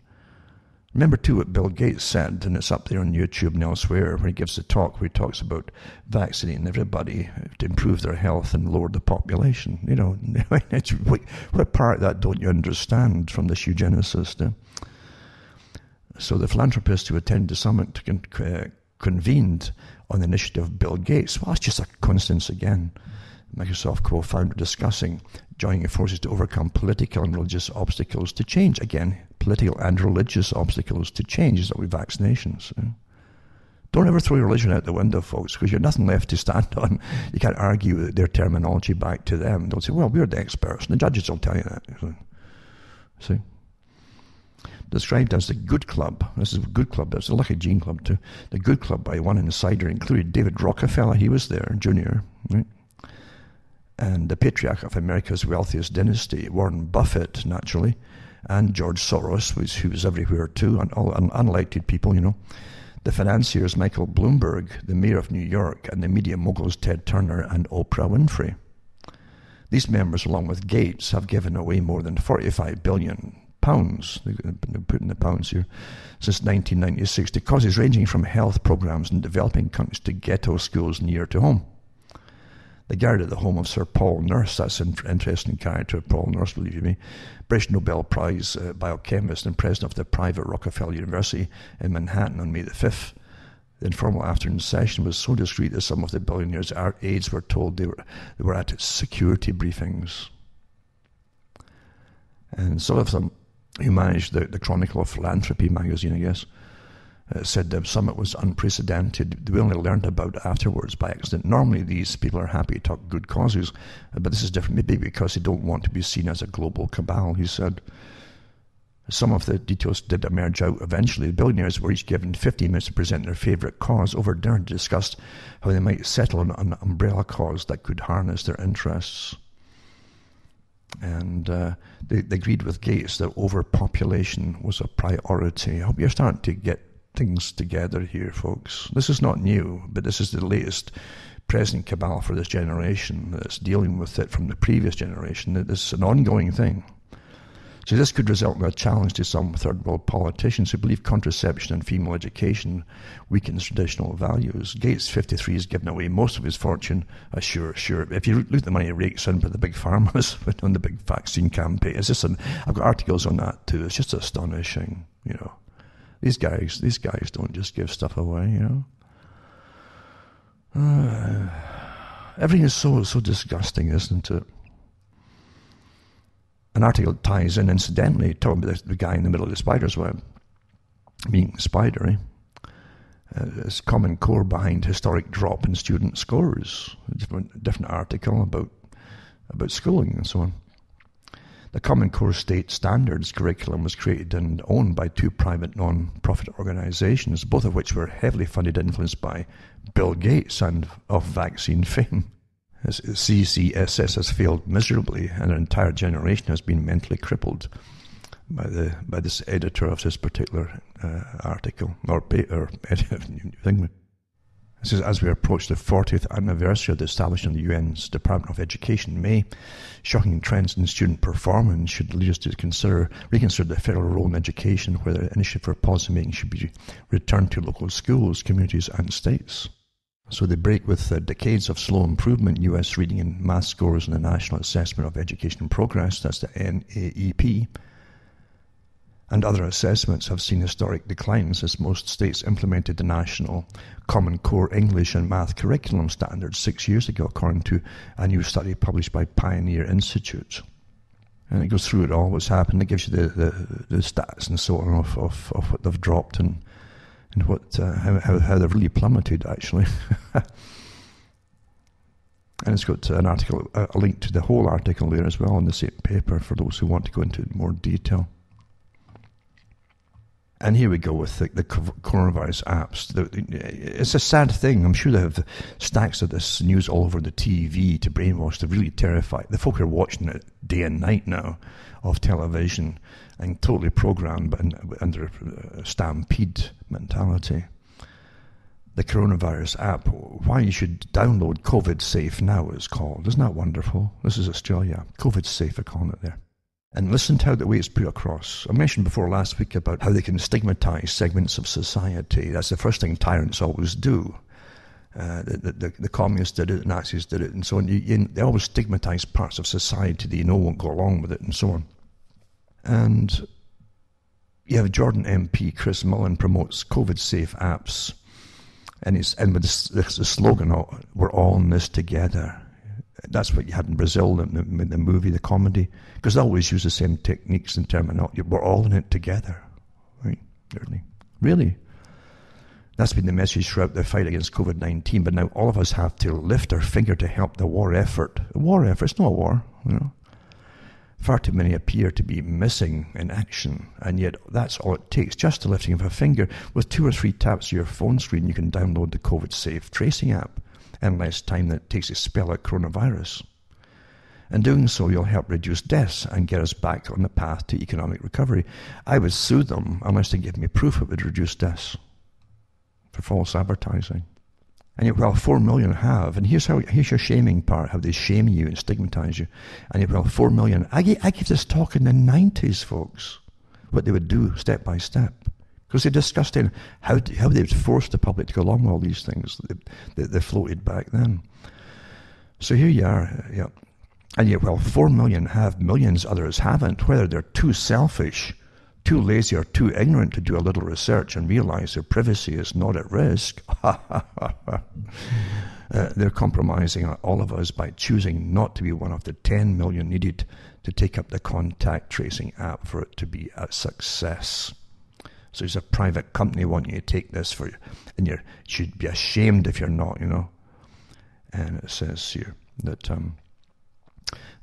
Remember too what Bill Gates said, and it's up there on YouTube and elsewhere, where he gives a talk where he talks about vaccinating everybody to improve their health and lower the population. You know, what part of that don't you understand from this eugenicist? So the philanthropists who attended the summit convened on the initiative of Bill Gates. Well, that's just a coincidence again. Microsoft co-founder discussing joining forces to overcome political and religious obstacles to change. Again, political and religious obstacles to change is that with vaccinations. Don't ever throw your religion out the window, folks, because you've nothing left to stand on. You can't argue their terminology back to them. They'll say, well, we're the experts, and the judges will tell you that. See? Described as the Good Club. This is a Good Club. That's a Lucky Gene Club, too. The Good Club by one insider included David Rockefeller. He was there, Jr., right? And the patriarch of America's wealthiest dynasty, Warren Buffett, naturally, and George Soros, who was everywhere too, and all unelected people, you know. The financiers Michael Bloomberg, the mayor of New York, and the media moguls Ted Turner and Oprah Winfrey. These members, along with Gates, have given away more than £45 billion, they're putting the pounds here, since 1996 to causes ranging from health programs in developing countries to ghetto schools near to home. They gathered at the home of Sir Paul Nurse. That's an interesting character, Paul Nurse, believe you me. British Nobel Prize biochemist and president of the private Rockefeller University in Manhattan on May the 5th. The informal afternoon session was so discreet that some of the billionaires' aides were told they were at security briefings. And some of them who managed the Chronicle of Philanthropy magazine, I guess, said the summit was unprecedented. We only learned about it afterwards by accident. Normally these people are happy to talk good causes, but this is different, maybe because they don't want to be seen as a global cabal, he said. Some of the details did emerge out eventually. The billionaires were each given 15 minutes to present their favourite cause. Over dinner, to discuss how they might settle on an umbrella cause that could harness their interests. And they agreed with Gates that overpopulation was a priority. I hope you're starting to get things together here, folks. This is not new, but this is the latest present cabal for this generation that's dealing with it from the previous generation. This is an ongoing thing. So this could result in a challenge to some third world politicians who believe contraception and female education weakens traditional values. Gates, 53, has given away most of his fortune. Sure. If you look at the money he rakes in for the big pharmas on the big vaccine campaign, I've got articles on that too. It's just astonishing, you know. These guys don't just give stuff away, you know. Everything is so disgusting, isn't it? An article ties in, incidentally, talking about the guy in the middle of the spider's web, being a spider, It's common core behind historic drop in student scores. A different article about schooling and so on. The Common Core State Standards curriculum was created and owned by two private non-profit organizations, both of which were heavily funded and influenced by Bill Gates and of vaccine fame. CCSS has failed miserably, and an entire generation has been mentally crippled by this editor of this particular article or thing. It says, as we approach the 40th anniversary of the establishment of the UN's Department of Education in May, shocking trends in student performance should lead us to reconsider the federal role in education, where the initiative for policymaking should be returned to local schools, communities, and states. So they break with decades of slow improvement. U.S. reading and math scores in the National Assessment of Education Progress, that's the NAEP, and other assessments have seen historic declines as most states implemented the National Common Core English and Math Curriculum Standards 6 years ago, according to a new study published by Pioneer Institute. And it goes through it all, what's happened. It gives you the stats and so on of what they've dropped and what how they've really plummeted, actually. And it's got an article, a link to the whole article there as well in the same paper for those who want to go into more detail. And here we go with the coronavirus apps. It's a sad thing. I'm sure they have stacks of this news all over the TV to brainwash, to really terrify. The folk are watching it day and night now of television and totally programmed under a stampede mentality. The coronavirus app, why you should download COVID Safe now it's called. Isn't that wonderful? This is Australia. COVID Safe, they're calling it there. And listen to the way it's put across. I mentioned before last week about how they can stigmatize segments of society. That's the first thing tyrants always do. The communists did it, the Nazis did it, and so on. They always stigmatize parts of society that won't go along with it, and so on. And you have Jordan MP Chris Mullen promotes COVID-safe apps, and with the slogan, "We're all in this together." That's what you had in Brazil, the movie, the comedy, because they always use the same techniques and terminology. We're all in it together, right? Really. That's been the message throughout the fight against COVID-19. But now all of us have to lift our finger to help the war effort. A war effort, it's not a war, Far too many appear to be missing in action, and yet that's all it takes, just the lifting of a finger. With 2 or 3 taps of your phone screen, you can download the COVID-safe tracing app, and less time than it takes to spell out coronavirus. In doing so, you'll help reduce deaths and get us back on the path to economic recovery. I would sue them unless they give me proof it would reduce deaths for false advertising. And yet, well, 4 million have, and here's your shaming part, how they shame you and stigmatize you. And yet, well, 4 million. I gave this talk in the 90s, folks, what they would do step by step. Because they discussed then how they would force the public to go along with all these things that they floated back then. So here you are, yeah. And yet, well, 4 million have, millions others haven't, whether they're too selfish, too lazy, or too ignorant to do a little research and realize their privacy is not at risk. They're compromising all of us by choosing not to be one of the 10 million needed to take up the contact tracing app for it to be a success. So there's a private company wanting you to take this for you, and you should be ashamed if you're not, And it says here that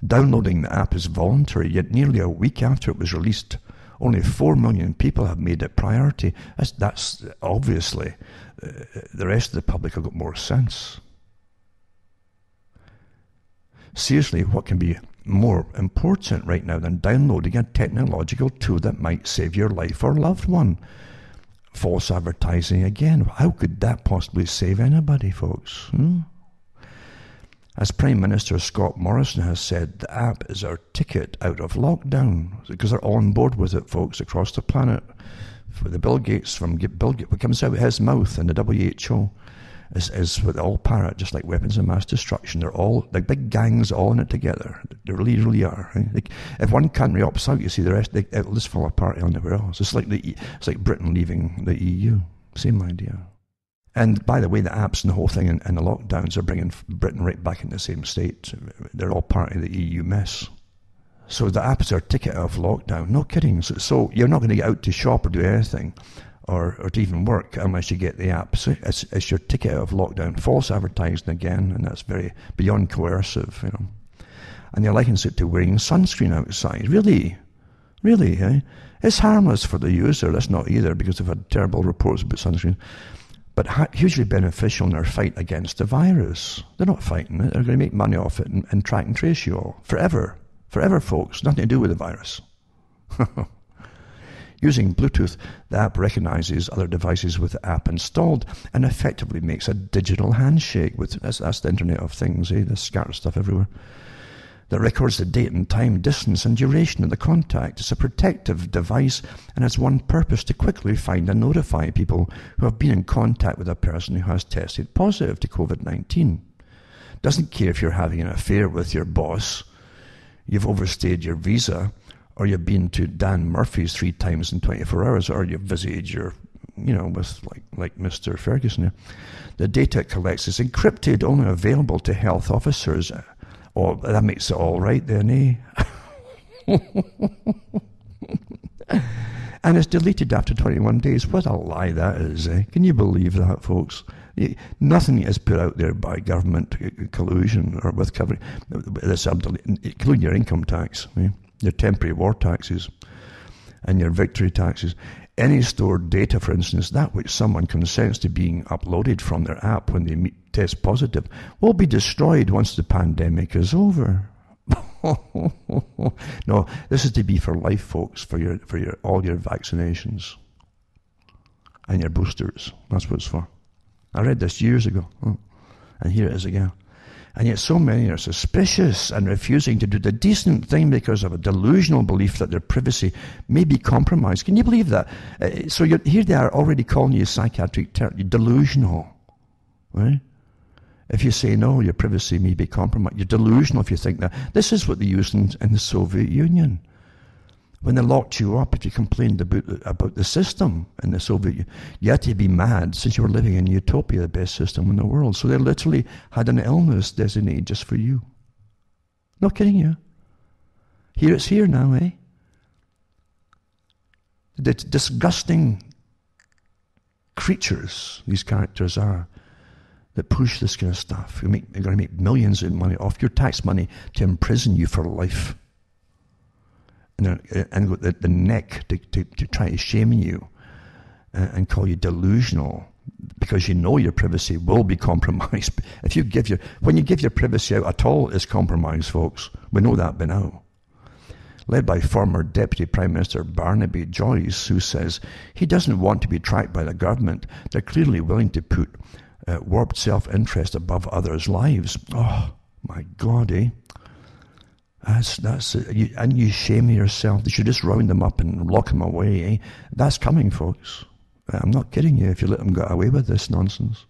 downloading the app is voluntary, yet nearly a week after it was released, only 4 million people have made it priority. That's obviously, the rest of the public have got more sense. Seriously, what can be more important right now than downloading a technological tool that might save your life or loved one? False advertising again. How could that possibly save anybody, folks? As Prime Minister Scott Morrison has said, the app is our ticket out of lockdown, because they're all on board with it, folks, across the planet. For the Bill Gates, what comes out of his mouth and the WHO is what they all parrot, just like weapons of mass destruction. They're all, like big gangs, all in it together. They really, really are. Right? Like, if one country opts out, you see the rest, it'll just fall apart everywhere else. It's like Britain leaving the EU. Same idea. And by the way, the apps and the whole thing and the lockdowns are bringing Britain right back in the same state. They're all part of the EU mess. So the apps are a ticket out of lockdown. No kidding. So you're not going to get out to shop or do anything or to even work unless you get the app. So it's your ticket out of lockdown. False advertising again, and that's very beyond coercive, And they likens it to wearing sunscreen outside. Really? Really, eh? It's harmless for the user. That's not either, because they've had terrible reports about sunscreen. But hugely beneficial in their fight against the virus. They're not fighting it. They're going to make money off it and track and trace you all. Forever. Forever, folks. Nothing to do with the virus. Using Bluetooth, the app recognizes other devices with the app installed and effectively makes a digital handshake. That's the Internet of Things, the scattered stuff everywhere. That records the date and time, distance and duration of the contact. It's a protective device and has one purpose: to quickly find and notify people who have been in contact with a person who has tested positive to COVID-19. Doesn't care if you're having an affair with your boss, you've overstayed your visa, or you've been to Dan Murphy's 3 times in 24 hours, or you've visited your, with like Mr. Ferguson here. The data it collects is encrypted, only available to health officers. Oh, that makes it all right then, eh? And it's deleted after 21 days. What a lie that is, eh? Can you believe that, folks? Nothing is put out there by government collusion or with covering, including your income tax, your temporary war taxes, and your victory taxes. Any stored data, for instance, that which someone consents to being uploaded from their app when they test positive, will be destroyed once the pandemic is over. No, this is to be for life, folks, for all your vaccinations and your boosters. That's what it's for. I read this years ago, and here it is again. And yet so many are suspicious and refusing to do the decent thing because of a delusional belief that their privacy may be compromised. Can you believe that? So here they are already calling you a psychiatric term. You're delusional, right? If you say no, your privacy may be compromised. You're delusional if you think that. This is what they used in the Soviet Union. When they locked you up, if you complained about the system in the Soviet Union, you had to be mad since you were living in utopia, the best system in the world. So they literally had an illness designated just for you. Not kidding you. Here it's here now, eh? The disgusting creatures these characters are that push this kind of stuff. You're going to make millions of money off your tax money to imprison you for life. And go the neck to try to shame you and call you delusional because you know your privacy will be compromised. When you give your privacy out at all, it's compromised, folks. We know that by now. Led by former Deputy Prime Minister Barnaby Joyce, who says he doesn't want to be tracked by the government. They're clearly willing to put warped self-interest above others' lives. Oh, my God, eh? And you shame yourself. You should just round them up and lock them away, eh? That's coming, folks. I'm not kidding you if you let them get away with this nonsense.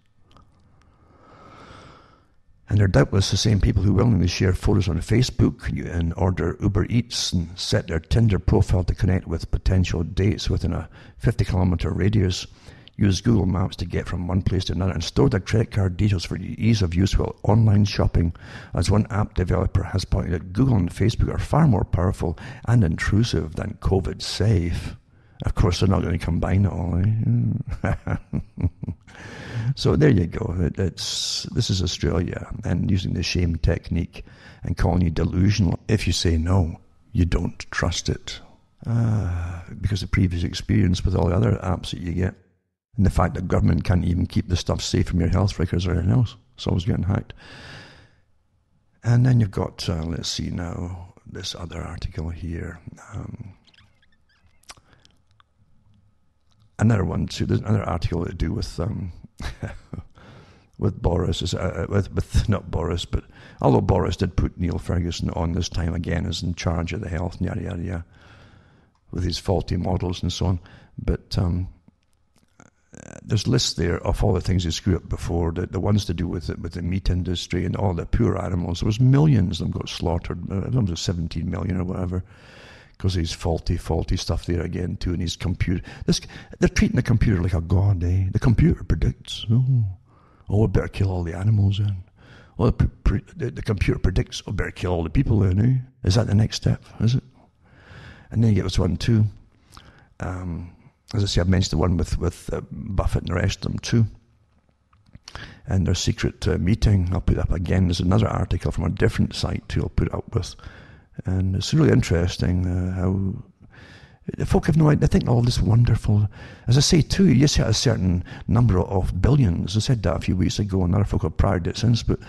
And they're doubtless the same people who willingly share photos on Facebook and order Uber Eats and set their Tinder profile to connect with potential dates within a 50-kilometer radius, use Google Maps to get from one place to another, and store their credit card details for ease of use while online shopping. As one app developer has pointed out, Google and Facebook are far more powerful and intrusive than COVID safe. Of course, they're not going to combine it all, eh? So there you go. This is Australia, and using the shame technique and calling you delusional. If you say no, you don't trust it. Because of previous experience with all the other apps that you get. And the fact that government can't even keep the stuff safe from your health records or anything else. It's always getting hacked. And then you've got, let's see now, this other article here. Another one too. There's another article to do with with Boris. With not Boris, but although Boris did put Neil Ferguson on this time again as in charge of the health, and yada yada yada, with his faulty models and so on. But there's lists there of all the things they screwed up before, the ones to do with the meat industry and all the poor animals. There was millions of them got slaughtered. It was 17 million or whatever, because of his faulty stuff there again too. And his computer, they're treating the computer like a god, eh? The computer predicts. Oh, I better kill all the animals then. Oh, the computer predicts. Oh, better kill all the people then, eh? Is that the next step? Is it? And then you get this one too. As I say, I've mentioned the one with Buffett and the rest of them too. And their secret meeting, I'll put up again. There's another article from a different site too, I'll put it up with. And it's really interesting how folk have no idea. They think all this wonderful. As I say too, you set a certain number of billions. I said that a few weeks ago, and other folk have prior it since, but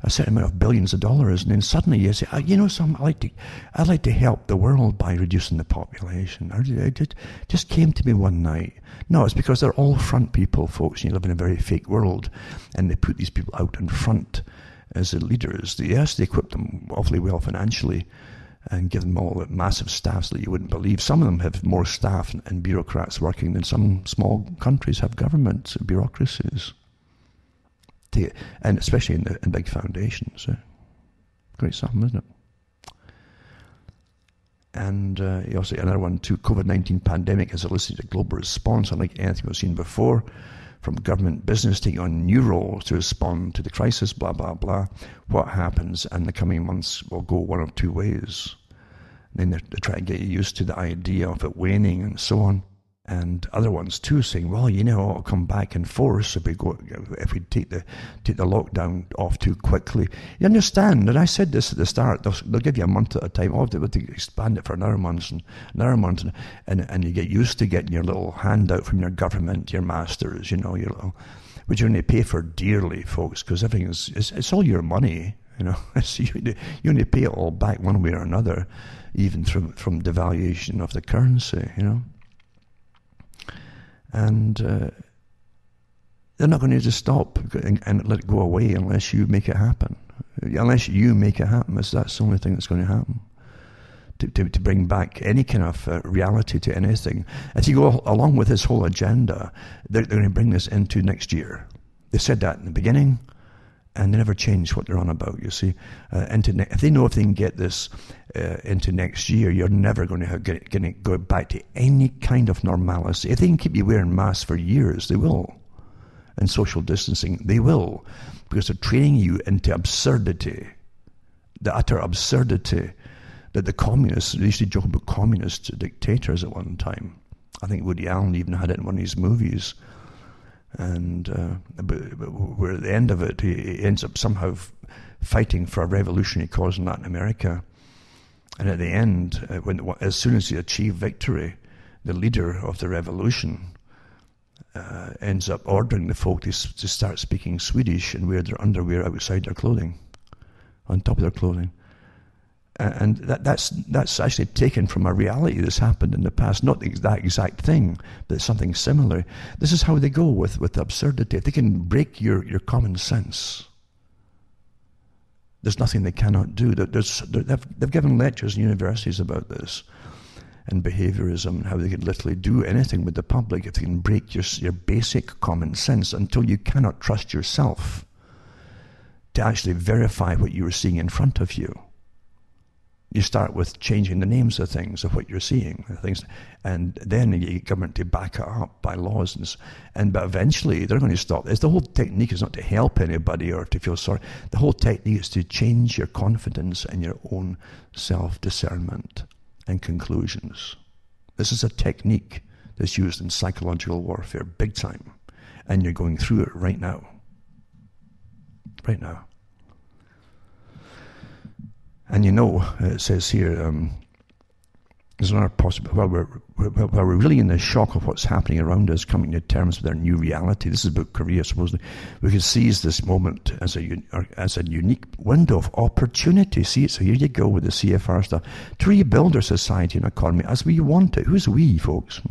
a certain amount of billions of dollars, and then suddenly you say, you know something, I'd like to help the world by reducing the population. It just came to me one night. No, it's because they're all front people, folks, and you live in a very fake world, and they put these people out in front as the leaders. Yes, they equip them awfully well financially and give them all massive staffs that you wouldn't believe. Some of them have more staff and bureaucrats working than some small countries have government bureaucracies. And especially in big foundations. Great stuff, isn't it? And also another one too, COVID-19 pandemic has elicited a global response unlike anything we've seen before, from government business taking on new roles to respond to the crisis, blah, blah, blah. What happens in the coming months will go one of two ways. And then they're trying to get you used to the idea of it waning and so on. and other ones too, saying, well, it'll come back in force if we take the lockdown off too quickly. You understand? And I said this at the start, they'll give you a month at a time. Oh, they'll expand it for another month, and you get used to getting your little handout from your government, your masters, your little, which you're going to pay for dearly, folks, because everything it's all your money, you only pay it all back one way or another, even from devaluation of the currency, And they're not going to just stop and let it go away unless you make it happen. Unless you make it happen, that's the only thing that's going to happen. To bring back any kind of reality to anything. As you go along with this whole agenda, they're going to bring this into next year. They said that in the beginning, and they never changed what they're on about, you see. If they know if they can get this into next year, you're never going to go back to any kind of normality. If they can keep you wearing masks for years, they will. And social distancing, they will. Because they're training you into absurdity. The utter absurdity that the communists, they used to joke about communist dictators at one time. I think Woody Allen even had it in one of his movies. And where at the end of it, he ends up somehow fighting for a revolutionary cause in Latin America. And at the end, as soon as he achieved victory, the leader of the revolution ends up ordering the folk to start speaking Swedish and wear their underwear outside their clothing, on top of their clothing. And that's actually taken from a reality that's happened in the past. Not that exact thing, but something similar. This is how they go with absurdity. If they can break your common sense, there's nothing they cannot do. They've given lectures in universities about this, and behaviorism, and how they can literally do anything with the public if they can break your basic common sense until you cannot trust yourself to actually verify what you are seeing in front of you. You start with changing the names of things, of what you're seeing, and then you get government to back it up by laws, but eventually they're going to stop this. The whole technique is not to help anybody or to feel sorry. The whole technique is to change your confidence and your own self-discernment and conclusions. This is a technique that's used in psychological warfare, big time, and you're going through it right now. Right now. And it says here, there's another possibility. While we're really in the shock of what's happening around us, coming to terms with our new reality, this is about Korea supposedly, we can seize this moment as a unique window of opportunity. See, so here you go with the CFR stuff, to rebuild our society and economy as we want it. Who's we, folks?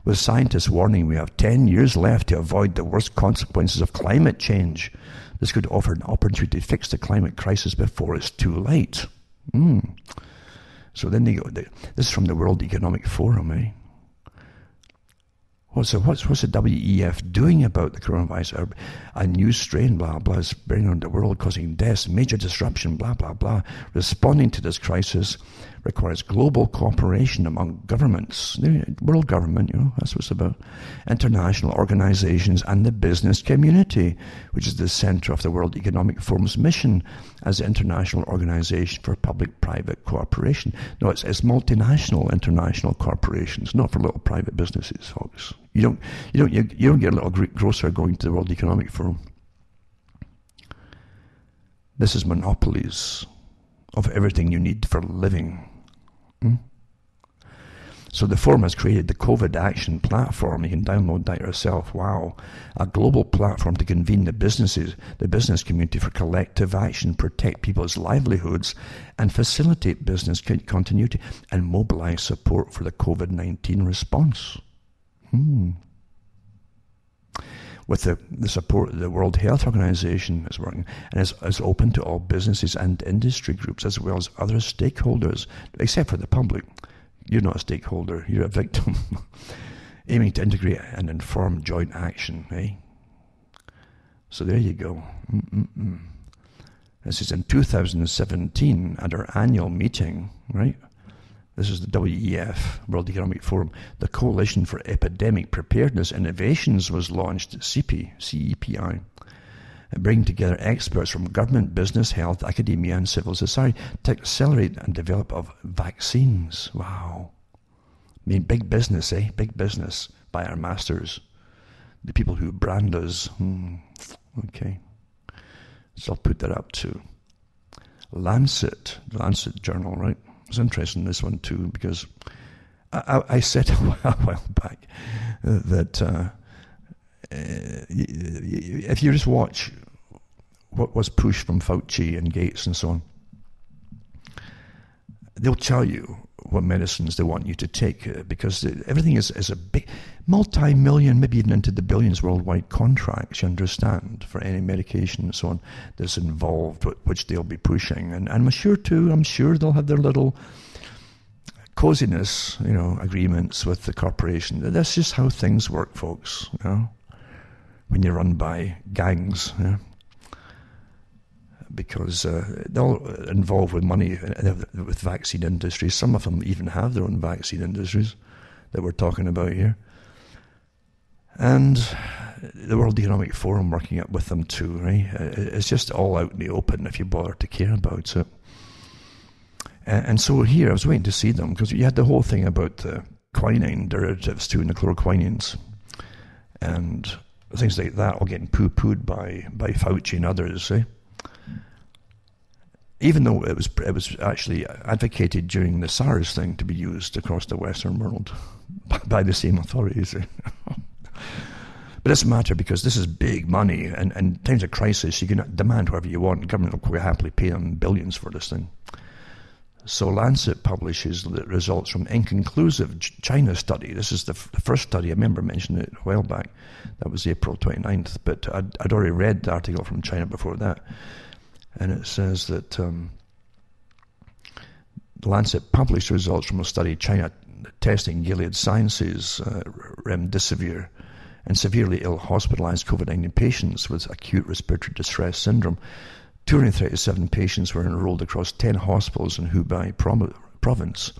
With scientists warning we have 10 years left to avoid the worst consequences of climate change. This could offer an opportunity to fix the climate crisis before it's too late. So then they go. This is from the World Economic Forum, eh? What's the WEF doing about the coronavirus? A new strain, blah, blah, is spreading around the world, causing deaths, major disruption, blah, blah, blah. Responding to this crisis requires global cooperation among governments, world government, that's what it's about, international organizations, and the business community, which is the center of the World Economic Forum's mission as an international organization for public-private cooperation. No, it's multinational international corporations, not for little private businesses, folks. You don't get a little grocer going to the World Economic Forum. This is monopolies of everything you need for living. So the forum has created the COVID Action Platform. You can download that yourself. Wow. A global platform to convene the business community for collective action, protect people's livelihoods, and facilitate business continuity, and mobilize support for the COVID-19 response. With the support of the World Health Organization is working, and is open to all businesses and industry groups as well as other stakeholders, except for the public. You're not a stakeholder, you're a victim. Aiming to integrate and inform joint action, eh? So there you go. This is in 2017 at our annual meeting, right? This is the WEF, World Economic Forum. The Coalition for Epidemic Preparedness Innovations was launched, CEPI, bringing together experts from government, business, health, academia, and civil society to accelerate and develop of vaccines. Wow. I mean, big business, eh? Big business by our masters. The people who brand us. Okay. So I'll put that up too. Lancet, the Lancet journal, right? It's interesting, this one too, because I said a while back that if you just watch what was pushed from Fauci and Gates and so on, they'll tell you what medicines they want you to take, because everything is a big, multi-million, maybe even into the billions worldwide contracts, you understand, for any medication and so on that's involved, which they'll be pushing. And I'm sure they'll have their little coziness, agreements with the corporation. That's just how things work, folks, when you're run by gangs, because they're all involved with money, with vaccine industries. Some of them even have their own vaccine industries that we're talking about here. And the World Economic Forum working up with them too, right? It's just all out in the open if you bother to care about it. And so here, I was waiting to see them, because you had the whole thing about the quinine derivatives too, and the chloroquinines, and things like that all getting poo-pooed by Fauci and others, eh? Even though it was actually advocated during the SARS thing to be used across the Western world by the same authorities. But it doesn't matter, because this is big money, and in times of crisis you can demand whatever you want, and government will quite happily pay them billions for this thing. So Lancet publishes the results from inconclusive China study. This is the first study. I remember mentioning it a while back. That was April 29th, but I'd already read the article from China before that. And it says that the Lancet published results from a study China testing Gilead Sciences remdesivir in severely ill hospitalized COVID-19 patients with acute respiratory distress syndrome. 237 patients were enrolled across 10 hospitals in Hubei province.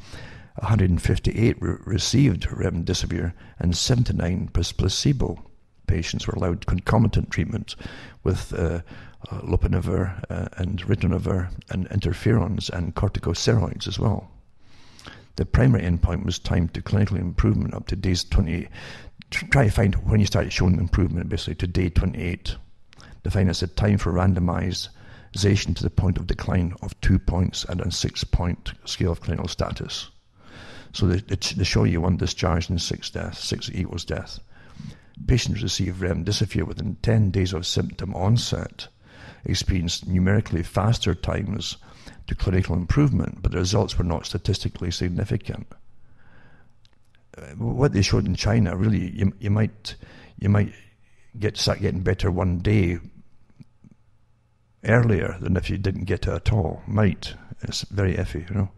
158 received remdesivir, and 79 placebo patients were allowed concomitant treatment with lopinavir and ritonavir and interferons and corticosteroids as well. The primary endpoint was time to clinical improvement up to days 28. Try to find when you started showing improvement, basically to day 28. Defined as the time for randomization to the point of decline of 2 points and a 6-point scale of clinical status. So they show you 1 discharge and 6 deaths. 6 equals death. Patients received remdesivir within 10 days of symptom onset experienced numerically faster times to clinical improvement, but the results were not statistically significant. What they showed in China, really, you might start getting better one day earlier than if you didn't get it at all. Might. It's very iffy,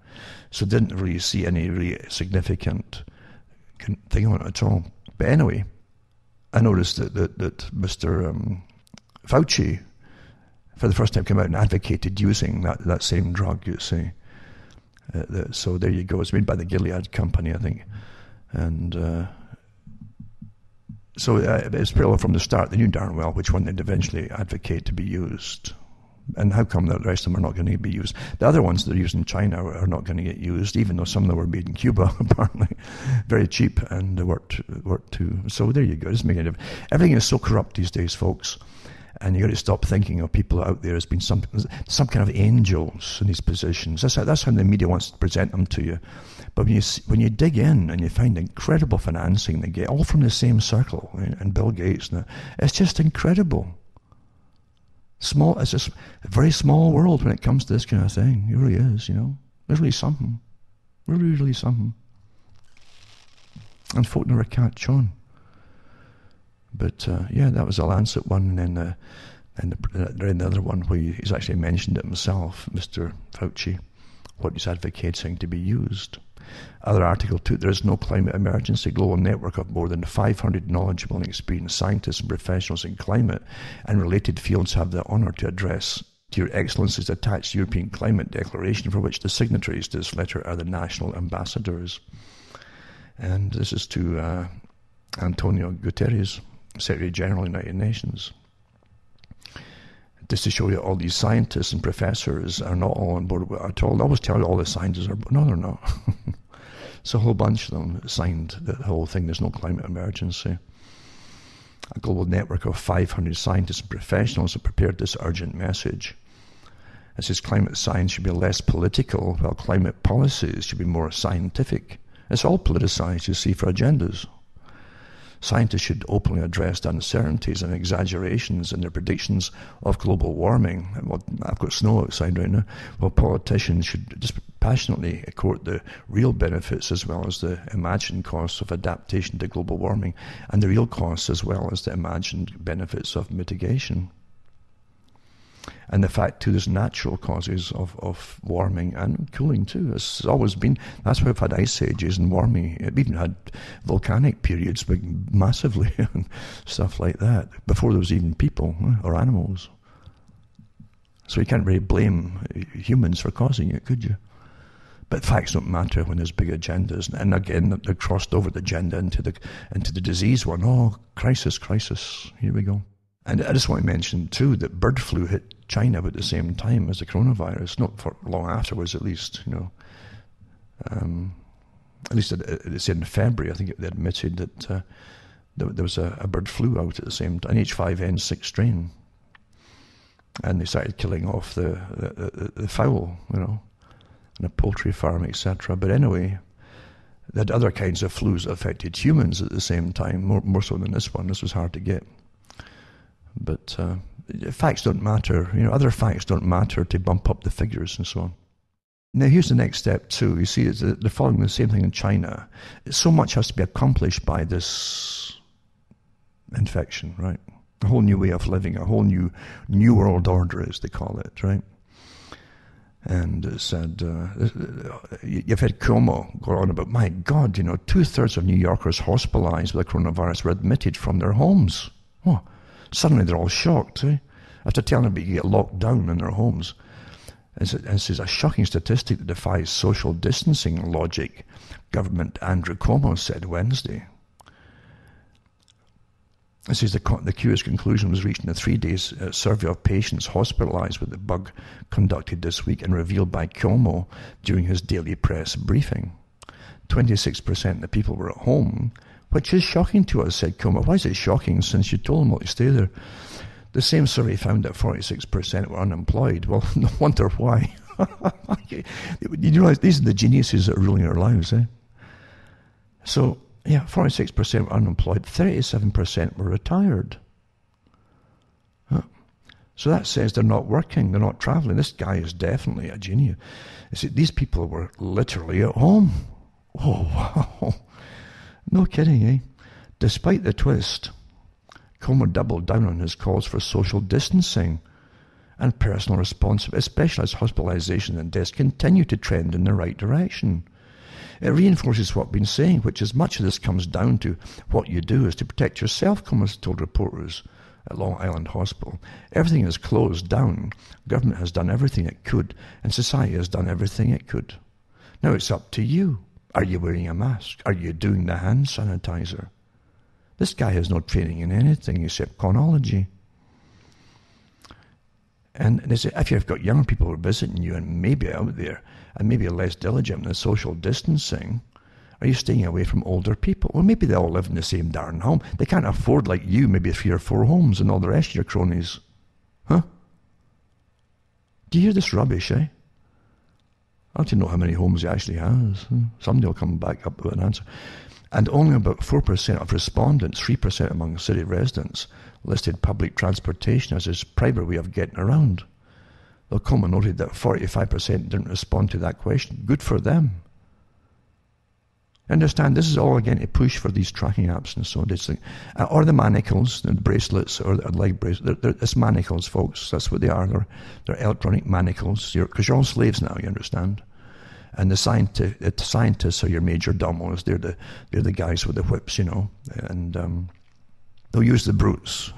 So didn't really see any really significant thing on it at all. But anyway, I noticed that Mr. Fauci, for the first time, came out and advocated using that same drug, you see. So there you go. It's made by the Gilead company, I think. And so it's pretty well from the start. They knew darn well which one they'd eventually advocate to be used. And how come the rest of them are not going to be used? The other ones that are used in China are not going to get used, even though some of them were made in Cuba, apparently. Very cheap, and worked too. So there you go. It doesn't make any difference. Everything is so corrupt these days, folks. And you got to stop thinking of people out there as being some kind of angels in these positions. That's how the media wants to present them to you. But when you dig in and you find incredible financing they get, all from the same circle, and Bill Gates, it's just incredible. It's just a very small world when it comes to this kind of thing. It really is, It's really something. Really, really something. And folk never catch on. But that was a Lancet one, and then the other one where he's actually mentioned it himself, Mr. Fauci, what he's advocating to be used. Other article too, there is no climate emergency. Global network of more than 500 knowledgeable and experienced scientists and professionals in climate and related fields have the honour to address to Your Excellency's attached European Climate Declaration, for which the signatories to this letter are the national ambassadors. And this is to Antonio Guterres, Secretary General of the United Nations. Just to show you all these scientists and professors are not all on board with it at all. They always tell you all the scientists are, no, they're not. So a whole bunch of them signed the whole thing. There's no climate emergency. A global network of 500 scientists and professionals have prepared this urgent message. It says climate science should be less political, while climate policies should be more scientific. It's all politicized, you see, for agendas. Scientists should openly address the uncertainties and exaggerations in their predictions of global warming. Well, I've got snow outside right now. While politicians should just passionately quote the real benefits as well as the imagined costs of adaptation to global warming, and the real costs as well as the imagined benefits of mitigation. And the fact too, there's natural causes of warming and cooling too. It's always been, that's why we've had ice ages and warming. We've even had volcanic periods, big, massively, and stuff like that, before there was even people or animals. So you can't really blame humans for causing it, could you? But facts don't matter when there's big agendas. And again, they're crossed over the agenda into the disease one. Oh, crisis, here we go. And I just want to mention too that bird flu hit China at the same time as the coronavirus, not for long afterwards at least, At least it said in February, I think they admitted that there was a bird flu out at the same time, an H5N6 strain. And they started killing off the fowl, in a poultry farm, etc. But anyway, they had other kinds of flus that affected humans at the same time, more so than this one. This was hard to get. But facts don't matter. Other facts don't matter to bump up the figures and so on. Now, here's the next step too. You see, they're following the same thing in China. So much has to be accomplished by this infection, right? A whole new way of living, a whole new world order, as they call it, right? And it said, you've had Cuomo go on about, my God, 2/3 of New Yorkers hospitalized with the coronavirus were admitted from their homes. Oh, suddenly they're all shocked, after telling them to get locked down in their homes. This is a shocking statistic that defies social distancing logic, government Andrew Cuomo said Wednesday. This is the curious conclusion was reached in a 3-day survey of patients hospitalized with the bug conducted this week and revealed by Cuomo during his daily press briefing. 26% of the people were at home, which is shocking to us, said Cuomo. Why is it shocking since you told them not to stay there? The same survey found that 46% were unemployed. Well, no wonder why. You realize these are the geniuses that are ruling our lives, So, 46% were unemployed, 37% were retired. So that says they're not working, they're not traveling. This guy is definitely a genius. You see, these people were literally at home. Oh, wow. No kidding, Despite the twist, Cuomo doubled down on his calls for social distancing and personal responsibility, especially as hospitalization and deaths continue to trend in the right direction. It reinforces what I've been saying, which is much of this comes down to what you do is to protect yourself, Cuomo told reporters at Long Island Hospital. Everything is closed down. Government has done everything it could, and society has done everything it could. Now it's up to you. Are you wearing a mask? Are you doing the hand sanitizer? This guy has no training in anything except chronology. And they say, if you've got young people who are visiting you and maybe out there and maybe less diligent in the social distancing, are you staying away from older people? Well, maybe they all live in the same darn home. They can't afford, like you, maybe 3 or 4 homes and all the rest of your cronies. Huh? Do you hear this rubbish, I want to know how many homes he actually has. Somebody will come back up with an answer. And only about 4% of respondents, 3% among city residents, listed public transportation as his primary way of getting around. Though Cuomo noted that 45% didn't respond to that question. Good for them. Understand, this is all again a push for these tracking apps and so on. Or the manacles, the bracelets, or the leg bracelets. It's manacles, folks. That's what they are. They're electronic manacles. Because you're all slaves now, you understand. And the scientists are your major domos. They're the guys with the whips, and they'll use the brutes,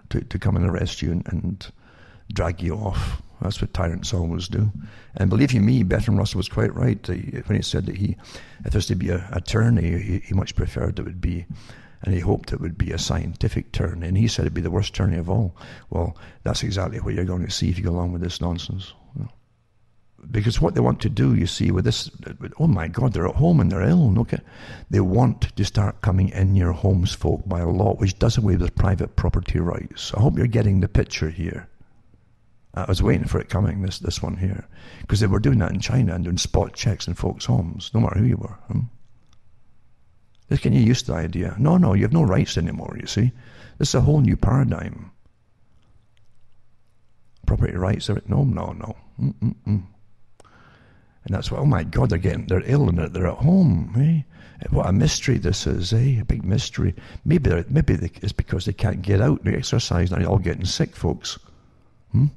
to come and arrest you and drag you off. That's what tyrants always do. And believe you me, Bertrand Russell was quite right when he said that if there's to be a tyranny, he much preferred it would be, and he hoped it would be a scientific tyranny. And he said it'd be the worst tyranny of all. Well, that's exactly what you're going to see if you go along with this nonsense. Because what they want to do, you see, with this, oh my God, they're at home and they're ill. Okay, they want to start coming in your homes, folk, by a law which does away with private property rights. I hope you're getting the picture here. I was waiting for it coming, this one here. Because they were doing that in China and doing spot checks in folks' homes, no matter who you were. Just getting you used to the idea. No, you have no rights anymore, you see. This is a whole new paradigm. Property rights, no. And that's why, oh my God, they're ill and they're at home. Eh? What a mystery this is, eh? A big mystery. Maybe it's because they can't get out and exercise and they're all getting sick, folks. And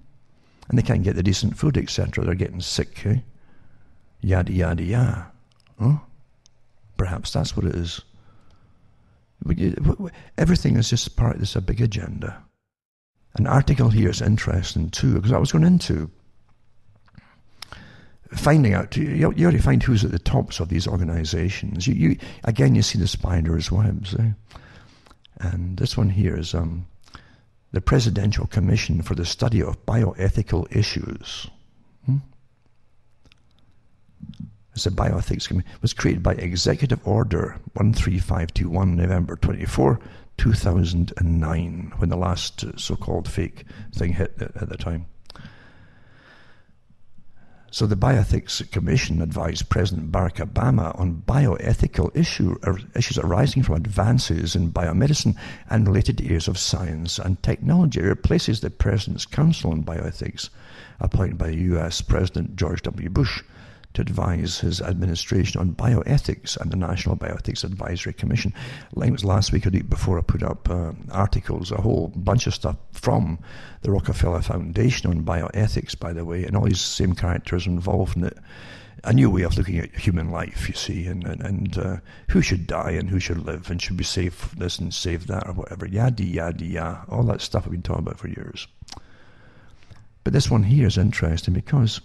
they can't get the decent food, etc. They're getting sick, eh? Yada, yada, yada. Huh? Perhaps that's what it is. Everything is just part of this a big agenda. An article here is interesting too, because I was going into finding out, you already find who's at the tops of these organizations. You see the spider's webs. Eh? And this one here is the Presidential Commission for the Study of Bioethical Issues. It's a bioethics committee. It was created by Executive Order 13521, November 24, 2009, when the last so-called fake thing hit at the time. So the Bioethics Commission advised President Barack Obama on bioethical issues arising from advances in biomedicine and related areas of science and technology. It replaces the President's Council on Bioethics, appointed by U.S. President George W. Bush, to advise his administration on bioethics and the National Bioethics Advisory Commission. I think it was last week or the week before I put up articles, a whole bunch of stuff from the Rockefeller Foundation on bioethics, by the way, and all these same characters involved in it. A new way of looking at human life, you see, and who should die and who should live, and should we save this and save that or whatever, yada, yada, yada, all that stuff I've been talking about for years. But this one here is interesting because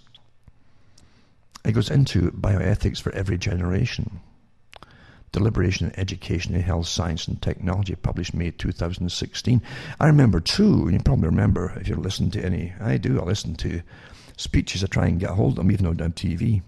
it goes into bioethics for every generation. Deliberation in Education in Health, Science and Technology, published May 2016. I remember too, and you probably remember if you listen to any, I listen to speeches, I try and get hold of them, even though they're on TV.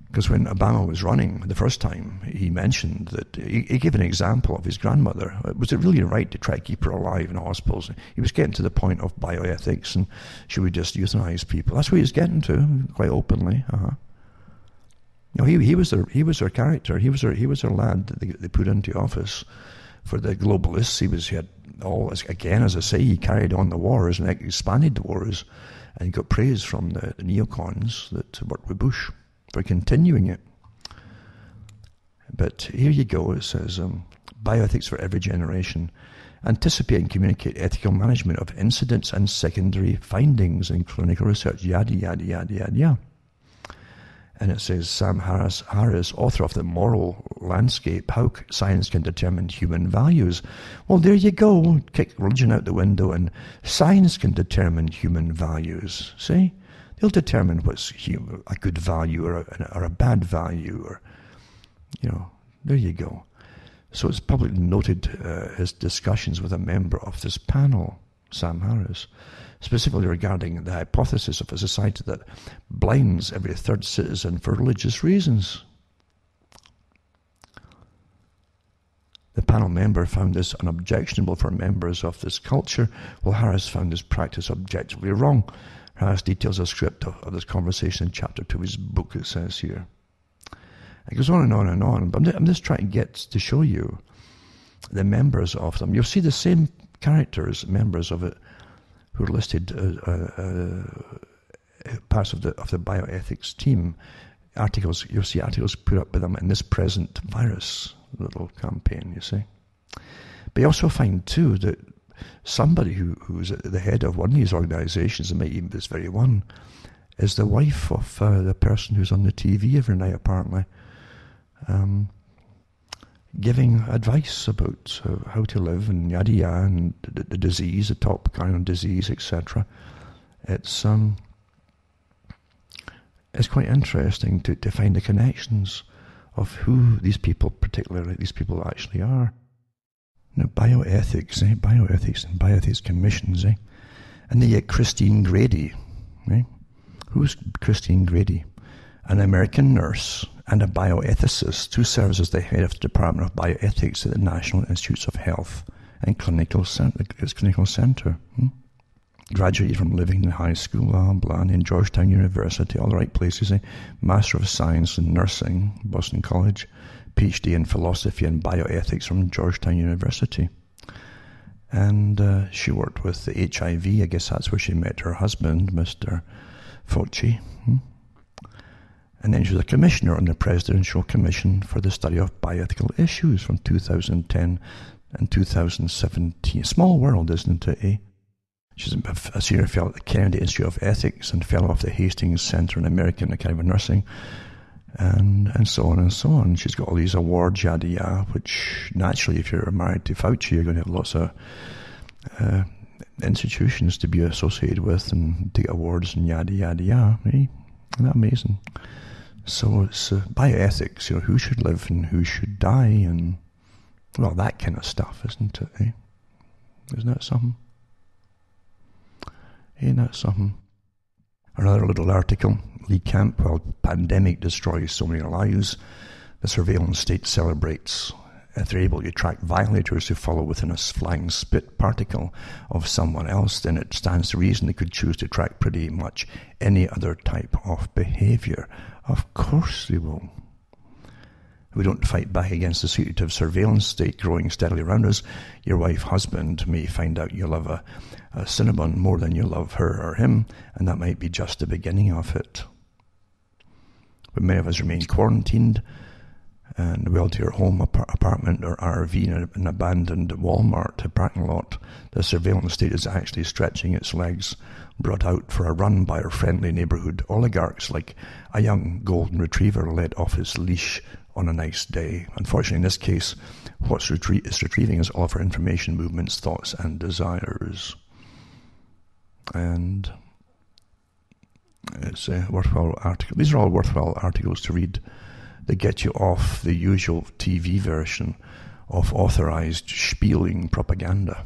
Because when Obama was running the first time, he mentioned that, he gave an example of his grandmother. Was it really right to try to keep her alive in hospitals? He was getting to the point of bioethics, and should we just euthanize people? That's what he was getting to, quite openly. You know, he was their character. He was their lad that they put into office for the globalists. He had all, again, as I say, he carried on the wars and expanded the wars, and he got praise from the neocons that worked with Bush for continuing it. But here you go, it says, bioethics for every generation. Anticipate and communicate ethical management of incidents and secondary findings in clinical research, yada, yada, yada, yada, yada. And it says, Sam Harris, author of The Moral Landscape, How Science Can Determine Human Values. Well, there you go. Kick religion out the window, and science can determine human values. See? They'll determine what's a good value or a bad value, or, you know, there you go. So it's publicly noted his discussions with a member of this panel, Sam Harris, specifically regarding the hypothesis of a society that blinds every third citizen for religious reasons. The panel member found this unobjectionable for members of this culture, while Harris found this practice objectively wrong. Harris details a script of this conversation in chapter 2 of his book, it says here. It goes on and on and on, but I'm just trying to get to show you the members of them. You'll see the same characters, members of it, who are listed parts of the bioethics team. Articles, you'll see articles put up by them in this present virus little campaign, you see. But you also find too that somebody who's at the head of one of these organizations, and maybe even this very one, is the wife of the person who's on the TV every night, apparently, giving advice about how to live and yada yada, and the disease, the top kind of disease, etc. It's quite interesting to find the connections of who these people, particularly these people, actually are. Now, bioethics and bioethics commissions, and they get Christine Grady, Who's Christine Grady? An American nurse and a bioethicist who serves as the head of the Department of Bioethics at the National Institutes of Health and Clinical Center. Graduated from Livingston High School, blah, blah, and in Georgetown University, all the right places. Master of Science in Nursing, Boston College. PhD in Philosophy and Bioethics from Georgetown University. And she worked with the HIV. I guess that's where she met her husband, Mr. Fauci. And then she was a commissioner on the Presidential Commission for the Study of Bioethical Issues from 2010 and 2017. Small world, isn't it, eh? She's a senior fellow at the Kennedy Institute of Ethics and fellow of the Hastings Center in American Academy of Nursing, and so on and so on. She's got all these awards, yada yada, which naturally, if you're married to Fauci, you're going to have lots of institutions to be associated with and take awards and yada yada yada. Eh? Isn't that amazing? So it's bioethics, who should live and who should die, and well, that kind of stuff, isn't it? Eh? Isn't that something? Ain't that something? Another little article. Lee Camp, while pandemic destroys so many lives, the surveillance state celebrates if they're able to track violators who follow within a flying spit particle of someone else, then it stands to reason they could choose to track pretty much any other type of behavior. Of course they will. We don't fight back against the secretive surveillance state growing steadily around us. Your wife, husband may find out you love a Cinnabon more than you love her or him, and that might be just the beginning of it. But many of us remain quarantined and well to your home, apartment or RV in an abandoned Walmart parking lot. The surveillance state is actually stretching its legs, brought out for a run by our friendly neighborhood oligarchs like a young golden retriever let off his leash on a nice day. Unfortunately, in this case, what's retrieving is all of our information, movements, thoughts, and desires. And it's a worthwhile article. These are all worthwhile articles to read. They get you off the usual TV version of authorized spieling propaganda.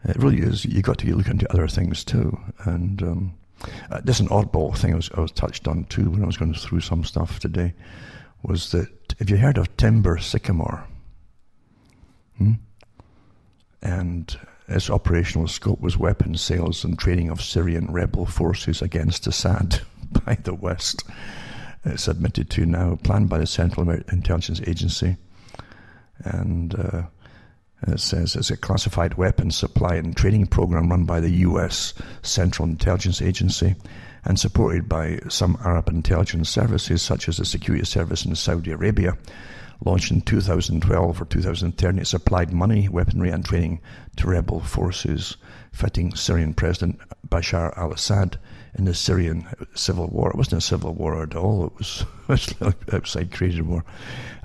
It really is. You've got to look into other things too. And this is an oddball thing I was touched on too when I was going through some stuff today, was that, have you heard of Timber Sycamore? And its operational scope was weapons sales and training of Syrian rebel forces against Assad by the West. It's admitted to now, planned by the Central Intelligence Agency. And it says it's a classified weapons supply and training program run by the U.S. Central Intelligence Agency and supported by some Arab intelligence services such as the Security Service in Saudi Arabia. Launched in 2012 or 2013, it supplied money, weaponry and training to rebel forces, fitting Syrian President Bashar al-Assad in the Syrian civil war. It wasn't a civil war at all, it was like outside created war.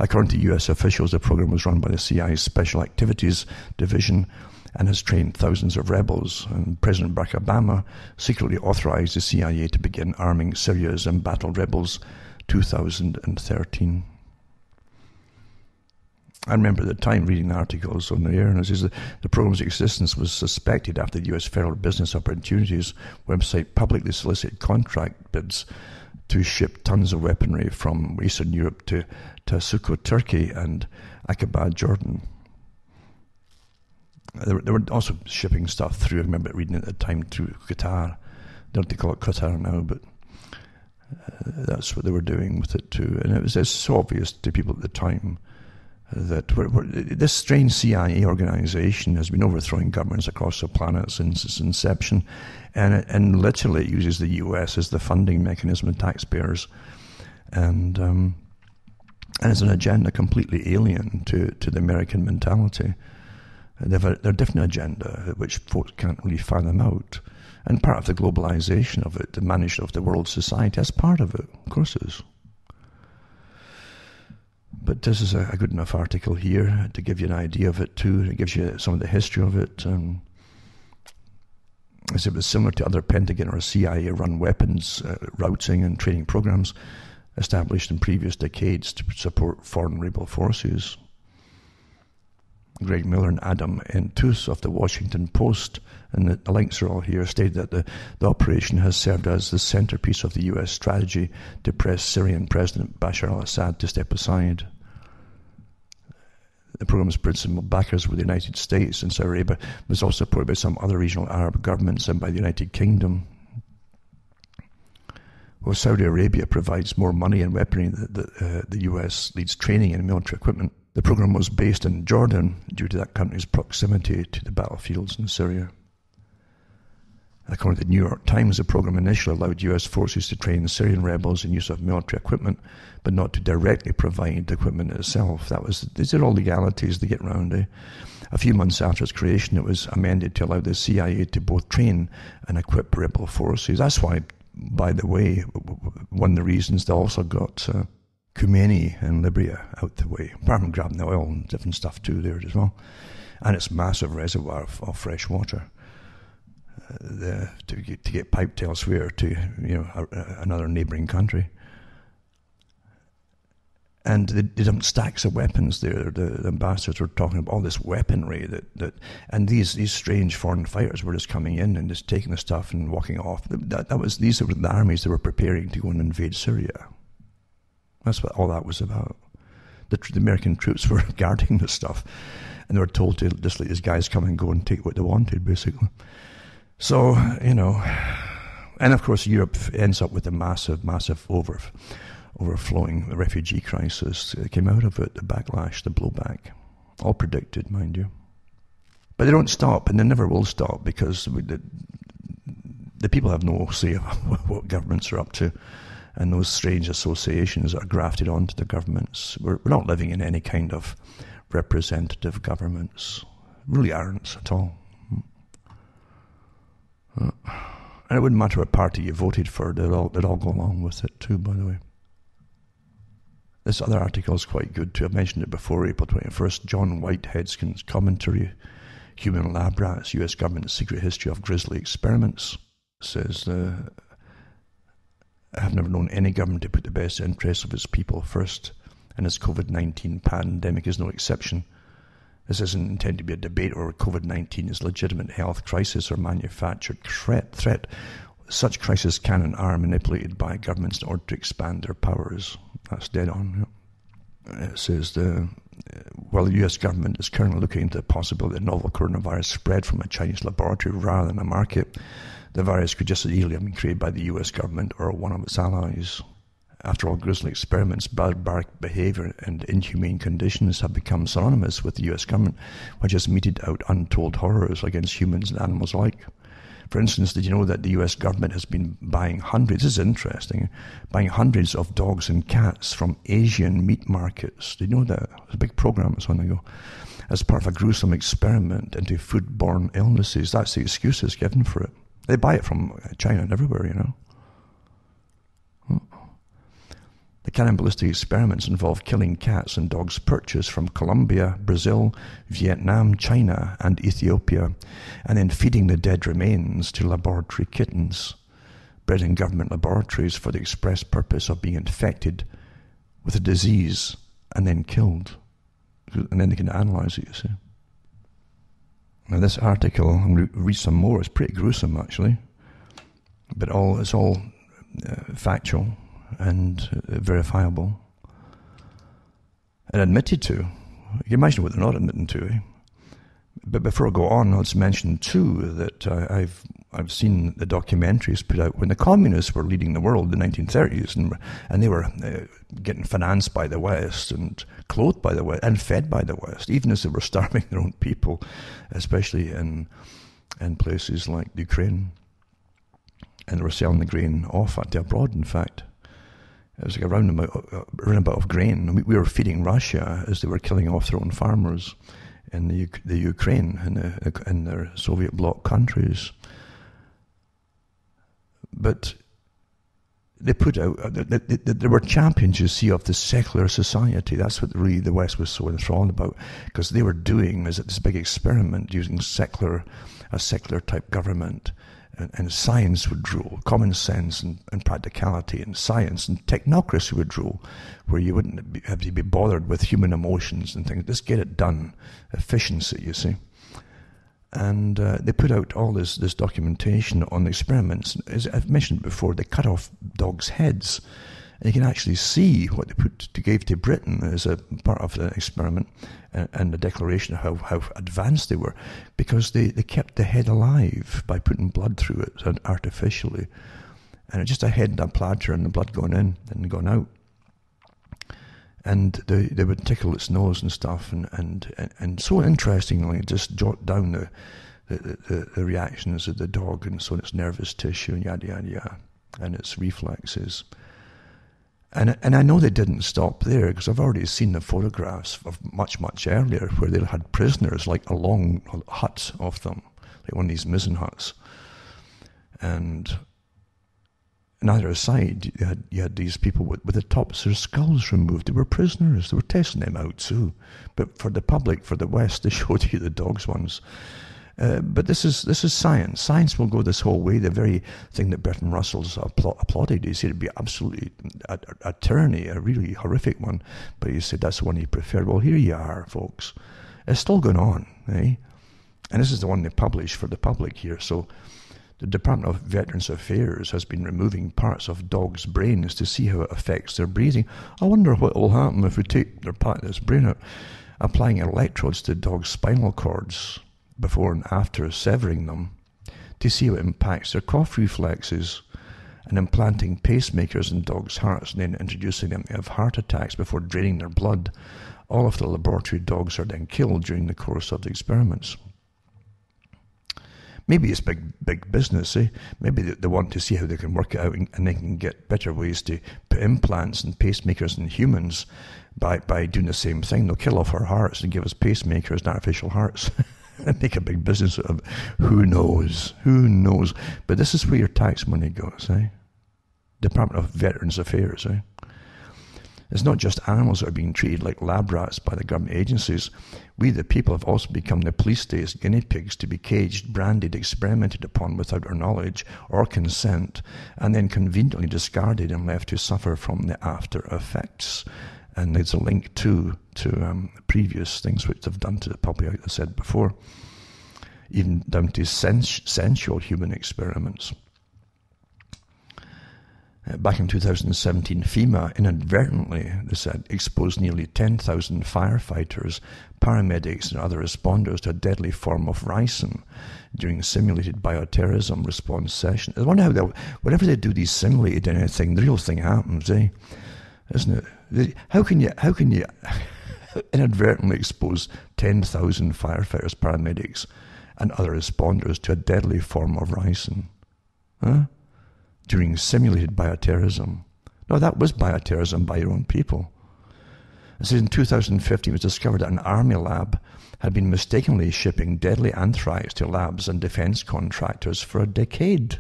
According to U.S. officials, the program was run by the CIA's Special Activities Division and has trained thousands of rebels. And President Barack Obama secretly authorized the CIA to begin arming Syria's embattled rebels 2013. I remember at the time reading articles on the air, and it says that the program's existence was suspected after the U.S. Federal Business Opportunities website publicly solicited contract bids to ship tons of weaponry from Eastern Europe to Suko, Turkey, and Aqaba, Jordan. They were also shipping stuff through, I remember reading at the time, through Qatar. They don't call it Qatar now, but that's what they were doing with it too. And it was so obvious to people at the time that this strange CIA organization has been overthrowing governments across the planet since its inception, and literally it uses the US as the funding mechanism of taxpayers, and it's an agenda completely alien to the American mentality. They're a different agenda which folks can't really fathom out, and part of the globalization of it, the management of the world society, that's part of it. Of course it is. But this is a good enough article here to give you an idea of it too. It gives you some of the history of it. As it was similar to other Pentagon or CIA-run weapons routing and training programs established in previous decades to support foreign rebel forces. Greg Miller and Adam Entus of the Washington Post, and the links are all here, stated that the operation has served as the centerpiece of the U.S. strategy to press Syrian President Bashar al-Assad to step aside. The program's principal backers were the United States, and Saudi Arabia was also supported by some other regional Arab governments and by the United Kingdom. Well, Saudi Arabia provides more money and weaponry than the US leads training and military equipment. The program was based in Jordan due to that country's proximity to the battlefields in Syria. According to the New York Times, the program initially allowed US forces to train Syrian rebels in use of military equipment, but not to directly provide the equipment itself. These are all legalities they get round. A few months after its creation, it was amended to allow the CIA to both train and equip rebel forces. That's why, by the way, one of the reasons they also got Khomeini and Libya out the way, apart from grabbing the oil and different stuff too there as well, and its massive reservoir of fresh water. To get piped elsewhere to another neighbouring country, and they dumped stacks of weapons there. The ambassadors were talking about all this weaponry and these strange foreign fighters were just coming in and just taking the stuff and walking off. These were the armies that were preparing to go and invade Syria. That's what all that was about. The American troops were guarding the stuff, and they were told to just let these guys come and go and take what they wanted, basically. So, and of course Europe ends up with a massive overflowing refugee crisis that came out of it, the backlash, the blowback. All predicted, mind you. But they don't stop, and they never will stop, because the people have no say about what governments are up to, and those strange associations are grafted onto the governments. We're not living in any kind of representative governments. Really aren't at all. And it wouldn't matter what party you voted for, they'd all go along with it too, by the way. This other article is quite good too. I've mentioned it before, April 21st. John Whitehead's commentary, Human Lab Rats, US Government's Secret History of Grisly Experiments, says, I have never known any government to put the best interests of its people first, and this COVID-19 pandemic is no exception. This isn't intended to be a debate over COVID-19 is a legitimate health crisis or manufactured threat. Such crises can and are manipulated by governments in order to expand their powers. That's dead on. Yeah. It says, while the US government is currently looking into the possibility that novel coronavirus spread from a Chinese laboratory rather than a market, the virus could just as easily have been created by the US government or one of its allies. After all, grisly experiments, barbaric behaviour and inhumane conditions have become synonymous with the US government, which has meted out untold horrors against humans and animals alike. For instance, did you know that the US government has been buying hundreds, this is interesting, buying hundreds of dogs and cats from Asian meat markets? Did you know that? It was a big program this one ago. As part of a gruesome experiment into foodborne illnesses. That's the excuses given for it. They buy it from China and everywhere, The cannibalistic experiments involve killing cats and dogs purchased from Colombia, Brazil, Vietnam, China, and Ethiopia, and then feeding the dead remains to laboratory kittens, bred in government laboratories for the express purpose of being infected with a disease and then killed. And then they can analyze it, you see. Now this article, I'm going to read some more, it's pretty gruesome actually, but it's all factual and verifiable and admitted to. You can imagine what they're not admitting to. But before I go on, let's mention too that I've seen the documentaries put out when the communists were leading the world in the 1930s, and they were getting financed by the West and clothed by the West and fed by the West, even as they were starving their own people, especially in places like Ukraine. And they were selling the grain off abroad, in fact. It was like a roundabout of grain. We were feeding Russia as they were killing off their own farmers in the Ukraine and their Soviet bloc countries. But they put out, there were champions, you see, of the secular society. That's what really the West was so enthralled about, because they were doing this big experiment using a secular type government and science would rule, common sense and practicality and science, and technocracy would rule, where you wouldn't have to be bothered with human emotions and things. Just get it done. Efficiency, you see. And they put out all this documentation on the experiments. As I've mentioned before, they cut off dogs' heads. And you can actually see what they gave to Britain as a part of the experiment and the declaration of how advanced they were, because they kept the head alive by putting blood through it artificially. And it's just a head and a platter and the blood going in and going out. And they would tickle its nose and stuff, and so interestingly, just jot down the reactions of the dog, and so its nervous tissue and yada yada yada, and its reflexes. And I know they didn't stop there, because I've already seen the photographs of much earlier where they had prisoners, like a long hut of them, like one of these mizzen huts, and on either side, you had these people with the tops of their skulls removed. They were prisoners. They were testing them out too. But for the public, for the West, they showed you the dogs ones. But this is science. Science will go this whole way. The very thing that Bertrand Russell's applauded, he said it'd be absolutely a tyranny, a really horrific one. But he said that's the one he preferred. Well, here you are, folks. It's still going on, eh? And this is the one they published for the public here. So the Department of Veterans Affairs has been removing parts of dogs' brains to see how it affects their breathing. I wonder what will happen if we take their part of this brain out, applying electrodes to dogs' spinal cords before and after severing them to see how it impacts their cough reflexes, and implanting pacemakers in dogs' hearts and then introducing them to have heart attacks before draining their blood. All of the laboratory dogs are then killed during the course of the experiments. Maybe it's big business, eh? Maybe they want to see how they can work it out, and they can get better ways to put implants and pacemakers in humans by doing the same thing. They'll kill off our hearts and give us pacemakers and artificial hearts and make a big business of it. Who knows? Who knows? But this is where your tax money goes, eh? Department of Veterans Affairs, eh? It's not just animals that are being treated like lab rats by the government agencies. We, the people, have also become the police state's guinea pigs to be caged, branded, experimented upon without our knowledge or consent, and then conveniently discarded and left to suffer from the after effects. And there's a link to previous things which they've done to the public, like I said before, even down to sensual human experiments. Back in 2017, FEMA inadvertently, they said, exposed nearly 10,000 firefighters, paramedics and other responders to a deadly form of ricin during simulated bioterrorism response session. I wonder how whenever they do these simulated anything, the real thing happens, eh? Isn't it? How can you inadvertently expose 10,000 firefighters, paramedics and other responders to a deadly form of ricin? Huh? During simulated bioterrorism. No, that was bioterrorism by your own people. It says in 2015 it was discovered that an army lab had been mistakenly shipping deadly anthrax to labs and defense contractors for a decade.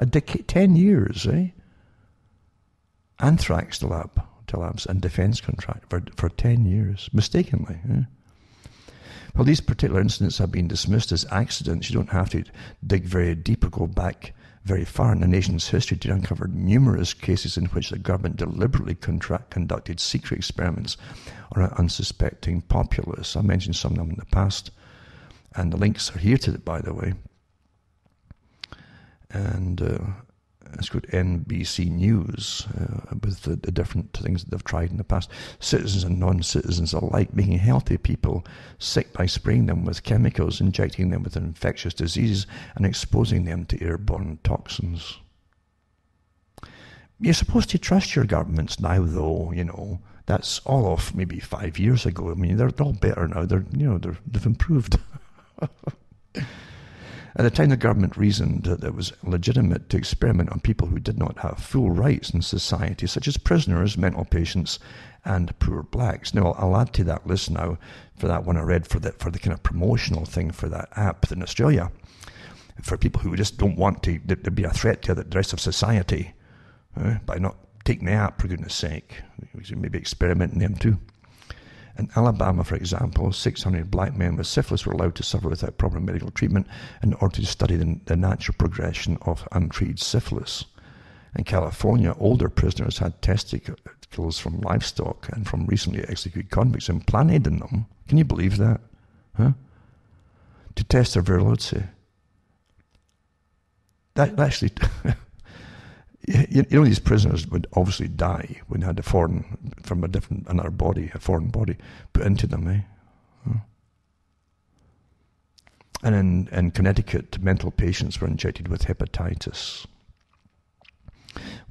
10 years, eh? Anthrax to labs and defense contractors for 10 years, mistakenly. Eh? Well, these particular incidents have been dismissed as accidents. You don't have to dig very deep or go back very far in the nation's history to uncover numerous cases in which the government deliberately conducted secret experiments on an unsuspecting populace. I mentioned some of them in the past, and the links are here to it, by the way. And it's got NBC News with the different things that they've tried in the past. Citizens and non-citizens alike making healthy people sick by spraying them with chemicals, injecting them with infectious diseases, and exposing them to airborne toxins. You're supposed to trust your governments now, though. You know that's all off maybe 5 years ago. I mean, they're all better now. They've improved. At the time, the government reasoned that it was legitimate to experiment on people who did not have full rights in society, such as prisoners, mental patients, and poor blacks. Now, I'll add to that list now for that one I read for the kind of promotional thing for that app in Australia, for people who just don't want to be a threat to the rest of society by not taking the app, for goodness sake. We should maybe experiment in them too. In Alabama, for example, 600 black men with syphilis were allowed to suffer without proper medical treatment in order to study the natural progression of untreated syphilis. In California, older prisoners had testicles from livestock and from recently executed convicts implanted in them. Can you believe that? Huh? To test their virility. That actually... You know, these prisoners would obviously die when they had another body, a foreign body, put into them, eh? And in Connecticut, mental patients were injected with hepatitis.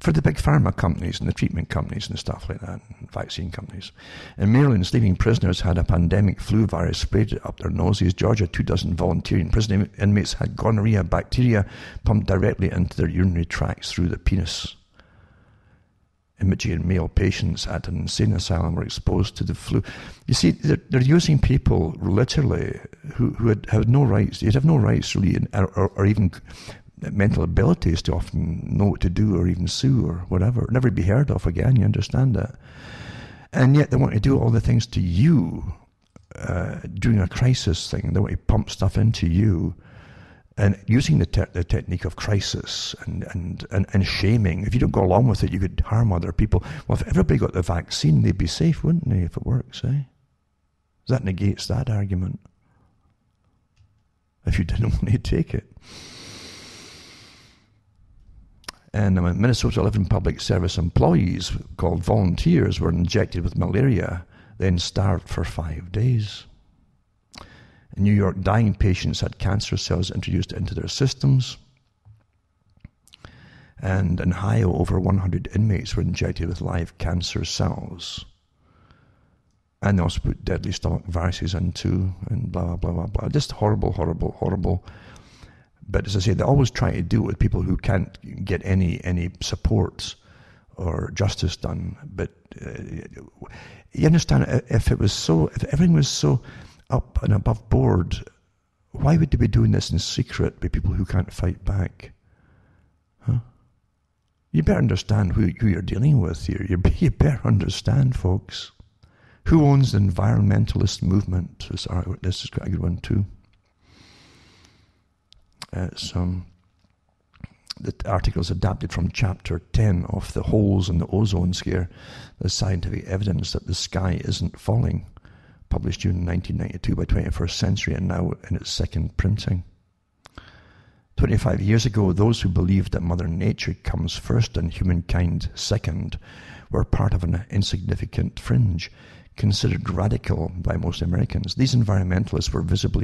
For the big pharma companies and the treatment companies and stuff like that, and vaccine companies. In Maryland, sleeping prisoners had a pandemic flu virus sprayed up their noses. Georgia, 24 volunteering prison inmates had gonorrhea bacteria pumped directly into their urinary tracts through the penis. In Michigan, male patients at an insane asylum were exposed to the flu. You see, they're using people literally who had no rights. You'd have no rights really, or even mental abilities to often know what to do or even sue or whatever. Never be heard of again, you understand that. And yet they want to do all the things to you during a crisis thing. They want to pump stuff into you and using the technique of crisis and shaming. If you don't go along with it, you could harm other people. Well, if everybody got the vaccine, they'd be safe, wouldn't they, if it works, eh? That negates that argument. If you didn't want to take it. And in Minnesota, 11 public service employees called volunteers were injected with malaria, then starved for 5 days. In New York, dying patients had cancer cells introduced into their systems. And in Ohio, over 100 inmates were injected with live cancer cells. And they also put deadly stomach viruses into, and blah, blah, blah, blah. Just horrible, horrible, horrible. But as I say, they always try to do it with people who can't get any support or justice done. But you understand, if everything was so up and above board, why would they be doing this in secret with people who can't fight back? Huh? You better understand who you're dealing with here. You better understand, folks. Who owns the environmentalist movement? This is quite a good one too. The article is adapted from Chapter 10 of The Holes in the Ozone Scare, the scientific evidence that the sky isn't falling, published June 1992 by 21st Century and now in its second printing. 25 years ago, those who believed that Mother Nature comes first and humankind second were part of an insignificant fringe, considered radical by most Americans. These environmentalists were visible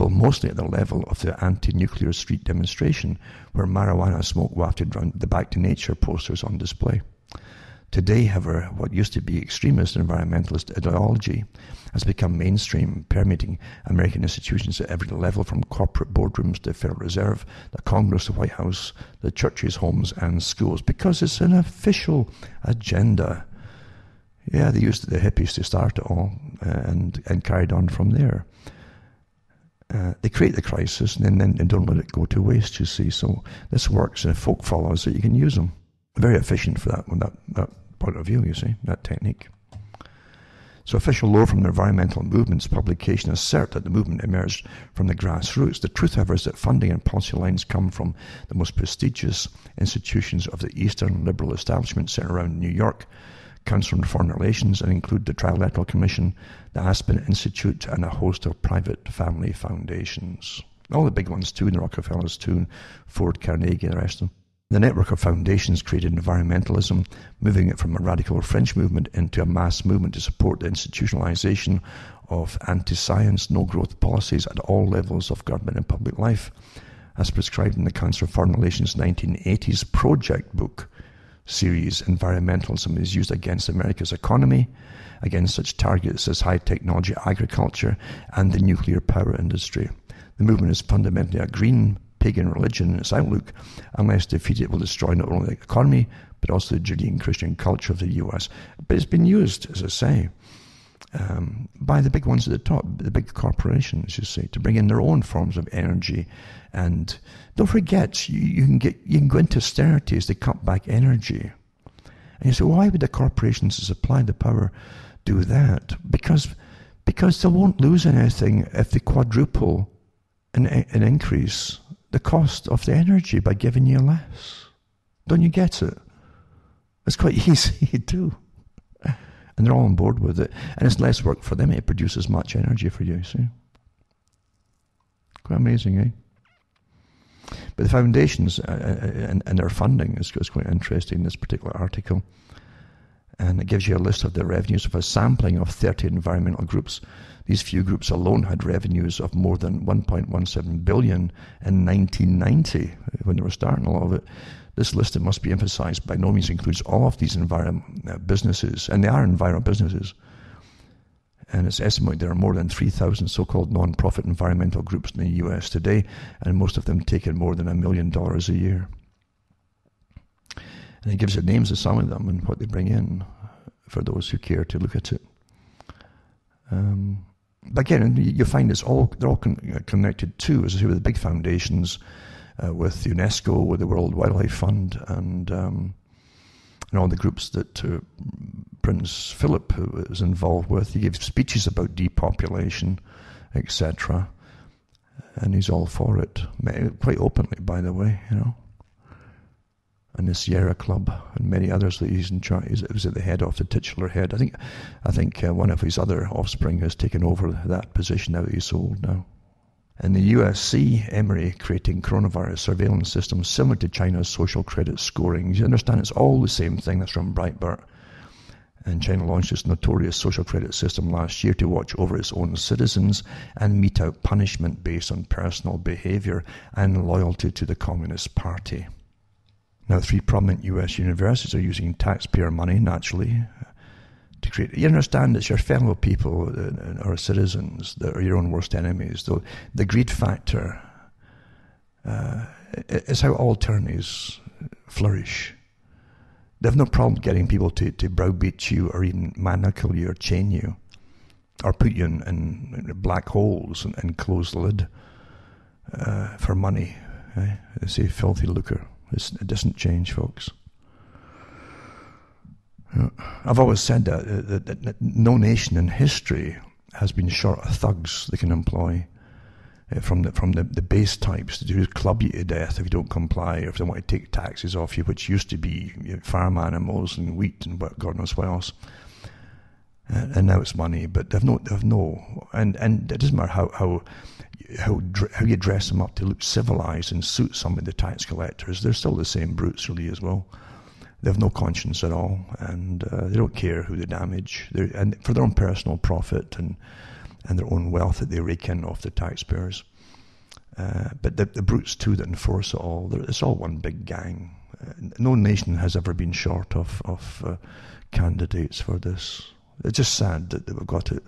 mostly at the level of the anti-nuclear street demonstration, where marijuana smoke wafted round the Back to Nature posters on display. Today, however, what used to be extremist environmentalist ideology has become mainstream, permeating American institutions at every level, from corporate boardrooms to the Federal Reserve, the Congress, the White House, the churches, homes, and schools, because it's an official agenda. Yeah, they used the hippies to start it all and carried on from there. They create the crisis and then they don't let it go to waste, you see. So this works, and if folk follow so you can use them. Very efficient for that point of view, you see, that technique. So official law from the environmental movement's publication assert that the movement emerged from the grassroots. The truth, however, is that funding and policy lines come from the most prestigious institutions of the Eastern liberal establishment centered around New York, Council on Foreign Relations, and include the Trilateral Commission, the Aspen Institute, and a host of private family foundations. All the big ones too, and the Rockefellers too, and Ford, Carnegie, and the rest of them. The network of foundations created environmentalism, moving it from a radical French movement into a mass movement to support the institutionalization of anti-science, no-growth policies at all levels of government and public life, as prescribed in the Council on Foreign Relations 1980s Project Book series. Environmentalism is used against America's economy, against such targets as high technology agriculture and the nuclear power industry. The movement is fundamentally a green pagan religion in its outlook. Unless defeated, it will destroy not only the economy but also the Judean-Christian culture of the US. But it's been used, as I say, by the big ones at the top, the big corporations, you see, to bring in their own forms of energy. And don't forget, you can go into austerities to cut back energy. And you say, why would the corporations supply the power do that? Because they won't lose anything if they quadruple and increase the cost of the energy by giving you less. Don't you get it? It's quite easy too. And they're all on board with it. And it's less work for them. It produces much energy for you, see? Quite amazing, eh? But the foundations and their funding is quite interesting in this particular article. And it gives you a list of the revenues of a sampling of 30 environmental groups. These few groups alone had revenues of more than 1.17 billion in 1990 when they were starting all of it. This list, it must be emphasized, by no means includes all of these businesses, and they are environmental businesses. And it's estimated there are more than 3,000 so-called non-profit environmental groups in the US today, and most of them take in more than $1 million a year. And it gives the names of some of them and what they bring in for those who care to look at it. But again, you find they're all connected too, as I say, with the big foundations, with UNESCO, with the World Wildlife Fund, and all the groups that Prince Philip was involved with. He gave speeches about depopulation, etc. And he's all for it, quite openly, by the way, you know. And the Sierra Club and many others that he's in charge. He was at the head of, the titular head. I think one of his other offspring has taken over that position now that he's old now. In the USC, Emory creating coronavirus surveillance systems similar to China's social credit scoring. You understand, it's all the same thing. That's from Breitbart. And China launched this notorious social credit system last year to watch over its own citizens and mete out punishment based on personal behavior and loyalty to the Communist Party. Now, 3 prominent US universities are using taxpayer money, naturally, to create. You understand, it's your fellow people or citizens that are your own worst enemies. Though the greed factor is how all tyrannies flourish. They have no problem getting people to browbeat you or even manacle you or chain you or put you in black holes and close the lid for money. Eh? They say filthy lucre. It doesn't change, folks. I've always said that no nation in history has been short of thugs they can employ, from the base types to club you to death if you don't comply, or if they want to take taxes off you, which used to be farm animals and wheat and God knows what else. And now it's money, but they've no, and it doesn't matter how you dress them up to look civilized and suit some of the tax collectors. They're still the same brutes, really, as well. They have no conscience at all, and they don't care who they damage. And for their own personal profit and their own wealth that they rake in off the taxpayers. But the brutes too that enforce it all, it's all one big gang. No nation has ever been short of candidates for this. It's just sad that we've got it.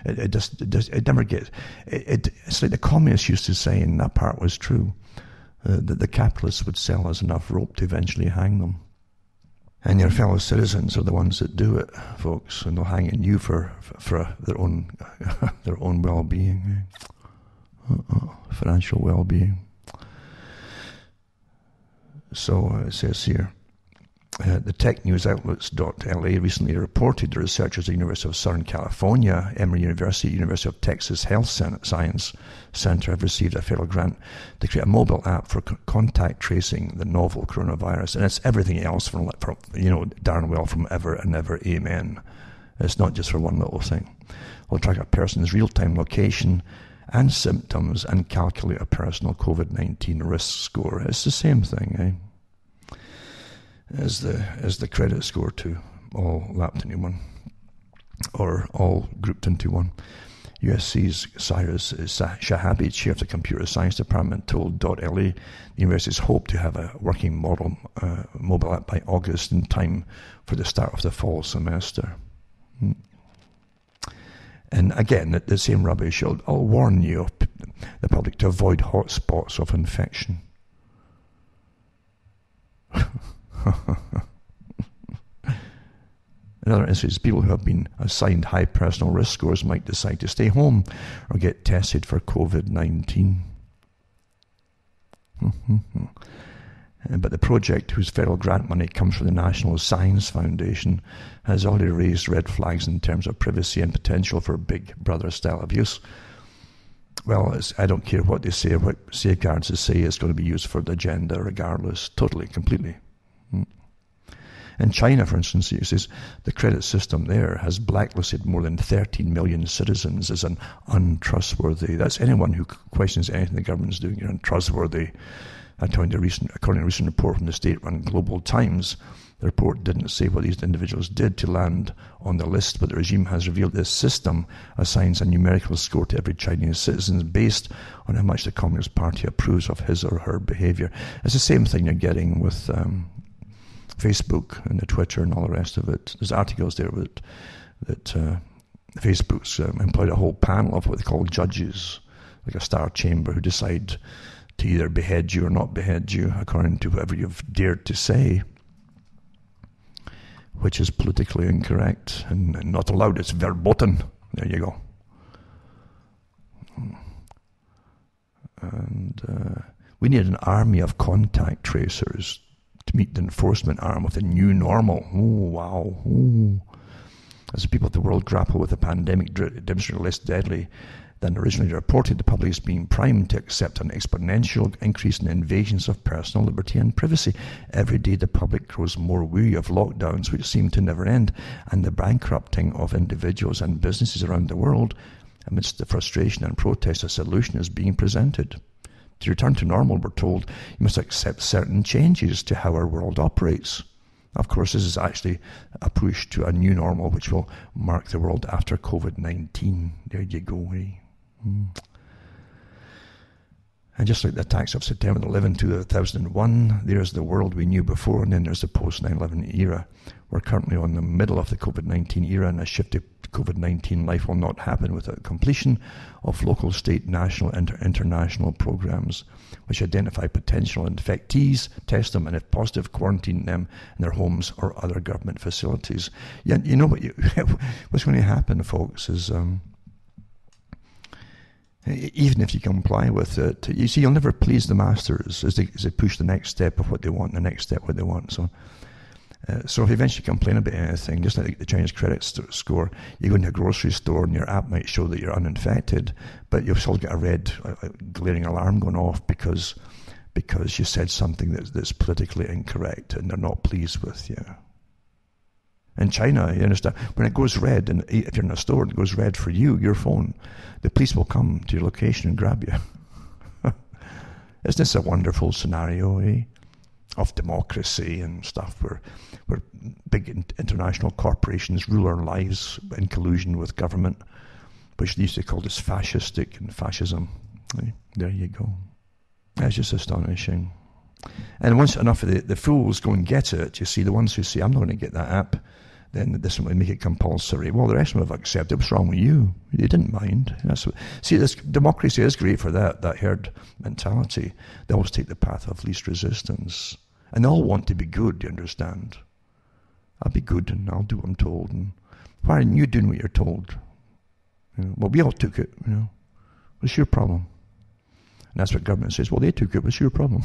It never gets. It's like the communists used to say, and that part was true, that the capitalists would sell us enough rope to eventually hang them. And your fellow citizens are the ones that do it, folks, and they'll hang on you for their own their own well-being, financial well-being. So it says here. The tech news outlets.la recently reported the researchers at the University of Southern California, Emory University, University of Texas Health Science Center have received a federal grant to create a mobile app for contact tracing the novel coronavirus. And it's everything else from darn well from ever and ever, amen. It's not just for one little thing. It'll track a person's real-time location and symptoms and calculate a personal COVID-19 risk score. It's the same thing, eh? As the credit score too, all lapped into one, or all grouped into one. USC's Cyrus Shahabi, chair of the computer science department, told .la the universities hope to have a working mobile app by August in time for the start of the fall semester. And again, the same rubbish. I'll warn you, the public, to avoid hotspots of infection. In other instances, people who have been assigned high personal risk scores might decide to stay home or get tested for COVID-19. But the project, whose federal grant money comes from the National Science Foundation, has already raised red flags in terms of privacy and potential for Big Brother-style abuse. Well, I don't care what they say or what safeguards they say, it's going to be used for the agenda regardless, totally, completely. In China, for instance, it says the credit system there has blacklisted more than 13 million citizens as untrustworthy. That's anyone who questions anything the government's doing, you're untrustworthy. According to a recent report from the state-run Global Times, the report didn't say what these individuals did to land on the list, but the regime has revealed this system assigns a numerical score to every Chinese citizen based on how much the Communist Party approves of his or her behaviour. It's the same thing you're getting with Facebook and the Twitter and all the rest of it. There's articles there that Facebook's employed a whole panel of what they call judges, like a star chamber, who decide to either behead you or not behead you according to whatever you've dared to say, which is politically incorrect and not allowed. It's verboten. There you go. And we need an army of contact tracers to meet the enforcement arm of the new normal. Oh, wow. Oh. As the people of the world grapple with a pandemic demonstrating less deadly than originally reported, the public is being primed to accept an exponential increase in invasions of personal liberty and privacy. Every day the public grows more weary of lockdowns, which seem to never end, and the bankrupting of individuals and businesses around the world. Amidst the frustration and protest, a solution is being presented. To return to normal, we're told, you must accept certain changes to how our world operates. Of course, this is actually a push to a new normal, which will mark the world after COVID-19. There you go, eh? And just like the attacks of September 11, 2001, there's the world we knew before, and then there's the post-9/11 era. We're currently on the middle of the COVID-19 era, and a shift to COVID-19 life will not happen without completion of local, state, national, and international programs which identify potential infectees, test them, and if positive, quarantine them in their homes or other government facilities. Yeah, you know what? What's going to happen, folks, is even if you comply with it, you see, you'll never please the masters as they push the next step of what they want, the next step what they want. So if you eventually complain about anything, just like the Chinese credit score, you go into a grocery store and your app might show that you're uninfected, but you've still got a red glaring alarm going off because you said something that's politically incorrect and they're not pleased with you. In China, you understand, when it goes red, and if you're in a store and it goes red for you, your phone, the police will come to your location and grab you. Isn't this a wonderful scenario, eh? Of democracy and stuff where big international corporations rule our lives in collusion with government, which they used to call this fascistic and fascism. Eh? There you go. That's just astonishing. And once enough of the fools go and get it, you see, the ones who say, I'm not going to get that app, then this will make it compulsory. Well, the rest of them have accepted. What's wrong with you? They didn't mind. This democracy is great for that herd mentality. They always take the path of least resistance. And they all want to be good, you understand? I'll be good and I'll do what I'm told. And why aren't you doing what you're told? You know, well, we all took it, you know. What's your problem? And that's what government says. Well, they took it. What's your problem?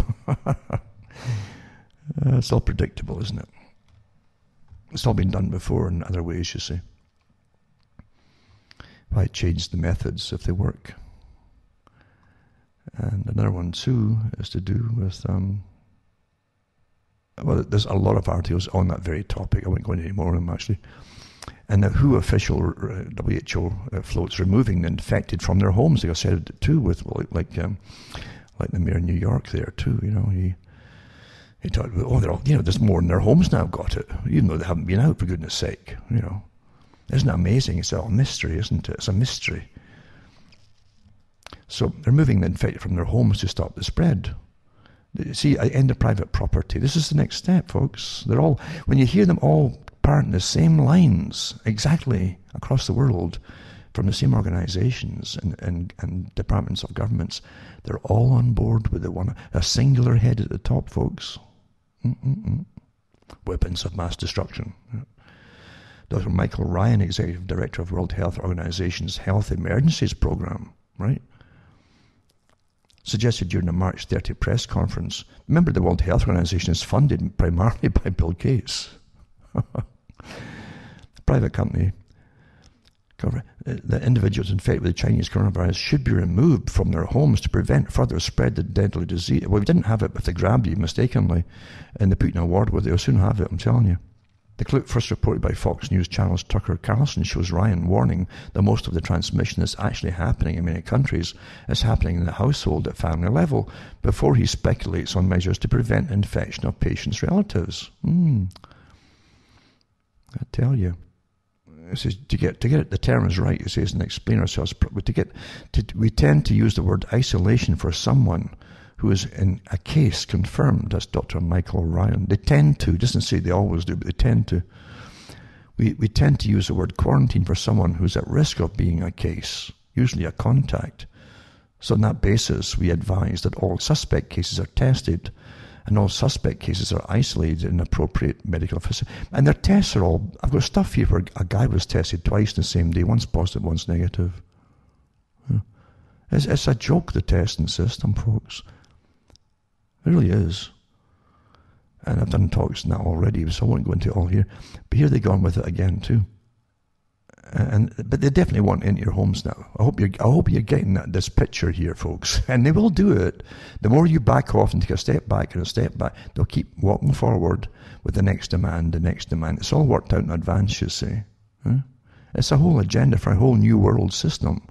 It's all predictable, isn't it? It's all been done before in other ways, you see. Why change the methods if they work? And another one, too, is to do with... well, there's a lot of articles on that very topic. I won't go into any more of them, actually. And the WHO official, WHO, floats removing the infected from their homes. Like I said, too, with like the mayor of New York there, too. You know, he talked about, they're all, you know, there's more in their homes now got it, even though they haven't been out, for goodness sake. You know, isn't it amazing? It's all a mystery, isn't it? It's a mystery. So they're moving the infected from their homes to stop the spread. See, end of private property. This is the next step, folks. They're all, when you hear them all parroting the same lines exactly across the world from the same organizations and departments of governments, they're all on board with a singular head at the top, folks. Weapons of mass destruction. Dr. Michael Ryan, Executive Director of World Health Organization's Health Emergencies Program, right? suggested during a March 30 press conference. Remember, the World Health Organization is funded primarily by Bill Gates. Private company. The individuals infected with the Chinese coronavirus should be removed from their homes to prevent further spread of the deadly disease. Well, we didn't have it if they grabbed you mistakenly and they put you in a ward with you. They'll soon have it, I'm telling you. The clip first reported by Fox News Channel's Tucker Carlson shows Ryan warning that most of the transmission that's actually happening in many countries is happening in the household at family level before he speculates on measures to prevent infection of patients' relatives. I tell you. It says, to get the terms right, it says, and explain ourselves, we tend to use the word isolation for someone who is in a case confirmed. That's Dr. Michael Ryan. They tend to, doesn't say they always do, but they tend to. We tend to use the word quarantine for someone who's at risk of being a case, usually a contact. So on that basis, we advise that all suspect cases are tested and all suspect cases are isolated in appropriate medical facility. And their tests are all, I've got stuff here where a guy was tested twice the same day, once positive, once negative. It's a joke, the testing system, folks. It really is. And I've done talks on that already, so I won't go into it all here. But here they go on with it again too. But they definitely want into your homes now. I hope you're getting this picture here, folks. And they will do it. The more you back off and take a step back and a step back, they'll keep walking forward with the next demand, the next demand. It's all worked out in advance, you see. It's a whole agenda for a whole new world system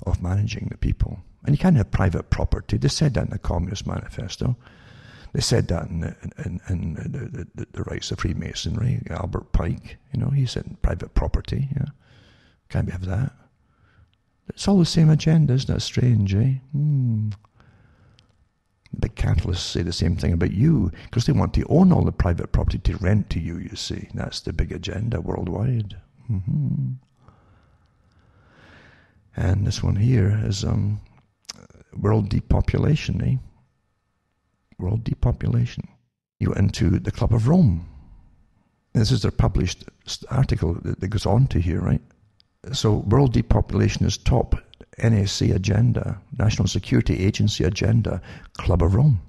of managing the people. And you can't have private property. They said that in the Communist Manifesto. They said that in the rights of Freemasonry. Albert Pike, he said private property. Yeah, can't have that. It's all the same agenda, isn't that strange, eh? The capitalists say the same thing about you because they want to own all the private property to rent to you, you see. That's the big agenda worldwide. And this one here is world depopulation, eh? World depopulation. You went into the Club of Rome. This is their published article that goes on to here, right? So world depopulation is top NSA agenda, National Security Agency agenda, Club of Rome.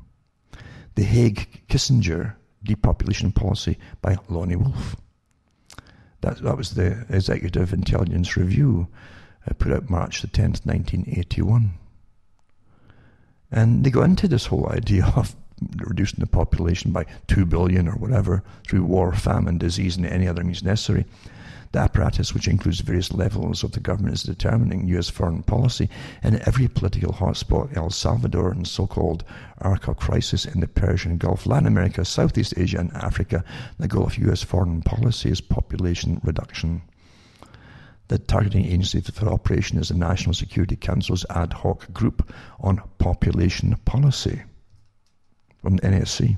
The Hague Kissinger depopulation policy by Lonnie Wolf. That was the Executive Intelligence Review put out March the 10th, 1981. And they go into this whole idea of reducing the population by 2 billion or whatever through war, famine, disease, and any other means necessary. The apparatus, which includes various levels of the government, is determining U.S. foreign policy in every political hotspot, El Salvador and so-called Arc of Crisis in the Persian Gulf, Latin America, Southeast Asia, and Africa. The goal of U.S. foreign policy is population reduction. The targeting agency for operation is the National Security Council's ad hoc group on population policy from the NSC.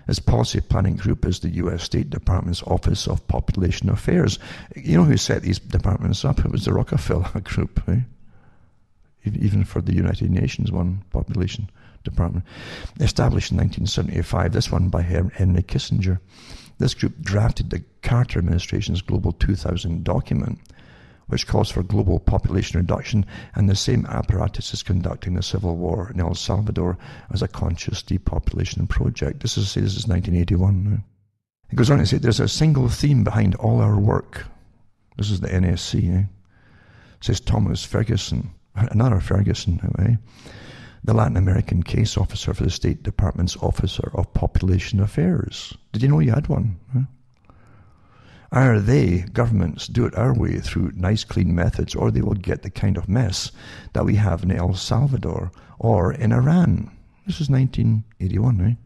Its policy planning group is the U.S. State Department's Office of Population Affairs. You know who set these departments up? It was the Rockefeller Group, eh? Even for the United Nations one, population department. Established in 1975, this one by Henry Kissinger. This group drafted the Carter administration's Global 2000 document, which calls for global population reduction, and the same apparatus is conducting the civil war in El Salvador as a conscious depopulation project. This is 1981. It goes on to say there's a single theme behind all our work. This is the NSC. Says Thomas Ferguson, another Ferguson, the Latin American case officer for the State Department's Officer of Population Affairs. Did you know you had one? Either they, governments, do it our way through nice, clean methods, or they will get the kind of mess that we have in El Salvador or in Iran. This is 1981,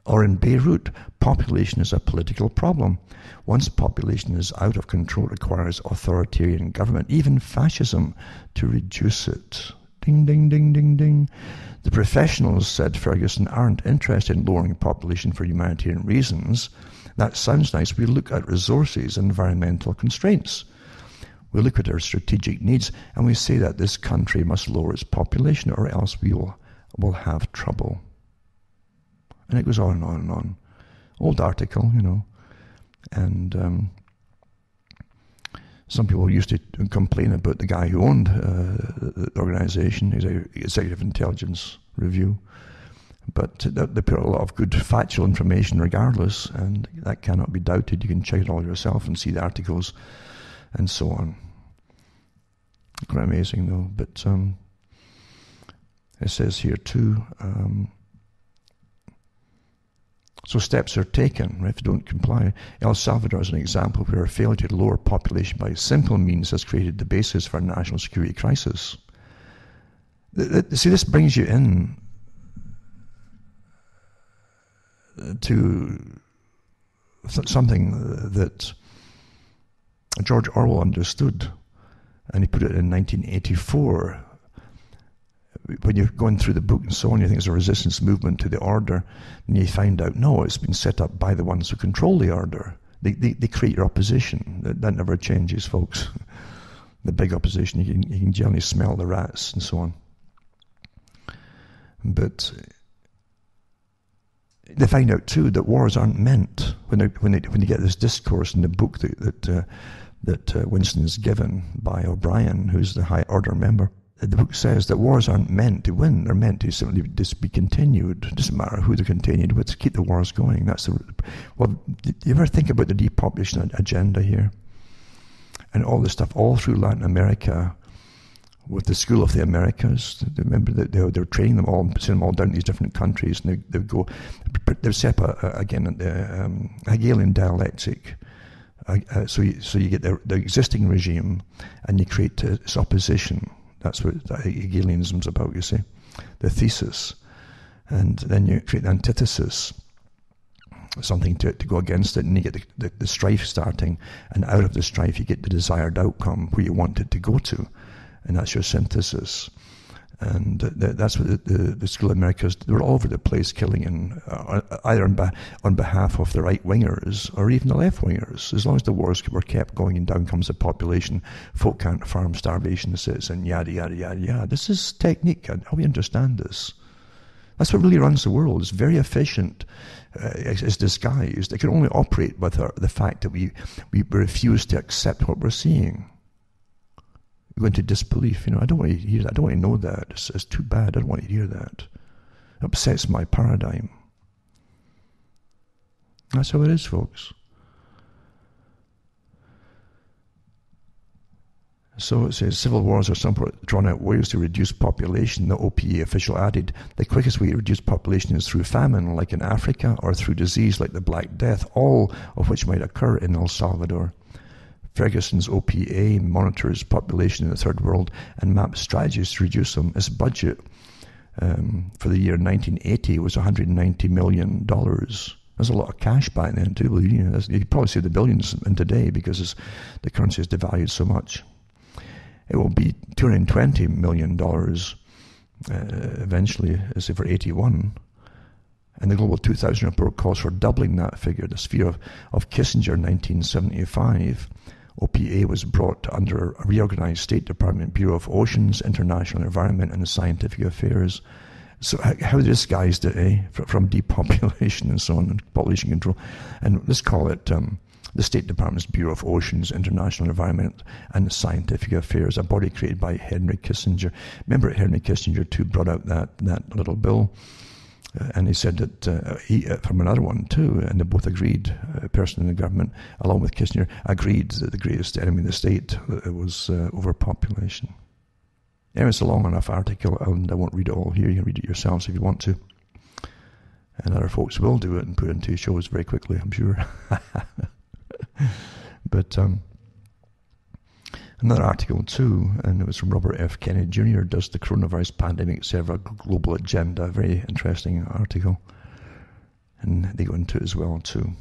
Or in Beirut, population is a political problem. Once population is out of control, it requires authoritarian government, even fascism, to reduce it. Ding, ding, ding, ding, ding. The professionals, said Ferguson, aren't interested in lowering population for humanitarian reasons. That sounds nice. We look at resources and environmental constraints. We look at our strategic needs and we say that this country must lower its population or else we will have trouble. And it goes on and on and on. Old article, And Some people used to complain about the guy who owned the organization, Executive Intelligence Review. But they put a lot of good factual information regardless, and that cannot be doubted. You can check it all yourself and see the articles and so on. Quite amazing though. But it says here too, so steps are taken, right, if you don't comply. El Salvador is an example where a failure to lower population by simple means has created the basis for a national security crisis. See, this brings you in to something that George Orwell understood, and he put it in 1984. When you're going through the book and so on, you think it's a resistance movement to the order, and you find out, no, it's been set up by the ones who control the order. They create your opposition. That never changes, folks. The big opposition, you can generally smell the rats and so on. But they find out too that wars aren't meant, when you get this discourse in the book that Winston's given by O'Brien, who's the High Order member. The book says that wars aren't meant to win; they're meant to simply just be continued. It doesn't matter who they're continued with; to keep the wars going. Well, do you ever think about the depopulation agenda here, and all this stuff all through Latin America, with the School of the Americas? Remember that they were training them all, sending them all down to these different countries, and they would go. They would set up again Hegelian dialectic. So you get the existing regime, and you create its opposition. That's what Hegelianism's about, you see, the thesis. And then you create the antithesis, something to go against it, and you get the strife starting, and out of the strife you get the desired outcome where you want it to go to, and that's your synthesis. And that's what the School of Americas, they were all over the place killing, either on behalf of the right-wingers or even the left-wingers. As long as the wars were kept going and down comes the population, folk can't farm, starvation sits, and yada, yada, yada, yada. This is technique, and how we understand this. That's what really runs the world. It's very efficient. It's disguised. It can only operate with the fact that we refuse to accept what we're seeing. We go into disbelief. I don't want to hear that. I don't want to know that. It's too bad. I don't want to hear that. It upsets my paradigm. That's how it is, folks. So it says, civil wars are somewhat drawn-out ways to reduce population. The OPA official added, the quickest way to reduce population is through famine, like in Africa, or through disease like the Black Death, all of which might occur in El Salvador. Ferguson's OPA monitors population in the third world and maps strategies to reduce them. Its budget for the year 1980 was $190 million. There's a lot of cash back then too. You could probably see the billions in today because the currency has devalued so much. It will be $220 million eventually, as if for 81. And the Global 2000 report calls for doubling that figure. The sphere of Kissinger, 1975. OPA was brought under a reorganized State Department Bureau of Oceans, International Environment and Scientific Affairs. So how disguised it, from depopulation and so on, and population control. And let's call it the State Department's Bureau of Oceans, International Environment and Scientific Affairs, a body created by Henry Kissinger. Remember, Henry Kissinger too brought out that little bill. And he said that he, from another one too, and they both agreed, a person in the government, along with Kissinger, agreed that the greatest enemy of the state was overpopulation. Anyway, it's a long enough article, and I won't read it all here. You can read it yourselves if you want to. And other folks will do it and put it into shows very quickly, I'm sure. But another article too, and it was from Robert F. Kennedy Jr., does the coronavirus pandemic serve a global agenda? Very interesting article. And they go into it as well too.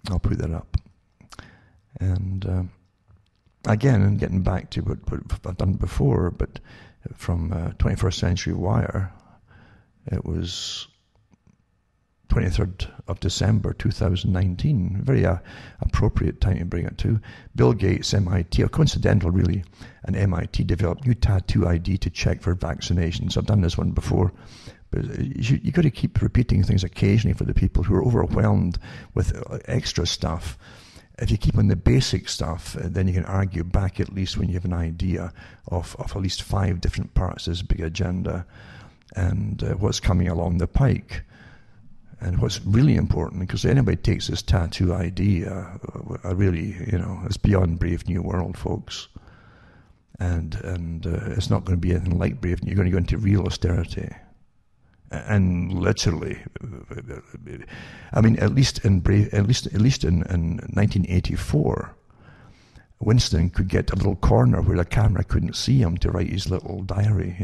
I'll put that up. And again, and getting back to what I've done before, but from 21st Century Wire, it was 23rd of December 2019, very appropriate time to bring it to. Bill Gates, MIT, or coincidental really, and MIT developed new tattoo ID to check for vaccinations. I've done this one before, but you've got to keep repeating things occasionally for the people who are overwhelmed with extra stuff. if you keep on the basic stuff, then you can argue back at least when you have an idea of at least 5 different parts of this big agenda and what's coming along the pike. And what's really important, because anybody takes this tattoo idea, really, it's beyond Brave New World, folks. And it's not going to be anything like Brave New. You're going to go into real austerity. And literally, I mean, at least in 1984, Winston could get a little corner where the camera couldn't see him to write his little diary,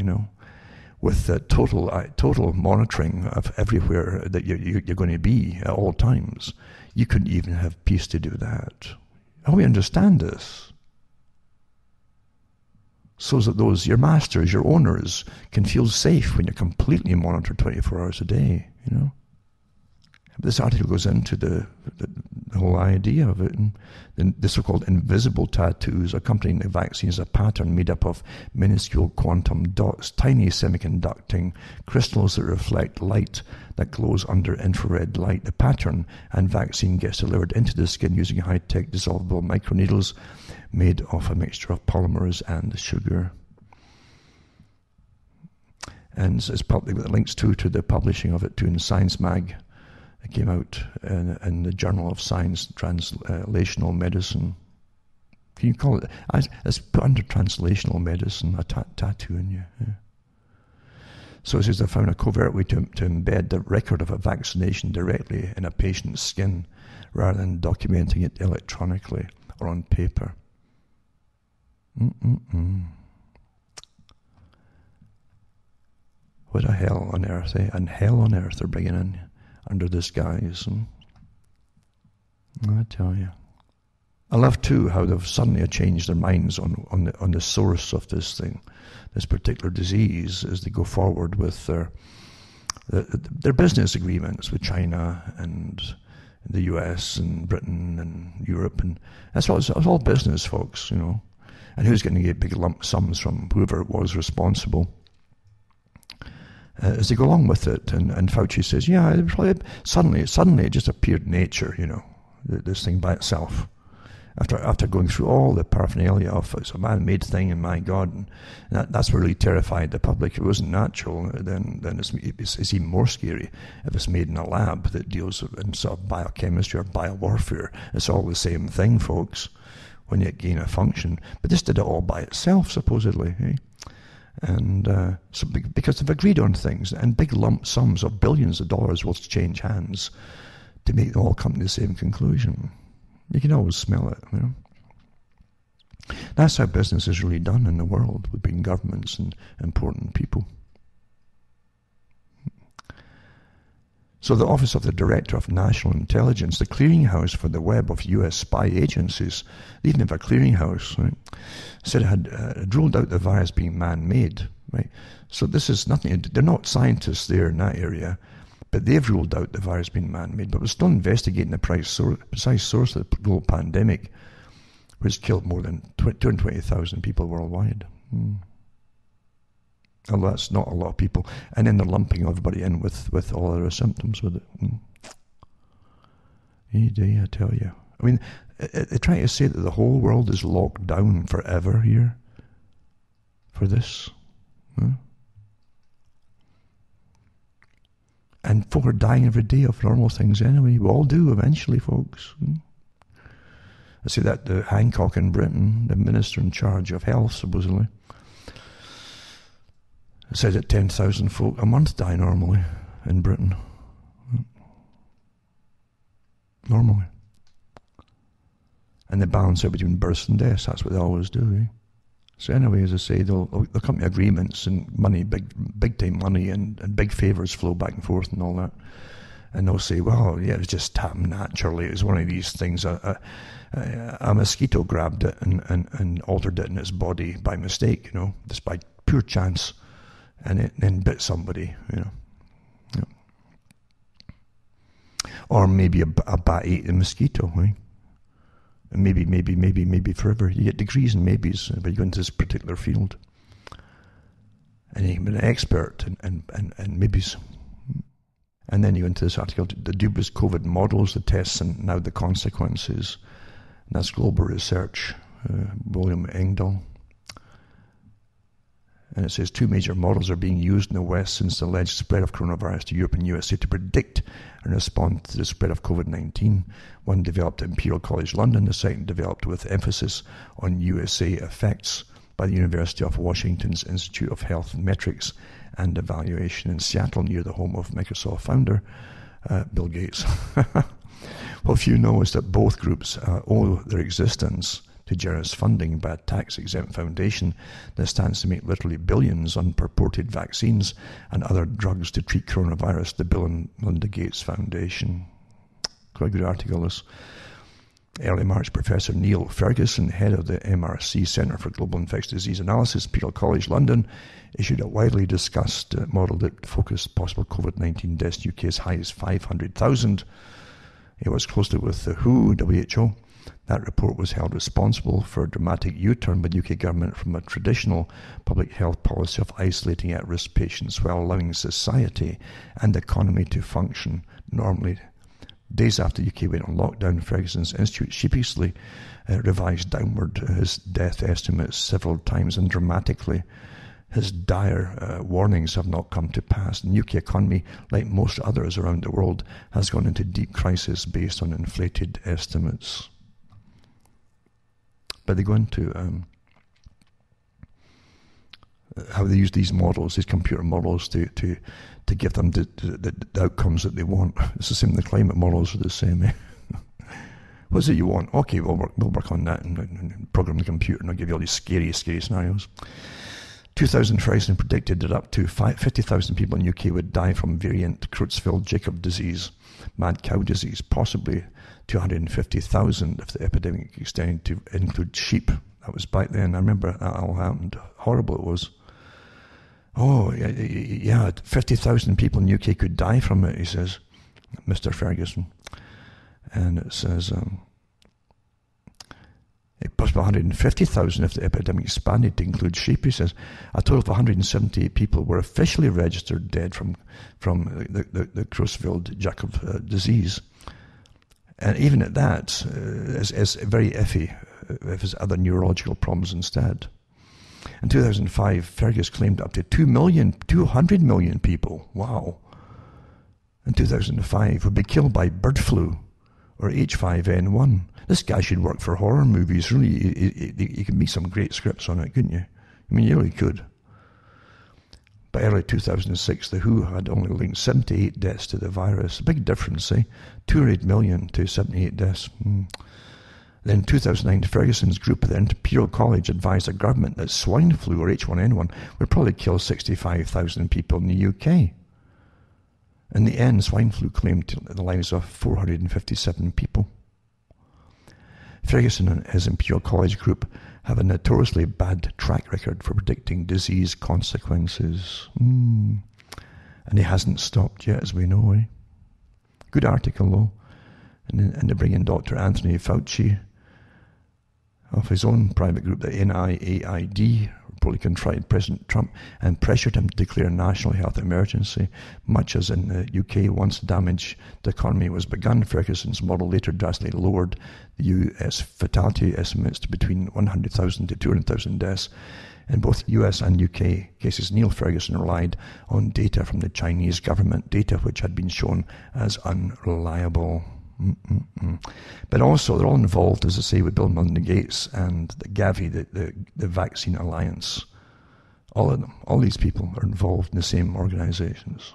with total monitoring of everywhere that you're going to be at all times. You couldn't even have peace to do that. How we understand this? So that your masters, your owners, can feel safe when you're completely monitored 24 hours a day, This article goes into the whole idea of it, and the so-called invisible tattoos accompanying the vaccine is a pattern made up of minuscule quantum dots, tiny semiconducting crystals that reflect light that glows under infrared light. The pattern and vaccine gets delivered into the skin using high-tech dissolvable microneedles made of a mixture of polymers and sugar. And it's probably got links to the publishing of it too in Science Mag. It came out in the Journal of Science Translational Medicine. Can you call it? It's put under translational medicine, a tattoo in you. Yeah. So it says they found a covert way to embed the record of a vaccination directly in a patient's skin rather than documenting it electronically or on paper. What a hell on earth, eh? And hell on earth they're bringing in under this guise. I tell you. I love too how they've suddenly changed their minds on the source of this thing, this particular disease, as they go forward with their business agreements with China and the US and Britain and Europe, and it's all business, folks, And who's going to get big lump sums from whoever was responsible? As they go along with it, and Fauci says, yeah, it probably suddenly it just appeared in nature, this thing by itself. After going through all the paraphernalia of it's a man-made thing, and my God, and that's what really terrified the public. If it wasn't natural, then it's even more scary. If it's made in a lab that deals in sort of biochemistry or biowarfare, it's all the same thing, folks, when you gain a function. But this did it all by itself, supposedly, eh? And so because they've agreed on things, and big lump sums of billions of dollars will change hands to make them all come to the same conclusion. You can always smell it, That's how business is really done in the world, between governments and important people. So the Office of the Director of National Intelligence, the clearinghouse for the web of U.S. spy agencies, they even have a clearinghouse, right, said it had ruled out the virus being man-made. Right? So this is nothing, they're not scientists there in that area, but they've ruled out the virus being man-made, but we're still investigating the precise source of the global pandemic, which killed more than 220,000 people worldwide. Although that's not a lot of people. And then they're lumping everybody in with all their symptoms with it. I tell you. I mean, they're trying to say that the whole world is locked down forever here for this. And folk are dying every day of normal things anyway. We all do eventually, folks. I see that the Hancock in Britain, the minister in charge of health, supposedly, said that 10,000 folk a month die normally in Britain. Normally. And they balance out between births and deaths. That's what they always do. Eh? So anyway, as I say, they'll come to agreements and money, big time money, and big favours flow back and forth and all that. And they'll say, well, yeah, it was just happened naturally. It was one of these things. A mosquito grabbed it and altered it in its body by mistake, just by pure chance. And it then bit somebody, Yeah. Or maybe a bat ate the mosquito, right? And maybe forever. You get degrees and maybes, but you go into this particular field. And you can be an expert and maybes. And then you go into this article, the dubious COVID models, the tests, and now the consequences. And that's Global Research, William Engdahl. And it says 2 major models are being used in the West since the alleged spread of coronavirus to Europe and USA to predict and respond to the spread of COVID-19. One developed at Imperial College London, the second developed with emphasis on USA effects by the University of Washington's Institute of Health Metrics and Evaluation in Seattle, near the home of Microsoft founder Bill Gates. What few know is that both groups owe their existence to generous funding by a tax-exempt foundation that stands to make literally billions on purported vaccines and other drugs to treat coronavirus, the Bill and Melinda Gates Foundation. Quite a good article, this. Early March, Professor Neil Ferguson, head of the MRC Centre for Global Infectious Disease Analysis, Imperial College London, issued a widely discussed model that focused possible COVID-19 deaths in the UK as high as 500,000. It was closely with the WHO. That report was held responsible for a dramatic U-turn by the UK government from a traditional public health policy of isolating at-risk patients while allowing society and economy to function normally. Days after the UK went on lockdown, Ferguson's institute sheepishly revised downward his death estimates several times, and dramatically his dire warnings have not come to pass. The UK economy, like most others around the world, has gone into deep crisis based on inflated estimates. But they go into how they use these models, these computer models, to give them the outcomes that they want. It's the same, the climate models are the same. What is it you want? Okay, we'll work on that and program the computer, and I'll give you all these scary scenarios. 2000, Ferguson predicted that up to 50,000 people in the UK would die from variant Creutzfeldt-Jakob disease, mad cow disease, possibly 250,000 if the epidemic extended to include sheep. That was back then. I remember that all happened. Horrible it was. Oh, yeah, 50,000 people in the UK could die from it, he says, Mr. Ferguson. And it says, possibly 150,000 if the epidemic expanded to include sheep, he says. A total of 178 people were officially registered dead from the Creutzfeldt-Jakob disease. And even at that, it's very iffy if there's other neurological problems instead. In 2005, Fergus claimed up to 200 million people, wow, in 2005 would be killed by bird flu or H5N1. This guy should work for horror movies, really. You could make some great scripts on it, couldn't you? I mean, you really could. By early 2006, the WHO had only linked 78 deaths to the virus. A big difference, eh? 200 million to 78 deaths. Then in 2009, Ferguson's group at the Imperial College advised the government that swine flu or H1N1 would probably kill 65,000 people in the UK. In the end, swine flu claimed the lives of 457 people. Ferguson and his Imperial College group have a notoriously bad track record for predicting disease consequences. And he hasn't stopped yet, as we know. Good article, though. And they bring in Dr. Anthony Fauci of his own private group, the NIAID, reportedly confronted President Trump and pressured him to declare a national health emergency, much as in the UK once the damage to the economy was begun. Ferguson's model later drastically lowered the US fatality estimates to between 100,000 to 200,000 deaths. In both US and UK cases, Neil Ferguson relied on data from the Chinese government, data which had been shown as unreliable. But also, they're all involved, as I say, with Bill and Melinda Gates and the Gavi, the Vaccine Alliance. All of them, all these people are involved in the same organizations.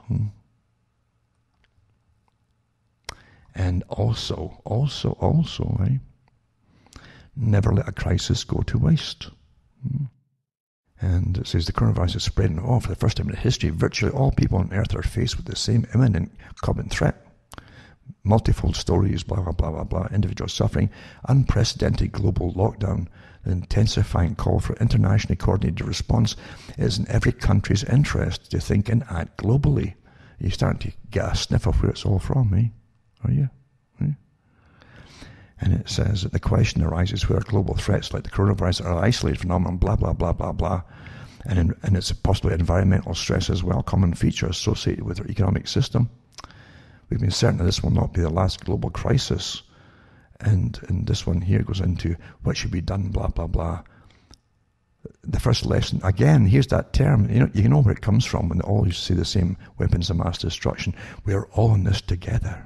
And also, never let a crisis go to waste. And it says the coronavirus is spreading. For the first time in history, virtually all people on Earth are faced with the same imminent common threat. Multifold stories, blah, blah, blah, blah, blah, individual suffering, unprecedented global lockdown, the intensifying call for internationally coordinated response is in every country's interest to think and act globally. You're starting to get a sniff of where it's all from, Are you? And it says that the question arises whether global threats like the coronavirus are an isolated phenomenon, blah, blah, blah, blah, blah. And it's possibly environmental stress as well, common feature associated with our economic system. We've been certain that this will not be the last global crisis And this one here goes into what should be done, blah, blah, blah. The first lesson, again, here's that term, you know where it comes from when they always say the same, weapons of mass destruction. We're all in this together.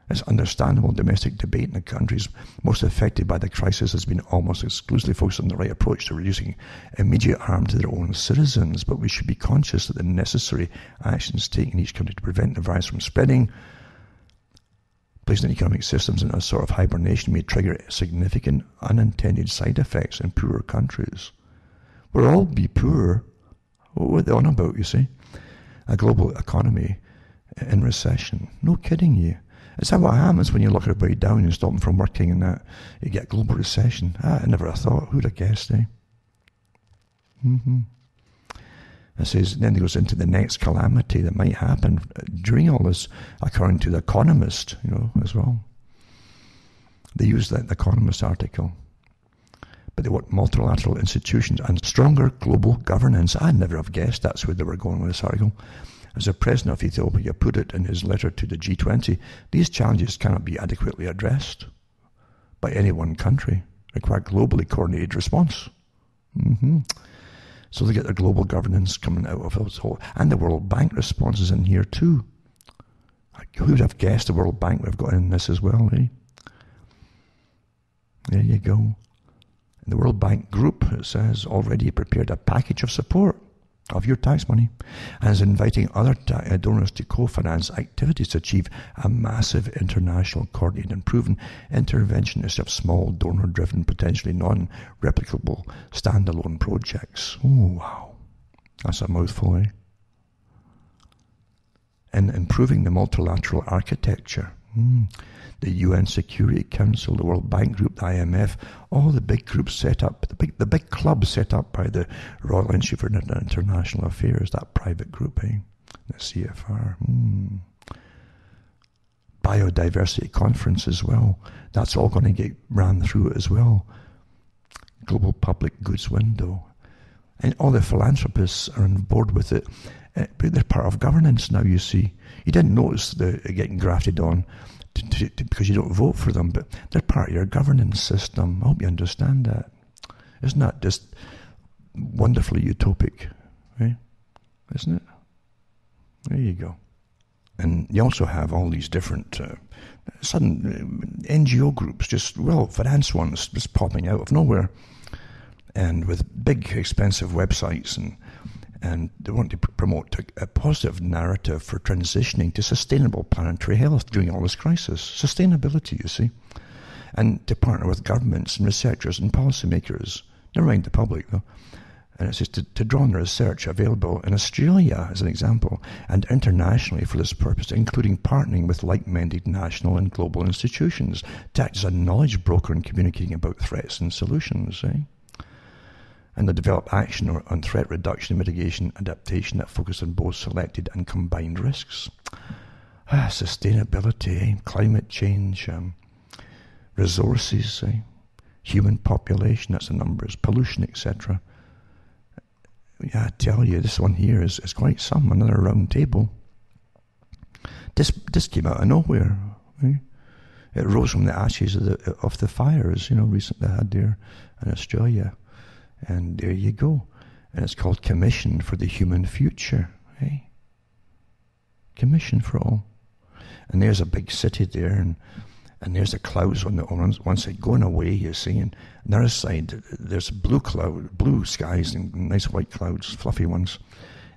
It's understandable domestic debate in the countries most affected by the crisis has been almost exclusively focused on the right approach to reducing immediate harm to their own citizens, but we should be conscious that the necessary actions taken in each country to prevent the virus from spreading, placing economic systems in a sort of hibernation, may trigger significant unintended side effects in poorer countries. We'll all be poor. What are they on about, you see? A global economy in recession. No kidding you. Is that what happens when you lock everybody down and stop them from working and that? You get global recession. I never thought. Who'd have guessed, eh? It says, then it goes into the next calamity that might happen during all this, according to The Economist, as well. They use that Economist article. But they want multilateral institutions and stronger global governance. I'd never have guessed that's where they were going with this article. As the president of Ethiopia put it in his letter to the G20, these challenges cannot be adequately addressed by any one country. Require globally coordinated response. So they get their global governance coming out of this whole, and the World Bank response is in here too. Who would have guessed the World Bank would have got in this as well, eh? There you go. The World Bank Group, it says, already prepared a package of support of your tax money and is inviting other donors to co-finance activities to achieve a massive international coordinated and proven intervention instead of small donor-driven, potentially non-replicable standalone projects. Oh, wow. That's a mouthful, eh? And improving the multilateral architecture. The UN Security Council, the World Bank Group, the IMF, all the big groups set up, the big club set up by the Royal Institute for International Affairs, that private group, eh? The CFR. Biodiversity conference as well. That's all going to get ran through it as well. Global public goods window. And all the philanthropists are on board with it. But they're part of governance now, you see. You didn't notice the getting grafted on because you don't vote for them, but they're part of your governance system. I hope you understand that. Isn't that just wonderfully utopic? Right? Isn't it? There you go. And you also have all these different sudden NGO groups, just finance ones, just popping out of nowhere, and with big, expensive websites, and they want to promote a positive narrative for transitioning to sustainable planetary health during all this crisis. Sustainability, you see. And to partner with governments and researchers and policymakers, never mind the public though. And it says to draw on the research available in Australia, as an example, and internationally for this purpose, including partnering with like-minded national and global institutions to act as a knowledge broker in communicating about threats and solutions, eh? And to develop action on threat reduction and mitigation adaptation that focus on both selected and combined risks. Sustainability, climate change, resources, human population, that's the numbers, pollution, etc. Yeah, I tell you, this one here is quite some, another round table. This came out of nowhere. Right? It rose from the ashes of the fires, recently had there in Australia. And there you go. And it's called Commission for the Human Future. Eh? Commission for all. And there's a big city there, and there's the clouds on one side going away, you see, and on the other side there's blue skies and nice white clouds, fluffy ones.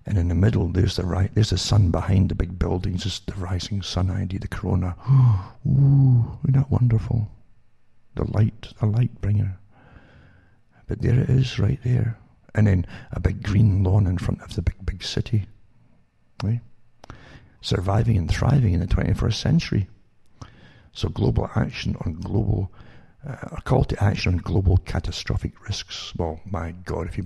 And in the middle there's the sun behind the big buildings, just the rising sun ID, the corona. Ooh, isn't that wonderful? The light bringer. But there it is, right there. And then a big green lawn in front of the big city. Right? Surviving and thriving in the 21st century. So global action on a call to action on global catastrophic risks. Well, my God, if you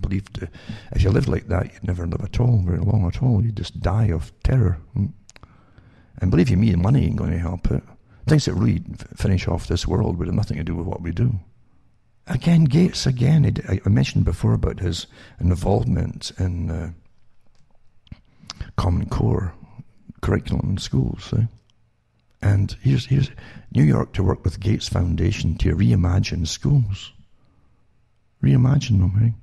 lived like that, you'd never live at all, very long at all. You'd just die of terror. And believe you me, money ain't going to help it. Things that really finish off this world would have nothing to do with what we do. Again, Gates, I mentioned before about his involvement in Common Core curriculum in schools. And here's New York to work with Gates Foundation to reimagine schools. Reimagine them, right?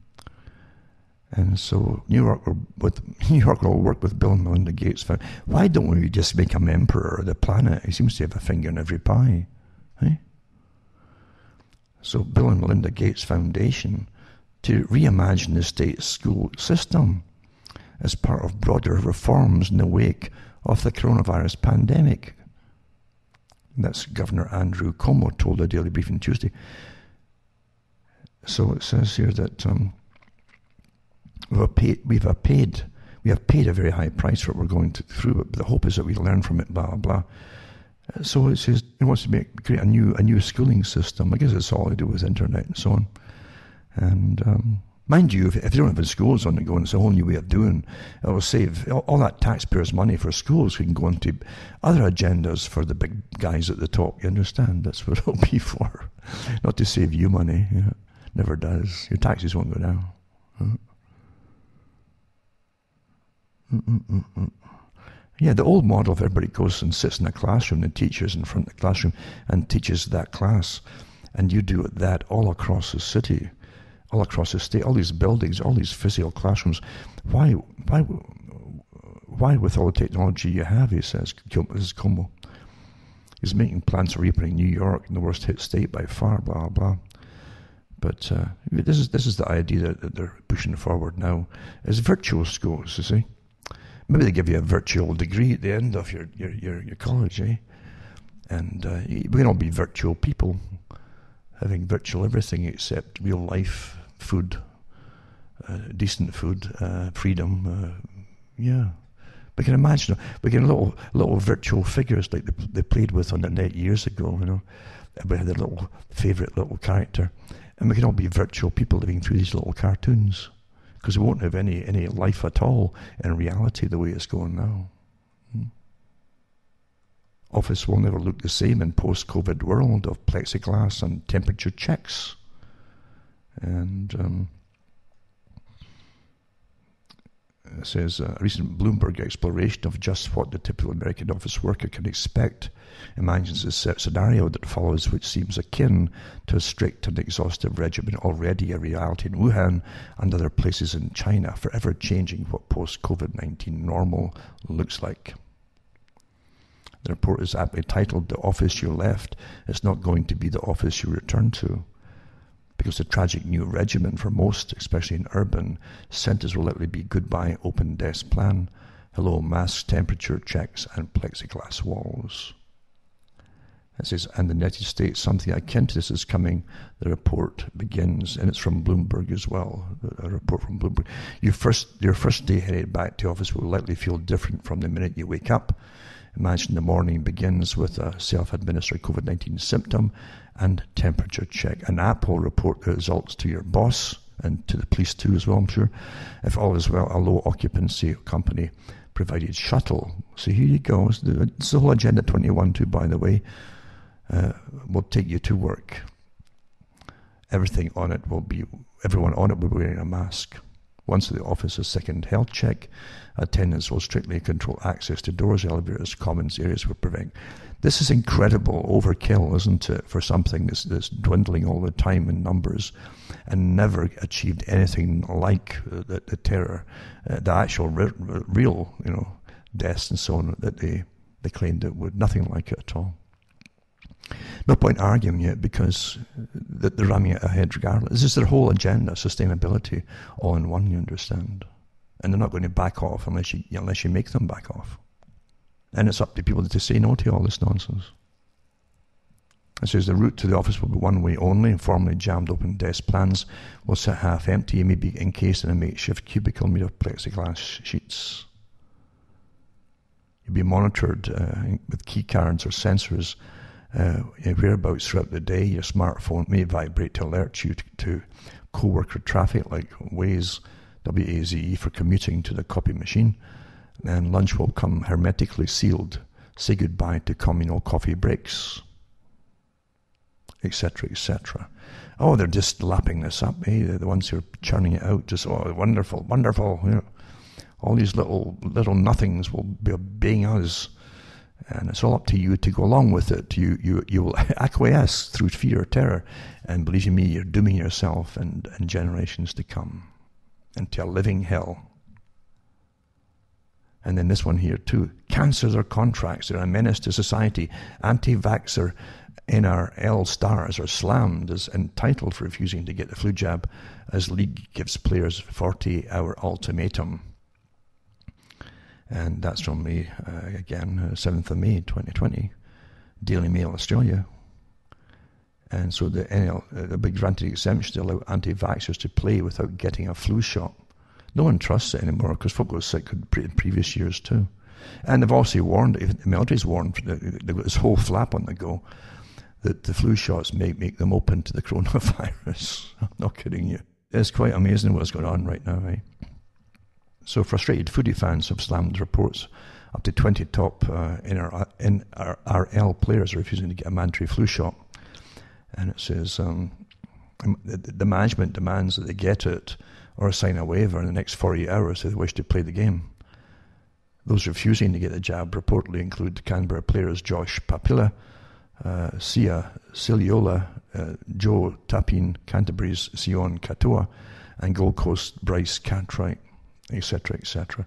And so New York will work with Bill and Melinda Gates Foundation. Why don't we just make him emperor of the planet? He seems to have a finger in every pie. Eh? So Bill and Melinda Gates Foundation to reimagine the state school system as part of broader reforms in the wake of the coronavirus pandemic. That's Governor Andrew Cuomo told a Daily Briefing Tuesday. So it says here that we have paid a very high price for what we're going through, but the hope is that we learn from it, blah, blah. So it says it wants to create a new schooling system. I guess it's all to do with internet and so on. And mind you, if you don't have schools on the go, and it's a whole new way of doing, it will save all that taxpayers' money for schools. We can go into other agendas for the big guys at the top. You understand? That's what it'll be for. Not to save you money. Yeah. Never does. Your taxes won't go down. Yeah, the old model of everybody goes and sits in a classroom, the teacher's in front of the classroom and teaches that class. And you do that all across the city, all across the state, all these buildings, all these physical classrooms. Why with all the technology you have, he says, this is Cuomo. He's making plans for reopening New York, the worst hit state by far, blah, blah. But this is the idea that they're pushing forward now, is virtual schools, you see. Maybe they give you a virtual degree at the end of your college, eh? And we can all be virtual people, having virtual everything except real life, food, decent food, freedom, yeah. We can imagine, we can little virtual figures like they played with on the net years ago, you know. We had a little favourite little character. And we can all be virtual people living through these little cartoons, because we won't have any life at all in reality the way it's going now. Office will never look the same in post-COVID world of plexiglass and temperature checks. And it says a recent Bloomberg exploration of just what the typical American office worker can expect imagines a scenario that follows, which seems akin to a strict and exhaustive regimen already a reality in Wuhan and other places in China, forever changing what post-COVID-19 normal looks like. The report is aptly titled, "The Office You Left is Not Going to Be the Office You Return To," because the tragic new regimen for most, especially in urban centres, will likely be goodbye open desk plan, hello masks, temperature checks, and plexiglass walls. It says, and the United States, something akin to this is coming, the report begins, and it's from Bloomberg as well, a report from Bloomberg. Your first day headed back to office will likely feel different from the minute you wake up. Imagine the morning begins with a self-administered COVID-19 symptom and temperature check. An app will report the results to your boss and to the police too as well, I'm sure. If all is well, a low occupancy company provided shuttle. So here you go. It's the whole Agenda 21 too, by the way. Will take you to work. Everyone on it will be wearing a mask. Once the office has second health check, attendants will strictly control access to doors, elevators, commons areas will prevent. This is incredible overkill, isn't it, for something that's dwindling all the time in numbers and never achieved anything like the terror, the actual real, deaths and so on that they claimed it would. Nothing like it at all. No point arguing it because they're ramming it ahead regardless. This is their whole agenda, sustainability, all in one, you understand. And they're not going to back off unless you make them back off. And it's up to people to say no to all this nonsense. It says the route to the office will be one way only. Formerly jammed open desk plans will sit half empty, maybe encased in a makeshift cubicle made of plexiglass sheets. You'll be monitored with key cards or sensors. Whereabouts throughout the day. Your smartphone may vibrate to alert you to co-worker traffic like Waze, WAZE for commuting to the copy machine. And lunch will come hermetically sealed. Say goodbye to communal coffee breaks, etc., etc. Oh, they're just lapping this up, eh? They're the ones who are churning it out. Just, oh, wonderful, wonderful. All these little nothings will be obeying us. And it's all up to you to go along with it. You will acquiesce through fear or terror, and believe you me, you're dooming yourself and generations to come into a living hell. And then this one here too. Cancers are contracts. They're a menace to society. Anti-vaxxer NRL stars are slammed as entitled for refusing to get the flu jab as league gives players 40-hour ultimatum. And that's from the, 7th of May 2020, Daily Mail Australia. And so the NL, the big granted exemption to allow anti-vaxxers to play without getting a flu shot. No one trusts it anymore because folk got sick in previous years too. And they've also warned, the military's warned, they've got this whole flap on the go, that the flu shots may make them open to the coronavirus. I'm not kidding you. It's quite amazing what's going on right now, eh? So frustrated footy fans have slammed reports up to 20 top NRL players are refusing to get a mandatory flu shot. And it says the management demands that they get it or sign a waiver in the next 48 hours if they wish to play the game. Those refusing to get the jab reportedly include Canberra players Josh Papilla, Sia Siliola, Joe Tapine, Canterbury's Sion Katoa, and Gold Coast Bryce Cartwright, etc., etc.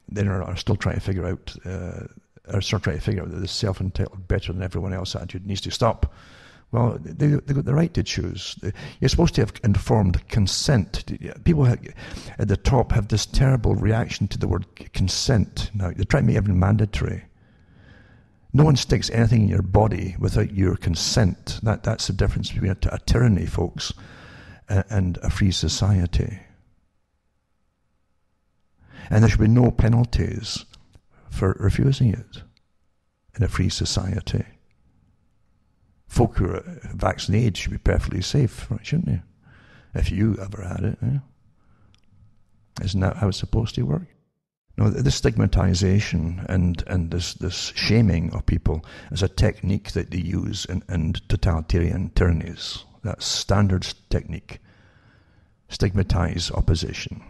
They are still trying to figure out, that this self-entitled, better than everyone else attitude needs to stop. Well, they've got the right to choose. You're supposed to have informed consent. People at the top have this terrible reaction to the word consent. Now, they try to make everything mandatory. No one sticks anything in your body without your consent. That's the difference between a tyranny, folks, and a free society. And there should be no penalties for refusing it in a free society. Folk who are vaccinated should be perfectly safe, right, shouldn't they? If you ever had it, eh? Isn't that how it's supposed to work? No, this stigmatization and this shaming of people is a technique that they use in totalitarian tyrannies. That's standard technique. Stigmatize opposition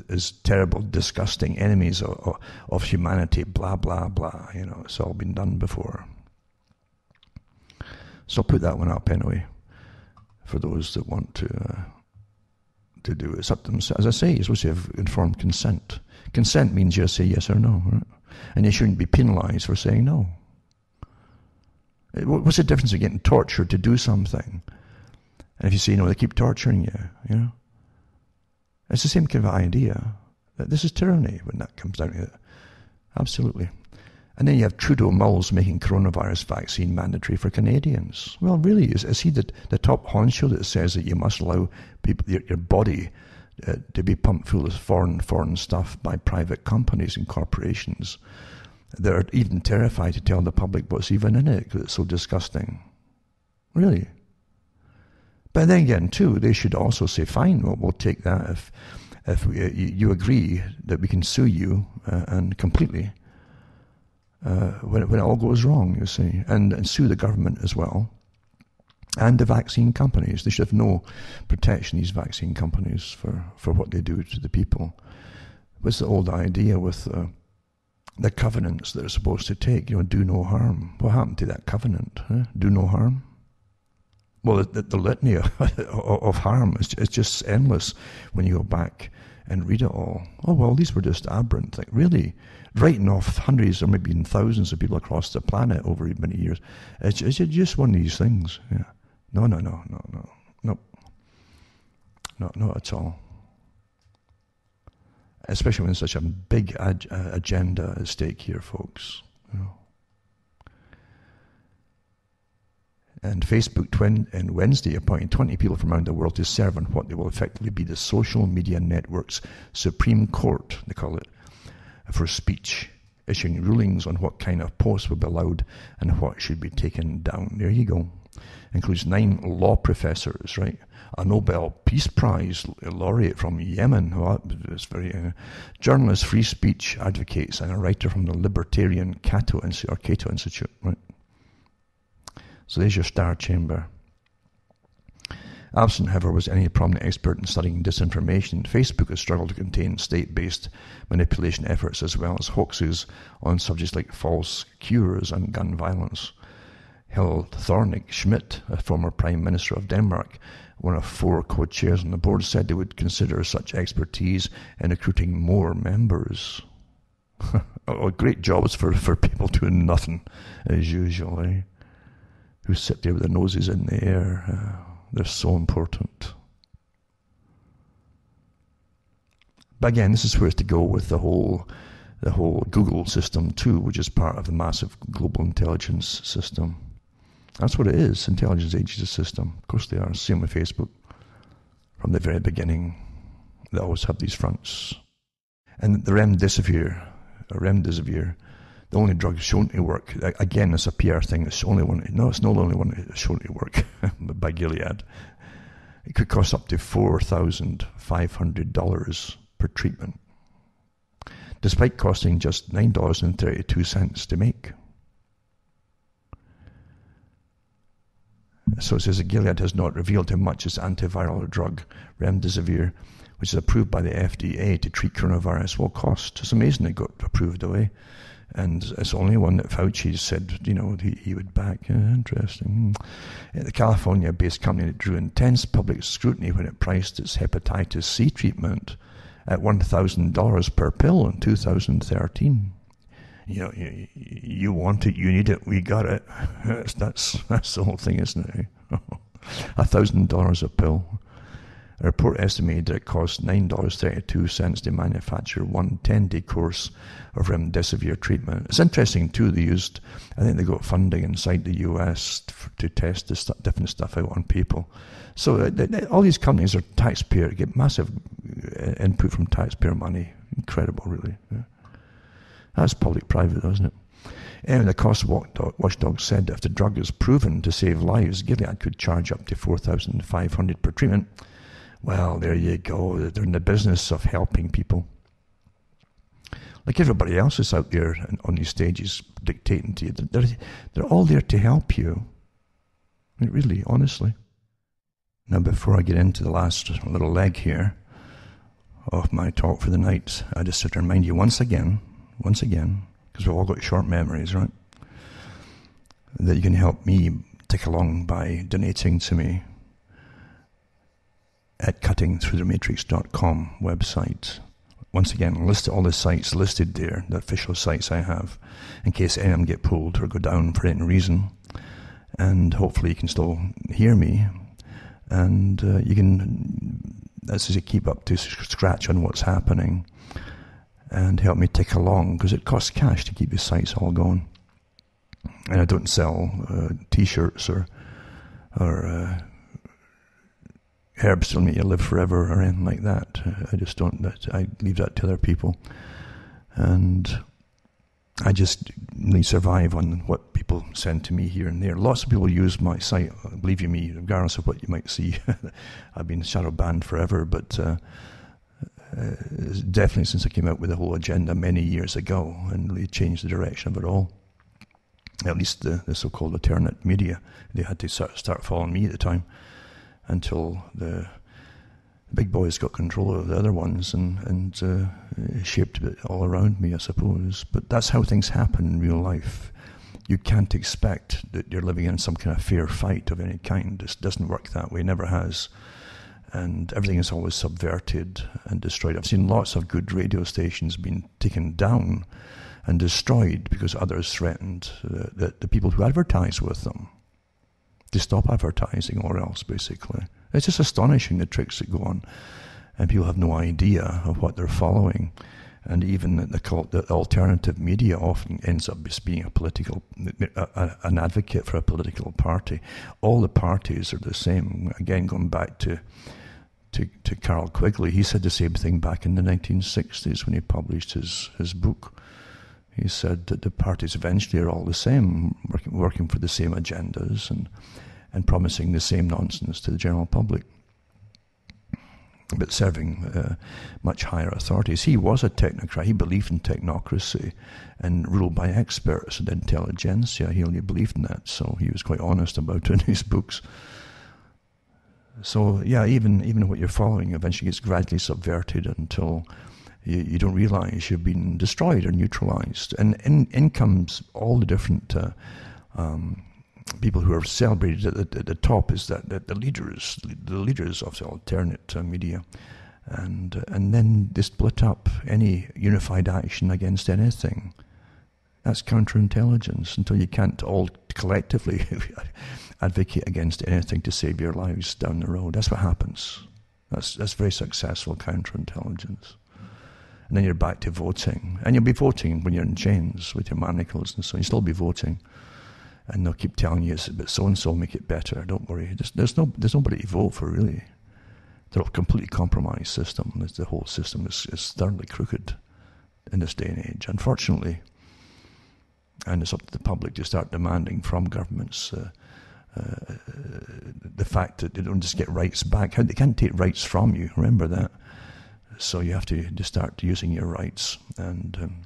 is terrible, disgusting enemies of humanity, blah, blah, blah. You know, it's all been done before. So I'll put that one up anyway, for those that want to do it. It's up to them. As I say, you're supposed to have informed consent. Consent means you just say yes or no, right? And you shouldn't be penalized for saying no. What's the difference of getting tortured to do something? And if you say no, they keep torturing you, you know? It's the same kind of idea. That this is tyranny when that comes down to it. Absolutely. And then you have Trudeau Mulls making coronavirus vaccine mandatory for Canadians. Well, really, is he the top honcho that says that you must allow people, your body to be pumped full of foreign stuff by private companies and corporations that are even terrified to tell the public what's even in it because it's so disgusting? Really? But then again, too, they should also say, fine, we'll take that if you agree that we can sue you and completely when it all goes wrong, you see, and sue the government as well, and the vaccine companies. They should have no protection, these vaccine companies, for what they do to the people. What's the old idea with the covenants that are supposed to take? You know, do no harm. What happened to that covenant? Huh? Do no harm? Well, the litany of harm is just endless when you go back and read it all. Oh, well, these were just aberrant. Like, really? Writing off hundreds or maybe even thousands of people across the planet over many years. It's just one of these things. Yeah. No. Nope. Not at all. Especially when such a big agenda at stake here, folks. You know. And Facebook and Wednesday appointed 20 people from around the world to serve on what they will effectively be the social media network's Supreme Court, they call it, for speech, issuing rulings on what kind of posts will be allowed and what should be taken down. There you go. Includes 9 law professors, right? A Nobel Peace Prize laureate from Yemen, it's very journalist, free speech advocates, and a writer from the libertarian Cato Institute, right? So there's your star chamber. Absent, however, was any prominent expert in studying disinformation, Facebook has struggled to contain state-based manipulation efforts as well as hoaxes on subjects like false cures and gun violence. Helle Thorning-Schmidt, a former Prime Minister of Denmark, one of 4 co-chairs on the board, said they would consider such expertise in recruiting more members. Great jobs for people doing nothing, as usual, eh? Who sit there with their noses in the air. They're so important. But again, this is where it's to go with the whole Google system too, which is part of the massive global intelligence system. That's what it is. Intelligence agency system. Of course they are. Same with Facebook. From the very beginning, they always have these fronts. And the remdesivir, the only drug shown to work, again, it's a PR thing. It's only one. No, it's not the only one that's shown to work by Gilead. It could cost up to $4,500 per treatment, despite costing just $9.32 to make. So it says that Gilead has not revealed how much its antiviral drug, remdesivir, which is approved by the FDA to treat coronavirus, will cost. It's amazing it got approved away. And it's only one that Fauci said, he would back. Interesting. The California-based company that drew intense public scrutiny when it priced its hepatitis C treatment at $1,000 per pill in 2013. You want it, you need it, we got it. That's the whole thing, isn't it? $1,000 a pill. A report estimated that it cost $9.32 to manufacture one 10-day course of remdesivir treatment. It's interesting too, I think they got funding inside the US to test this different stuff out on people. So all these companies are taxpayer, get massive input from taxpayer money. Incredible, really. Yeah. That's public-private, isn't it? Anyway, the cost watchdog said that if the drug is proven to save lives, Gilead could charge up to $4,500 per treatment. Well, there you go. They're in the business of helping people. Like everybody else is out there on these stages dictating to you. They're all there to help you. I mean, really, honestly. Now, before I get into the last little leg here of my talk for the night, I just have to remind you once again, because we've all got short memories, right? That you can help me tick along by donating to me at cuttingthroughthematrix.com website. Once again, list all the sites listed there, the official sites I have, in case any of them get pulled or go down for any reason. And hopefully you can still hear me, and you can, as you keep up to scratch on what's happening, and help me tick along, because it costs cash to keep the sites all going. And I don't sell t-shirts or herbs to make you live forever or anything like that. I just don't. I leave that to other people, and I just really survive on what people send to me here and there. Lots of people use my site, believe you me, regardless of what you might see. I've been shadow banned forever, but definitely since I came out with the whole agenda many years ago and really changed the direction of it all. At least the so-called alternate media, they had to start following me at the time, until the big boys got control of the other ones and shaped it all around me, I suppose. But that's how things happen in real life. You can't expect that you're living in some kind of fair fight of any kind. It doesn't work that way, never has. And everything is always subverted and destroyed. I've seen lots of good radio stations being taken down and destroyed because others threatened the people who advertise with them to stop advertising or else, basically. It's just astonishing, the tricks that go on, and people have no idea of what they're following. And even the alternative media often ends up just being an advocate for a political party. All the parties are the same. Again, going back to Carroll Quigley, he said the same thing back in the 1960s when he published his book. He said that the parties eventually are all the same, working for the same agendas and promising the same nonsense to the general public, but serving much higher authorities. He was a technocrat. He believed in technocracy and ruled by experts and intelligentsia. He only believed in that, so he was quite honest about it in his books. So yeah, even what you're following eventually gets gradually subverted until you don't realize you've been destroyed or neutralized. And in comes all the different people who are celebrated at the top is that the leaders of the alternate media, and then they split up any unified action against anything. That's counterintelligence until you can't all collectively advocate against anything to save your lives down the road. That's what happens. That's very successful counterintelligence. And then you're back to voting. And you'll be voting when you're in chains with your manacles and so. You'll still be voting. And they'll keep telling you, but so-and-so will make it better. Don't worry. There's nobody to vote for, really. They're a completely compromised system. The whole system is thoroughly crooked in this day and age, unfortunately. And it's up to the public to start demanding from governments the fact that they don't just get rights back. They can't take rights from you, remember that. So you have to start using your rights and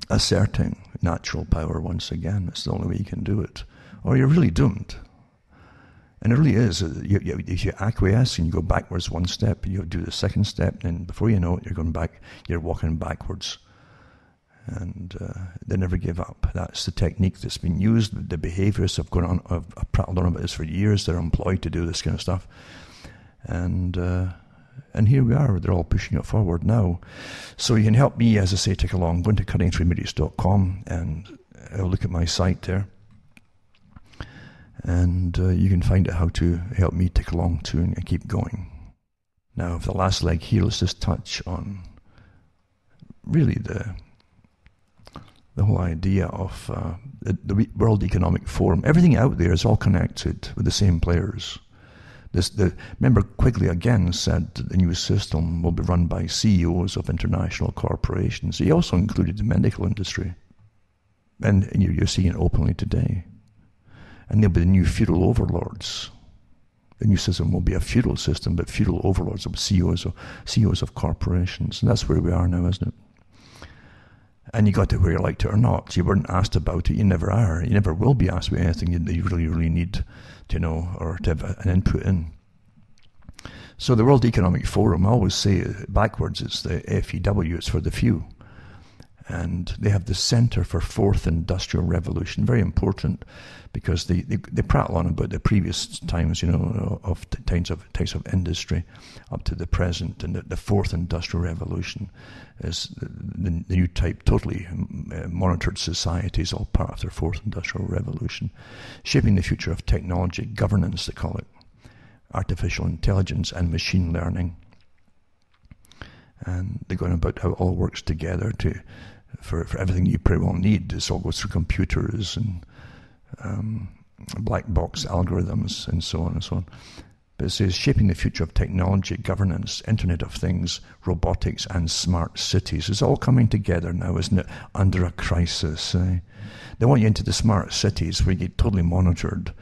asserting natural power once again. That's the only way you can do it. Or you're really doomed. And it really is. If you acquiesce and you go backwards one step, you do the second step, and before you know it, you're walking backwards. And they never give up. That's the technique that's been used. The behaviorists have gone on. I've prattled on about this for years. They're employed to do this kind of stuff, and here we are. They're all pushing it forward now. So you can help me, as I say, take along. Go into cuttingthroughmedias.com and look at my site there, and you can find out how to help me take along too and keep going. Now, for the last leg here, let's just touch on really the whole idea of the World Economic Forum. Everything out there is all connected with the same players. Remember, Quigley again said that the new system will be run by CEOs of international corporations. He also included the medical industry. And you're seeing it openly today. And they'll be the new feudal overlords. The new system will be a feudal system, but feudal overlords will be CEOs of corporations. And that's where we are now, isn't it? And you got to where you liked it or not. You weren't asked about it. You never are. You never will be asked about anything that you really, really need to know or to have an input in. So the World Economic Forum, I always say backwards, it's the FEW, it's for the few. And they have the Center for Fourth Industrial Revolution, very important, because they prattle on about the previous times, of types of industry up to the present, and the Fourth Industrial Revolution is the new type, totally monitored societies, all part of their Fourth Industrial Revolution, shaping the future of technology, governance, they call it, artificial intelligence and machine learning. And they're going about how it all works together for everything you pretty well need. This all goes through computers and black box algorithms and so on and so on. But it says shaping the future of technology, governance, Internet of Things, robotics and smart cities. It's all coming together now, isn't it? Under a crisis. They want you into the smart cities where you get totally monitored.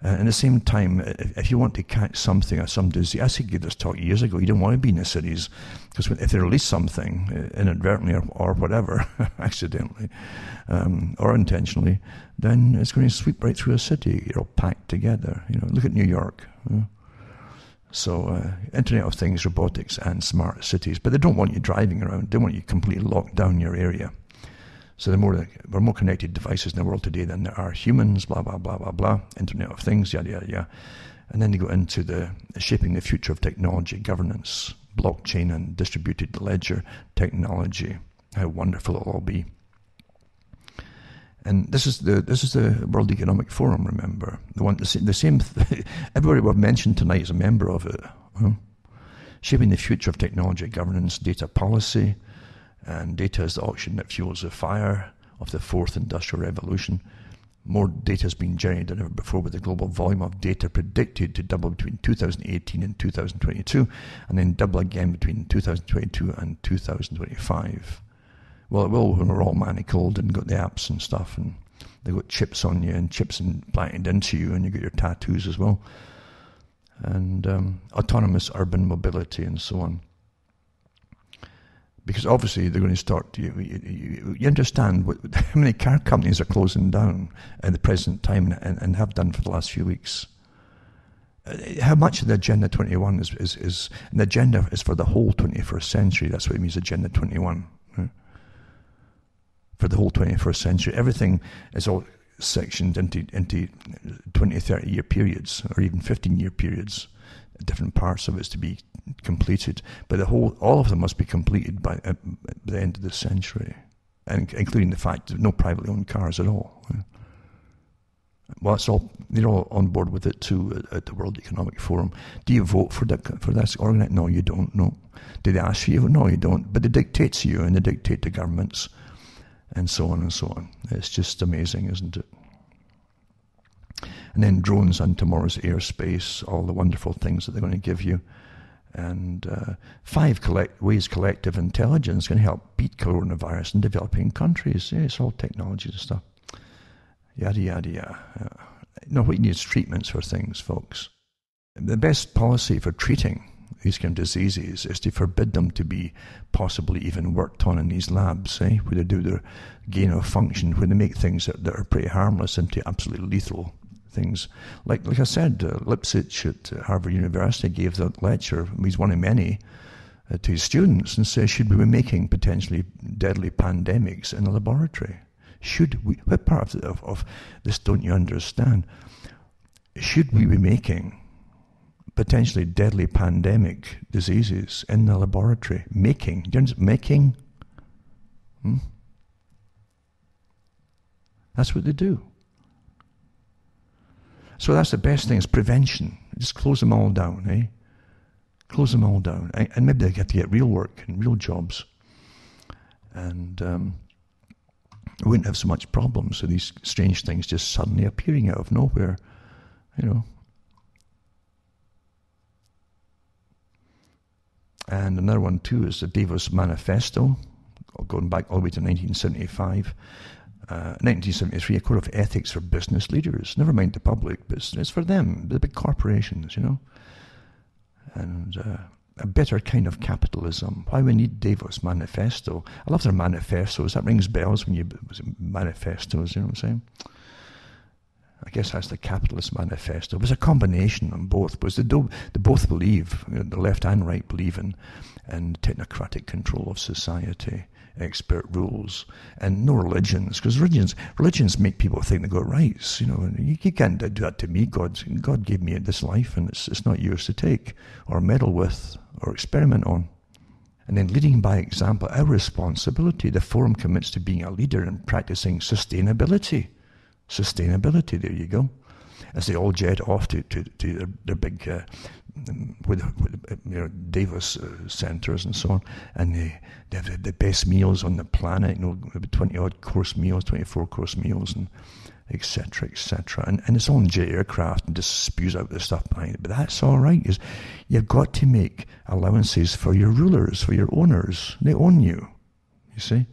At the same time, if you want to catch something or some disease, I gave this talk years ago, you don't want to be in the cities, because if they release something inadvertently or whatever, accidentally or intentionally, then it's going to sweep right through a city. You're all packed together. Look at New York. So Internet of Things, robotics and smart cities. But they don't want you driving around. They want you completely locked down your area. So there are more connected devices in the world today than there are humans, blah, blah, blah, blah, blah, Internet of Things, yada, yada, yada. And then they go into the shaping the future of technology, governance, blockchain and distributed ledger technology. How wonderful it'll all be. And this is the World Economic Forum, remember. The same everybody we've mentioned tonight is a member of it. Shaping the future of technology, governance, data policy, and data is the oxygen that fuels the fire of the Fourth Industrial Revolution. More data has been generated than ever before, with the global volume of data predicted to double between 2018 and 2022, and then double again between 2022 and 2025. Well, it will when we're all manacled and got the apps and stuff, and they've got chips on you and chips implanted into you, and you get your tattoos as well, and autonomous urban mobility and so on. Because obviously they're going to start, you understand how many car companies are closing down at the present time and have done for the last few weeks. How much of the Agenda 21 is an agenda is for the whole 21st century. That's what it means, Agenda 21. Right? For the whole 21st century. Everything is all sectioned into 20, 30 year periods, or even 15-year periods. Different parts of it is to be completed. But all of them must be completed by the end of the century, and including the fact that no privately owned cars at all. Right? Well, they're all on board with it too at the World Economic Forum. Do you vote for this organization? No, you don't. No. Do they ask you? No, you don't. But they dictate to you, and they dictate to governments, and so on and so on. It's just amazing, isn't it? And then drones on tomorrow's airspace, all the wonderful things that they're going to give you. And 5 ways collective intelligence can help beat coronavirus in developing countries. Yeah, it's all technology and stuff. Yada, yada, yada. No, what you need is treatments for things, folks. The best policy for treating these kind of diseases is to forbid them to be possibly even worked on in these labs, where they do their gain of function, where they make things that are pretty harmless into absolutely lethal things. Like I said, Lipsitch at Harvard University gave that lecture, he's one of many, to his students, and says, should we be making potentially deadly pandemics in a laboratory? Should we? What part of this don't you understand? Should we be making potentially deadly pandemic diseases in the laboratory? Making? That's what they do. So that's the best thing, is prevention. Just close them all down, Close them all down. And maybe they have to get real work and real jobs. And we wouldn't have so much problems with these strange things just suddenly appearing out of nowhere, And another one too is the Davos Manifesto, going back all the way to 1975. 1973, a code of ethics for business leaders. Never mind the public, but it's for them, the big corporations, And a better kind of capitalism. Why we need Davos Manifesto? I love their manifestos. That rings bells when you manifestos, you know what I'm saying? I guess that's the capitalist manifesto. It was a combination on both, because they both believe, the left and right believe in technocratic control of society, expert rules, and no religions, because religions make people think they got rights. You can't do that to me. God gave me this life, and it's not yours to take or meddle with or experiment on. And then leading by example, our responsibility. The forum commits to being a leader and practicing sustainability. Sustainability, there you go. As they all jet off to their big Davos centres and so on, and they have the best meals on the planet, 20-odd course meals, 24-course meals, and etc., etc. And it's all in jet aircraft and just spews out the stuff behind it. But that's all right, is you've got to make allowances for your rulers, for your owners. They own you, you see.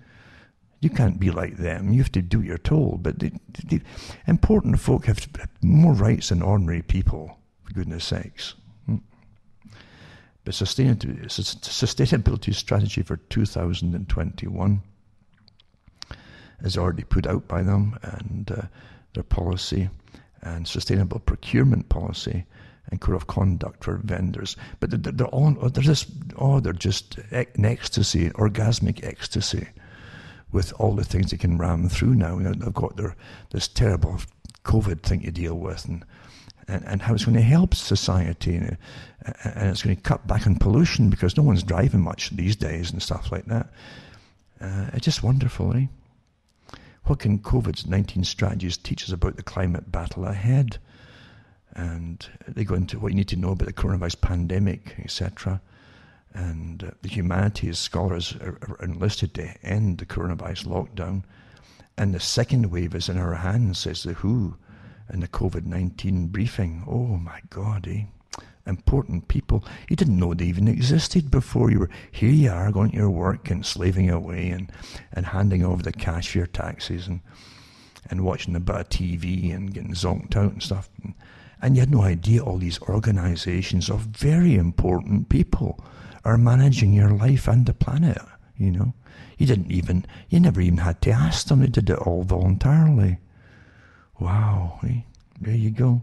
You can't be like them. You have to do what you're told. But the important folk have more rights than ordinary people, for goodness sakes. But sustainability strategy for 2021 is already put out by them, and their policy and sustainable procurement policy and code of conduct for vendors. But they're just in ecstasy, orgasmic ecstasy, with all the things they can ram through now. They've got this terrible COVID thing to deal with, and how it's going to help society, and it's going to cut back on pollution, because no one's driving much these days and stuff like that. It's just wonderful, What can COVID-19 strategies teach us about the climate battle ahead? And they go into what you need to know about the coronavirus pandemic, etc. And the humanities scholars are enlisted to end the coronavirus lockdown. And the second wave is in our hands, says the WHO in the COVID-19 briefing. Oh my God, Important people. You didn't know they even existed before. Here you are, going to your work and slaving away and handing over the cash for your taxes and watching a bit of TV and getting zonked out and stuff. And you had no idea all these organizations of very important people are managing your life and the planet, You never even had to ask them. They did it all voluntarily. Wow, there you go.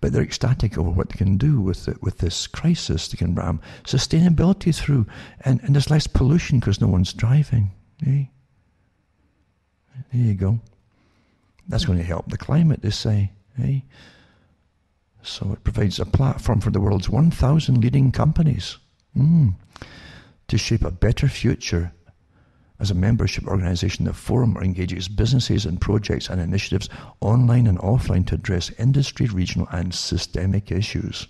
But they're ecstatic over what they can do with this crisis. They can ram sustainability through, and there's less pollution because no one's driving. Eh? There you go. That's going to help the climate, they say. Eh? So it provides a platform for the world's 1,000 leading companies to shape a better future. As a membership organisation, the forum engages businesses and projects and initiatives online and offline to address industry, regional and systemic issues.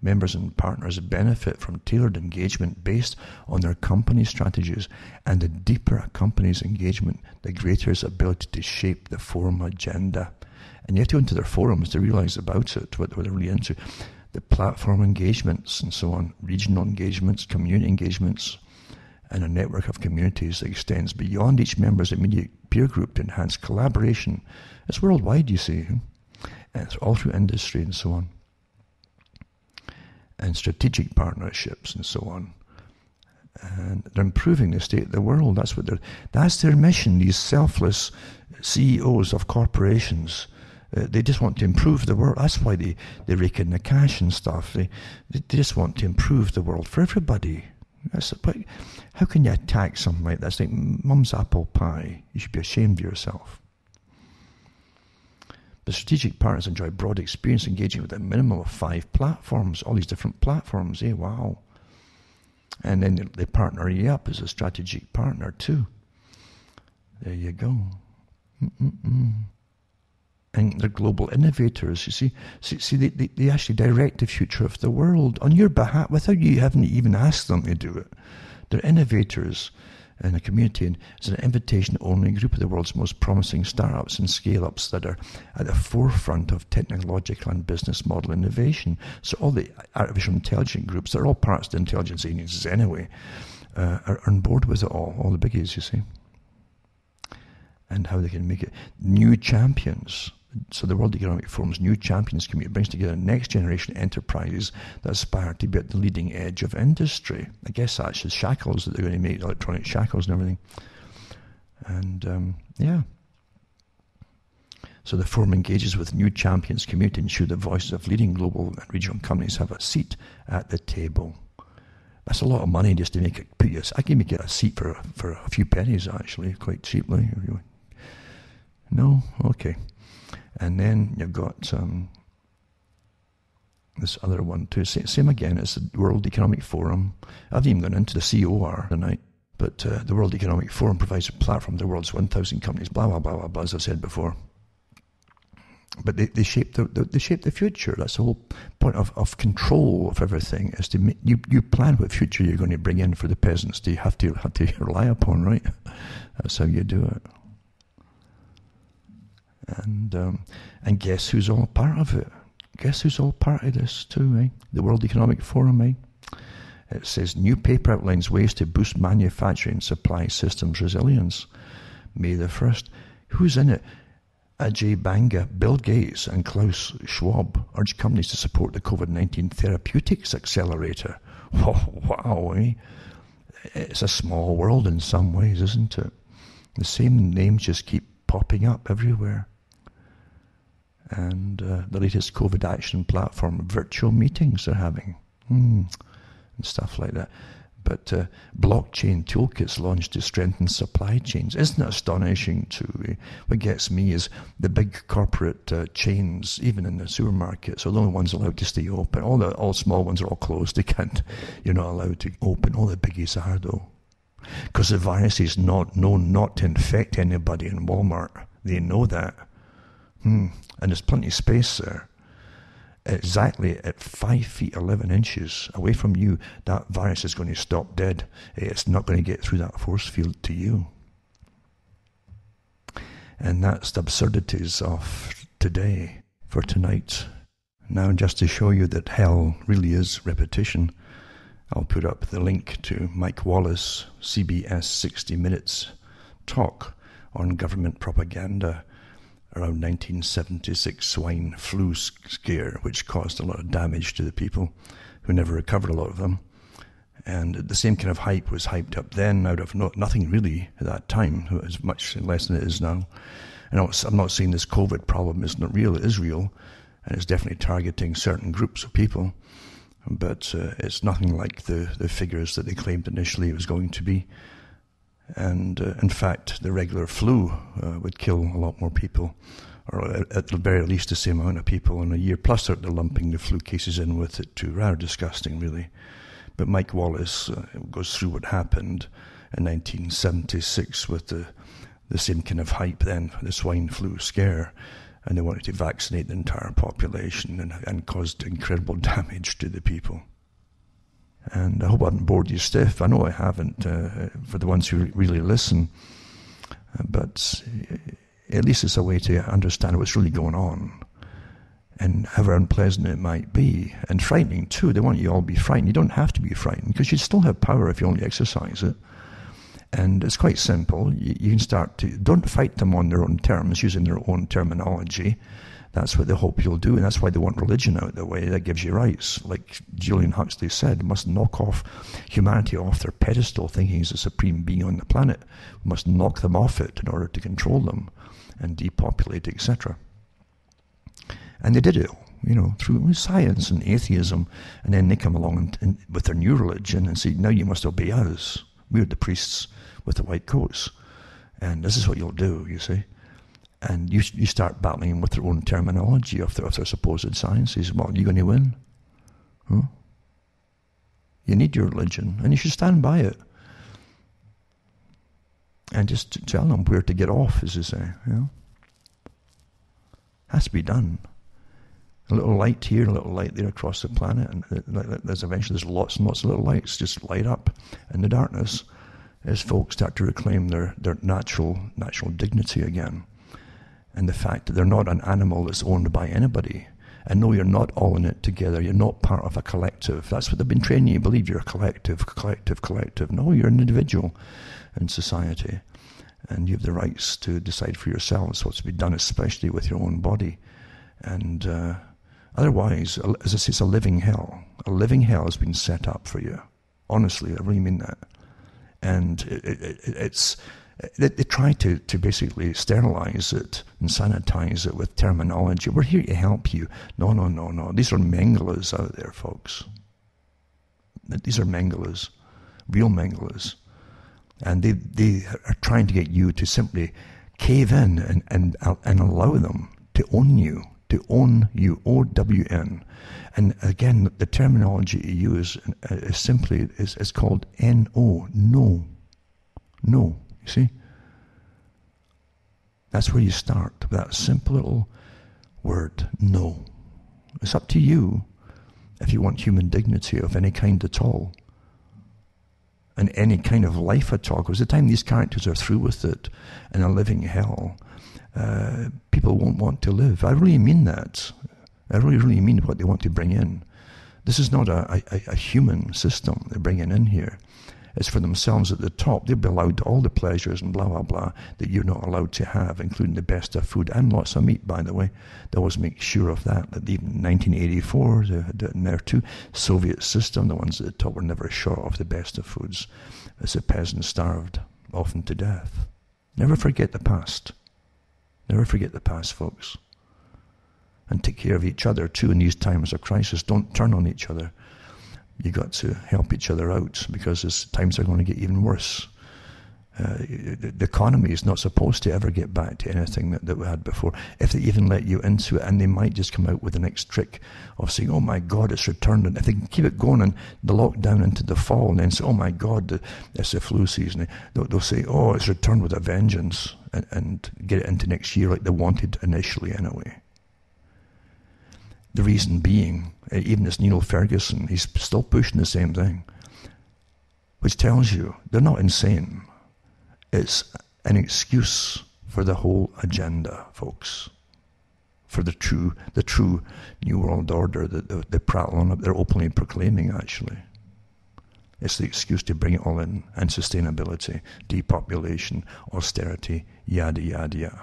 Members and partners benefit from tailored engagement based on their company strategies, and the deeper a company's engagement, the greater its ability to shape the forum agenda. And you have to go into their forums to realise about it, what they're really into. The platform engagements and so on, regional engagements, community engagements, and a network of communities that extends beyond each member's immediate peer group to enhance collaboration. It's worldwide, you see, and it's all through industry and so on, and strategic partnerships and so on. And they're improving the state of the world. That's their mission. These selfless CEOs of corporations, they just want to improve the world. That's why they rake in the cash and stuff. They just want to improve the world for everybody. But how can you attack something like that? It's like mum's apple pie. You should be ashamed of yourself. The strategic partners enjoy broad experience engaging with a minimum of 5 platforms, all these different platforms. Wow. And then they partner you up as a strategic partner too. There you go. And they're global innovators, you see. See, they actually direct the future of the world on your behalf without you having even asked them to do it. They're innovators in a community, and it's an invitation-only group of the world's most promising startups and scale-ups that are at the forefront of technological and business model innovation. So all the artificial intelligence groups, they're all parts of the intelligence agencies anyway, are on board with it all the biggies, you see. And how they can make it new champions. So the World Economic Forum's New Champions Committee brings together next-generation enterprises that aspire to be at the leading edge of industry. I guess that's just shackles that they're going to make, electronic shackles and everything. And, So the forum engages with New Champions Committee to ensure the voices of leading global and regional companies have a seat at the table. That's a lot of money just to make it. I can make it a seat for a few pennies, actually, quite cheaply. No? Okay. And then you've got this other one too. Same again, it's the World Economic Forum. I haven't even gone into the COR tonight, but the World Economic Forum provides a platform to the world's 1,000 companies, blah, blah, blah, blah, blah, as I said before. But they shape the future. That's the whole point of control of everything, is to you plan what future you're going to bring in for the peasants. You have to rely upon, right? That's how you do it. And guess who's all part of it? Guess who's all part of this too, eh? The World Economic Forum, eh? It says, new paper outlines ways to boost manufacturing supply systems resilience. May the 1st. Who's in it? Ajay Banga, Bill Gates and Klaus Schwab urge companies to support the COVID-19 therapeutics accelerator. Oh, wow, eh? It's a small world in some ways, isn't it? The same names just keep popping up everywhere. And the latest COVID action platform, virtual meetings they're having, and stuff like that. But blockchain toolkits launched to strengthen supply chains. Isn't it astonishing too? What gets me is the big corporate chains, even in the supermarkets, are the only ones allowed to stay open. All small ones are all closed. You're not allowed to open. All the biggies are though. Because the virus is known not to infect anybody in Walmart. They know that. And there's plenty of space there. Exactly at 5 feet 11 inches away from you, that virus is going to stop dead. It's not going to get through that force field to you. And that's the absurdities of today for tonight. Now, just to show you that hell really is repetition, I'll put up the link to Mike Wallace, CBS 60 Minutes talk on government propaganda around 1976 swine flu scare, which caused a lot of damage to the people who never recovered, a lot of them. And the same kind of hype was hyped up then out of nothing really at that time. It was much less than it is now. And I'm not saying this COVID problem isn't real. It is real. and it's definitely targeting certain groups of people, but it's nothing like the figures that they claimed initially it was going to be. And in fact, the regular flu would kill a lot more people, or at the very least the same amount of people in a year. Plus they're lumping the flu cases in with it too. Rather disgusting, really. But Mike Wallace goes through what happened in 1976 with the same kind of hype then, the swine flu scare, and they wanted to vaccinate the entire population and caused incredible damage to the people. And I hope I haven't bored you stiff. I know I haven't, for the ones who really listen. But at least it's a way to understand what's really going on, and however unpleasant it might be, and frightening too. They want you all to be frightened. You don't have to be frightened, because you still have power if you only exercise it. And it's quite simple. You can start to, don't fight them on their own terms, using their own terminology. That's what they hope you'll do, and that's why they want religion out of the way. That gives you rights. Like Julian Huxley said, we must knock off humanity off their pedestal, thinking he's the supreme being on the planet. We must knock them off it in order to control them and depopulate, etc. And they did it, through science and atheism. And then they come along and with their new religion and say, now you must obey us. We're the priests with the white coats. And this is what you'll do, you see. And you start battling with their own terminology of their supposed sciences. Well, you're going to win. Huh? You need your religion, and you should stand by it. And just tell them where to get off, as they say. Has to be done. A little light here, a little light there across the planet, and there's lots and lots of little lights just light up in the darkness as folks start to reclaim their natural dignity again. And the fact that they're not an animal that's owned by anybody. And no, you're not all in it together. You're not part of a collective. That's what they've been training you to believe. You're a collective. No, you're an individual in society. And you have the rights to decide for yourselves what's to be done, especially with your own body. And otherwise, as I say, it's a living hell. A living hell has been set up for you. Honestly, I really mean that. And they try to basically sterilize it and sanitize it with terminology. We're here to help you. No. These are Mengelas out there, folks. These are Mengelas, real Mengelas. And they are trying to get you to simply cave in and allow them to own you, O-W-N. And again, the terminology you use is called N-O, no. You see? That's where you start, with that simple little word, no. It's up to you if you want human dignity of any kind at all, and any kind of life at all, because the time these characters are through with it in a living hell, people won't want to live. I really mean that. I really mean what they want to bring in. This is not a human system they're bringing in here. It's for themselves at the top. They'll be allowed all the pleasures and blah, blah, blah that you're not allowed to have, including the best of food and lots of meat, by the way. They always make sure of that. That even in 1984, they had it in there too. Soviet system, the ones at the top were never short of the best of foods, as the peasants starved, often to death. Never forget the past. Never forget the past, folks. And take care of each other too in these times of crisis. Don't turn on each other. You got to help each other out, because as times are going to get even worse. The economy is not supposed to ever get back to anything that we had before, if they even let you into it. And they might just come out with the next trick of saying, oh my God, it's returned. And if they can keep it going and the lockdown into the fall, and then say, oh my God, it's the flu season, they'll say, oh, it's returned with a vengeance, and get it into next year like they wanted initially anyway. The reason being, even this Neil Ferguson, he's still pushing the same thing, which tells you they're not insane. It's an excuse for the whole agenda, folks, for the true New World Order that they prattle on, they're openly proclaiming, actually. It's the excuse to bring it all in, and sustainability, depopulation, austerity, yada, yada, yada.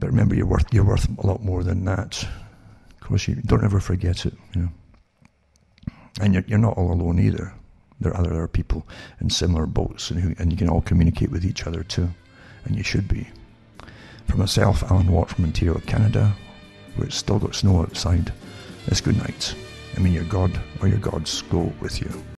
But remember, you're worth a lot more than that. Of course, you don't ever forget it. And you're not all alone either. There are other people in similar boats, and you can all communicate with each other too, and you should be. For myself, Alan Watt from Ontario, Canada, where it's still got snow outside, it's good night. I mean, your God or your gods go with you.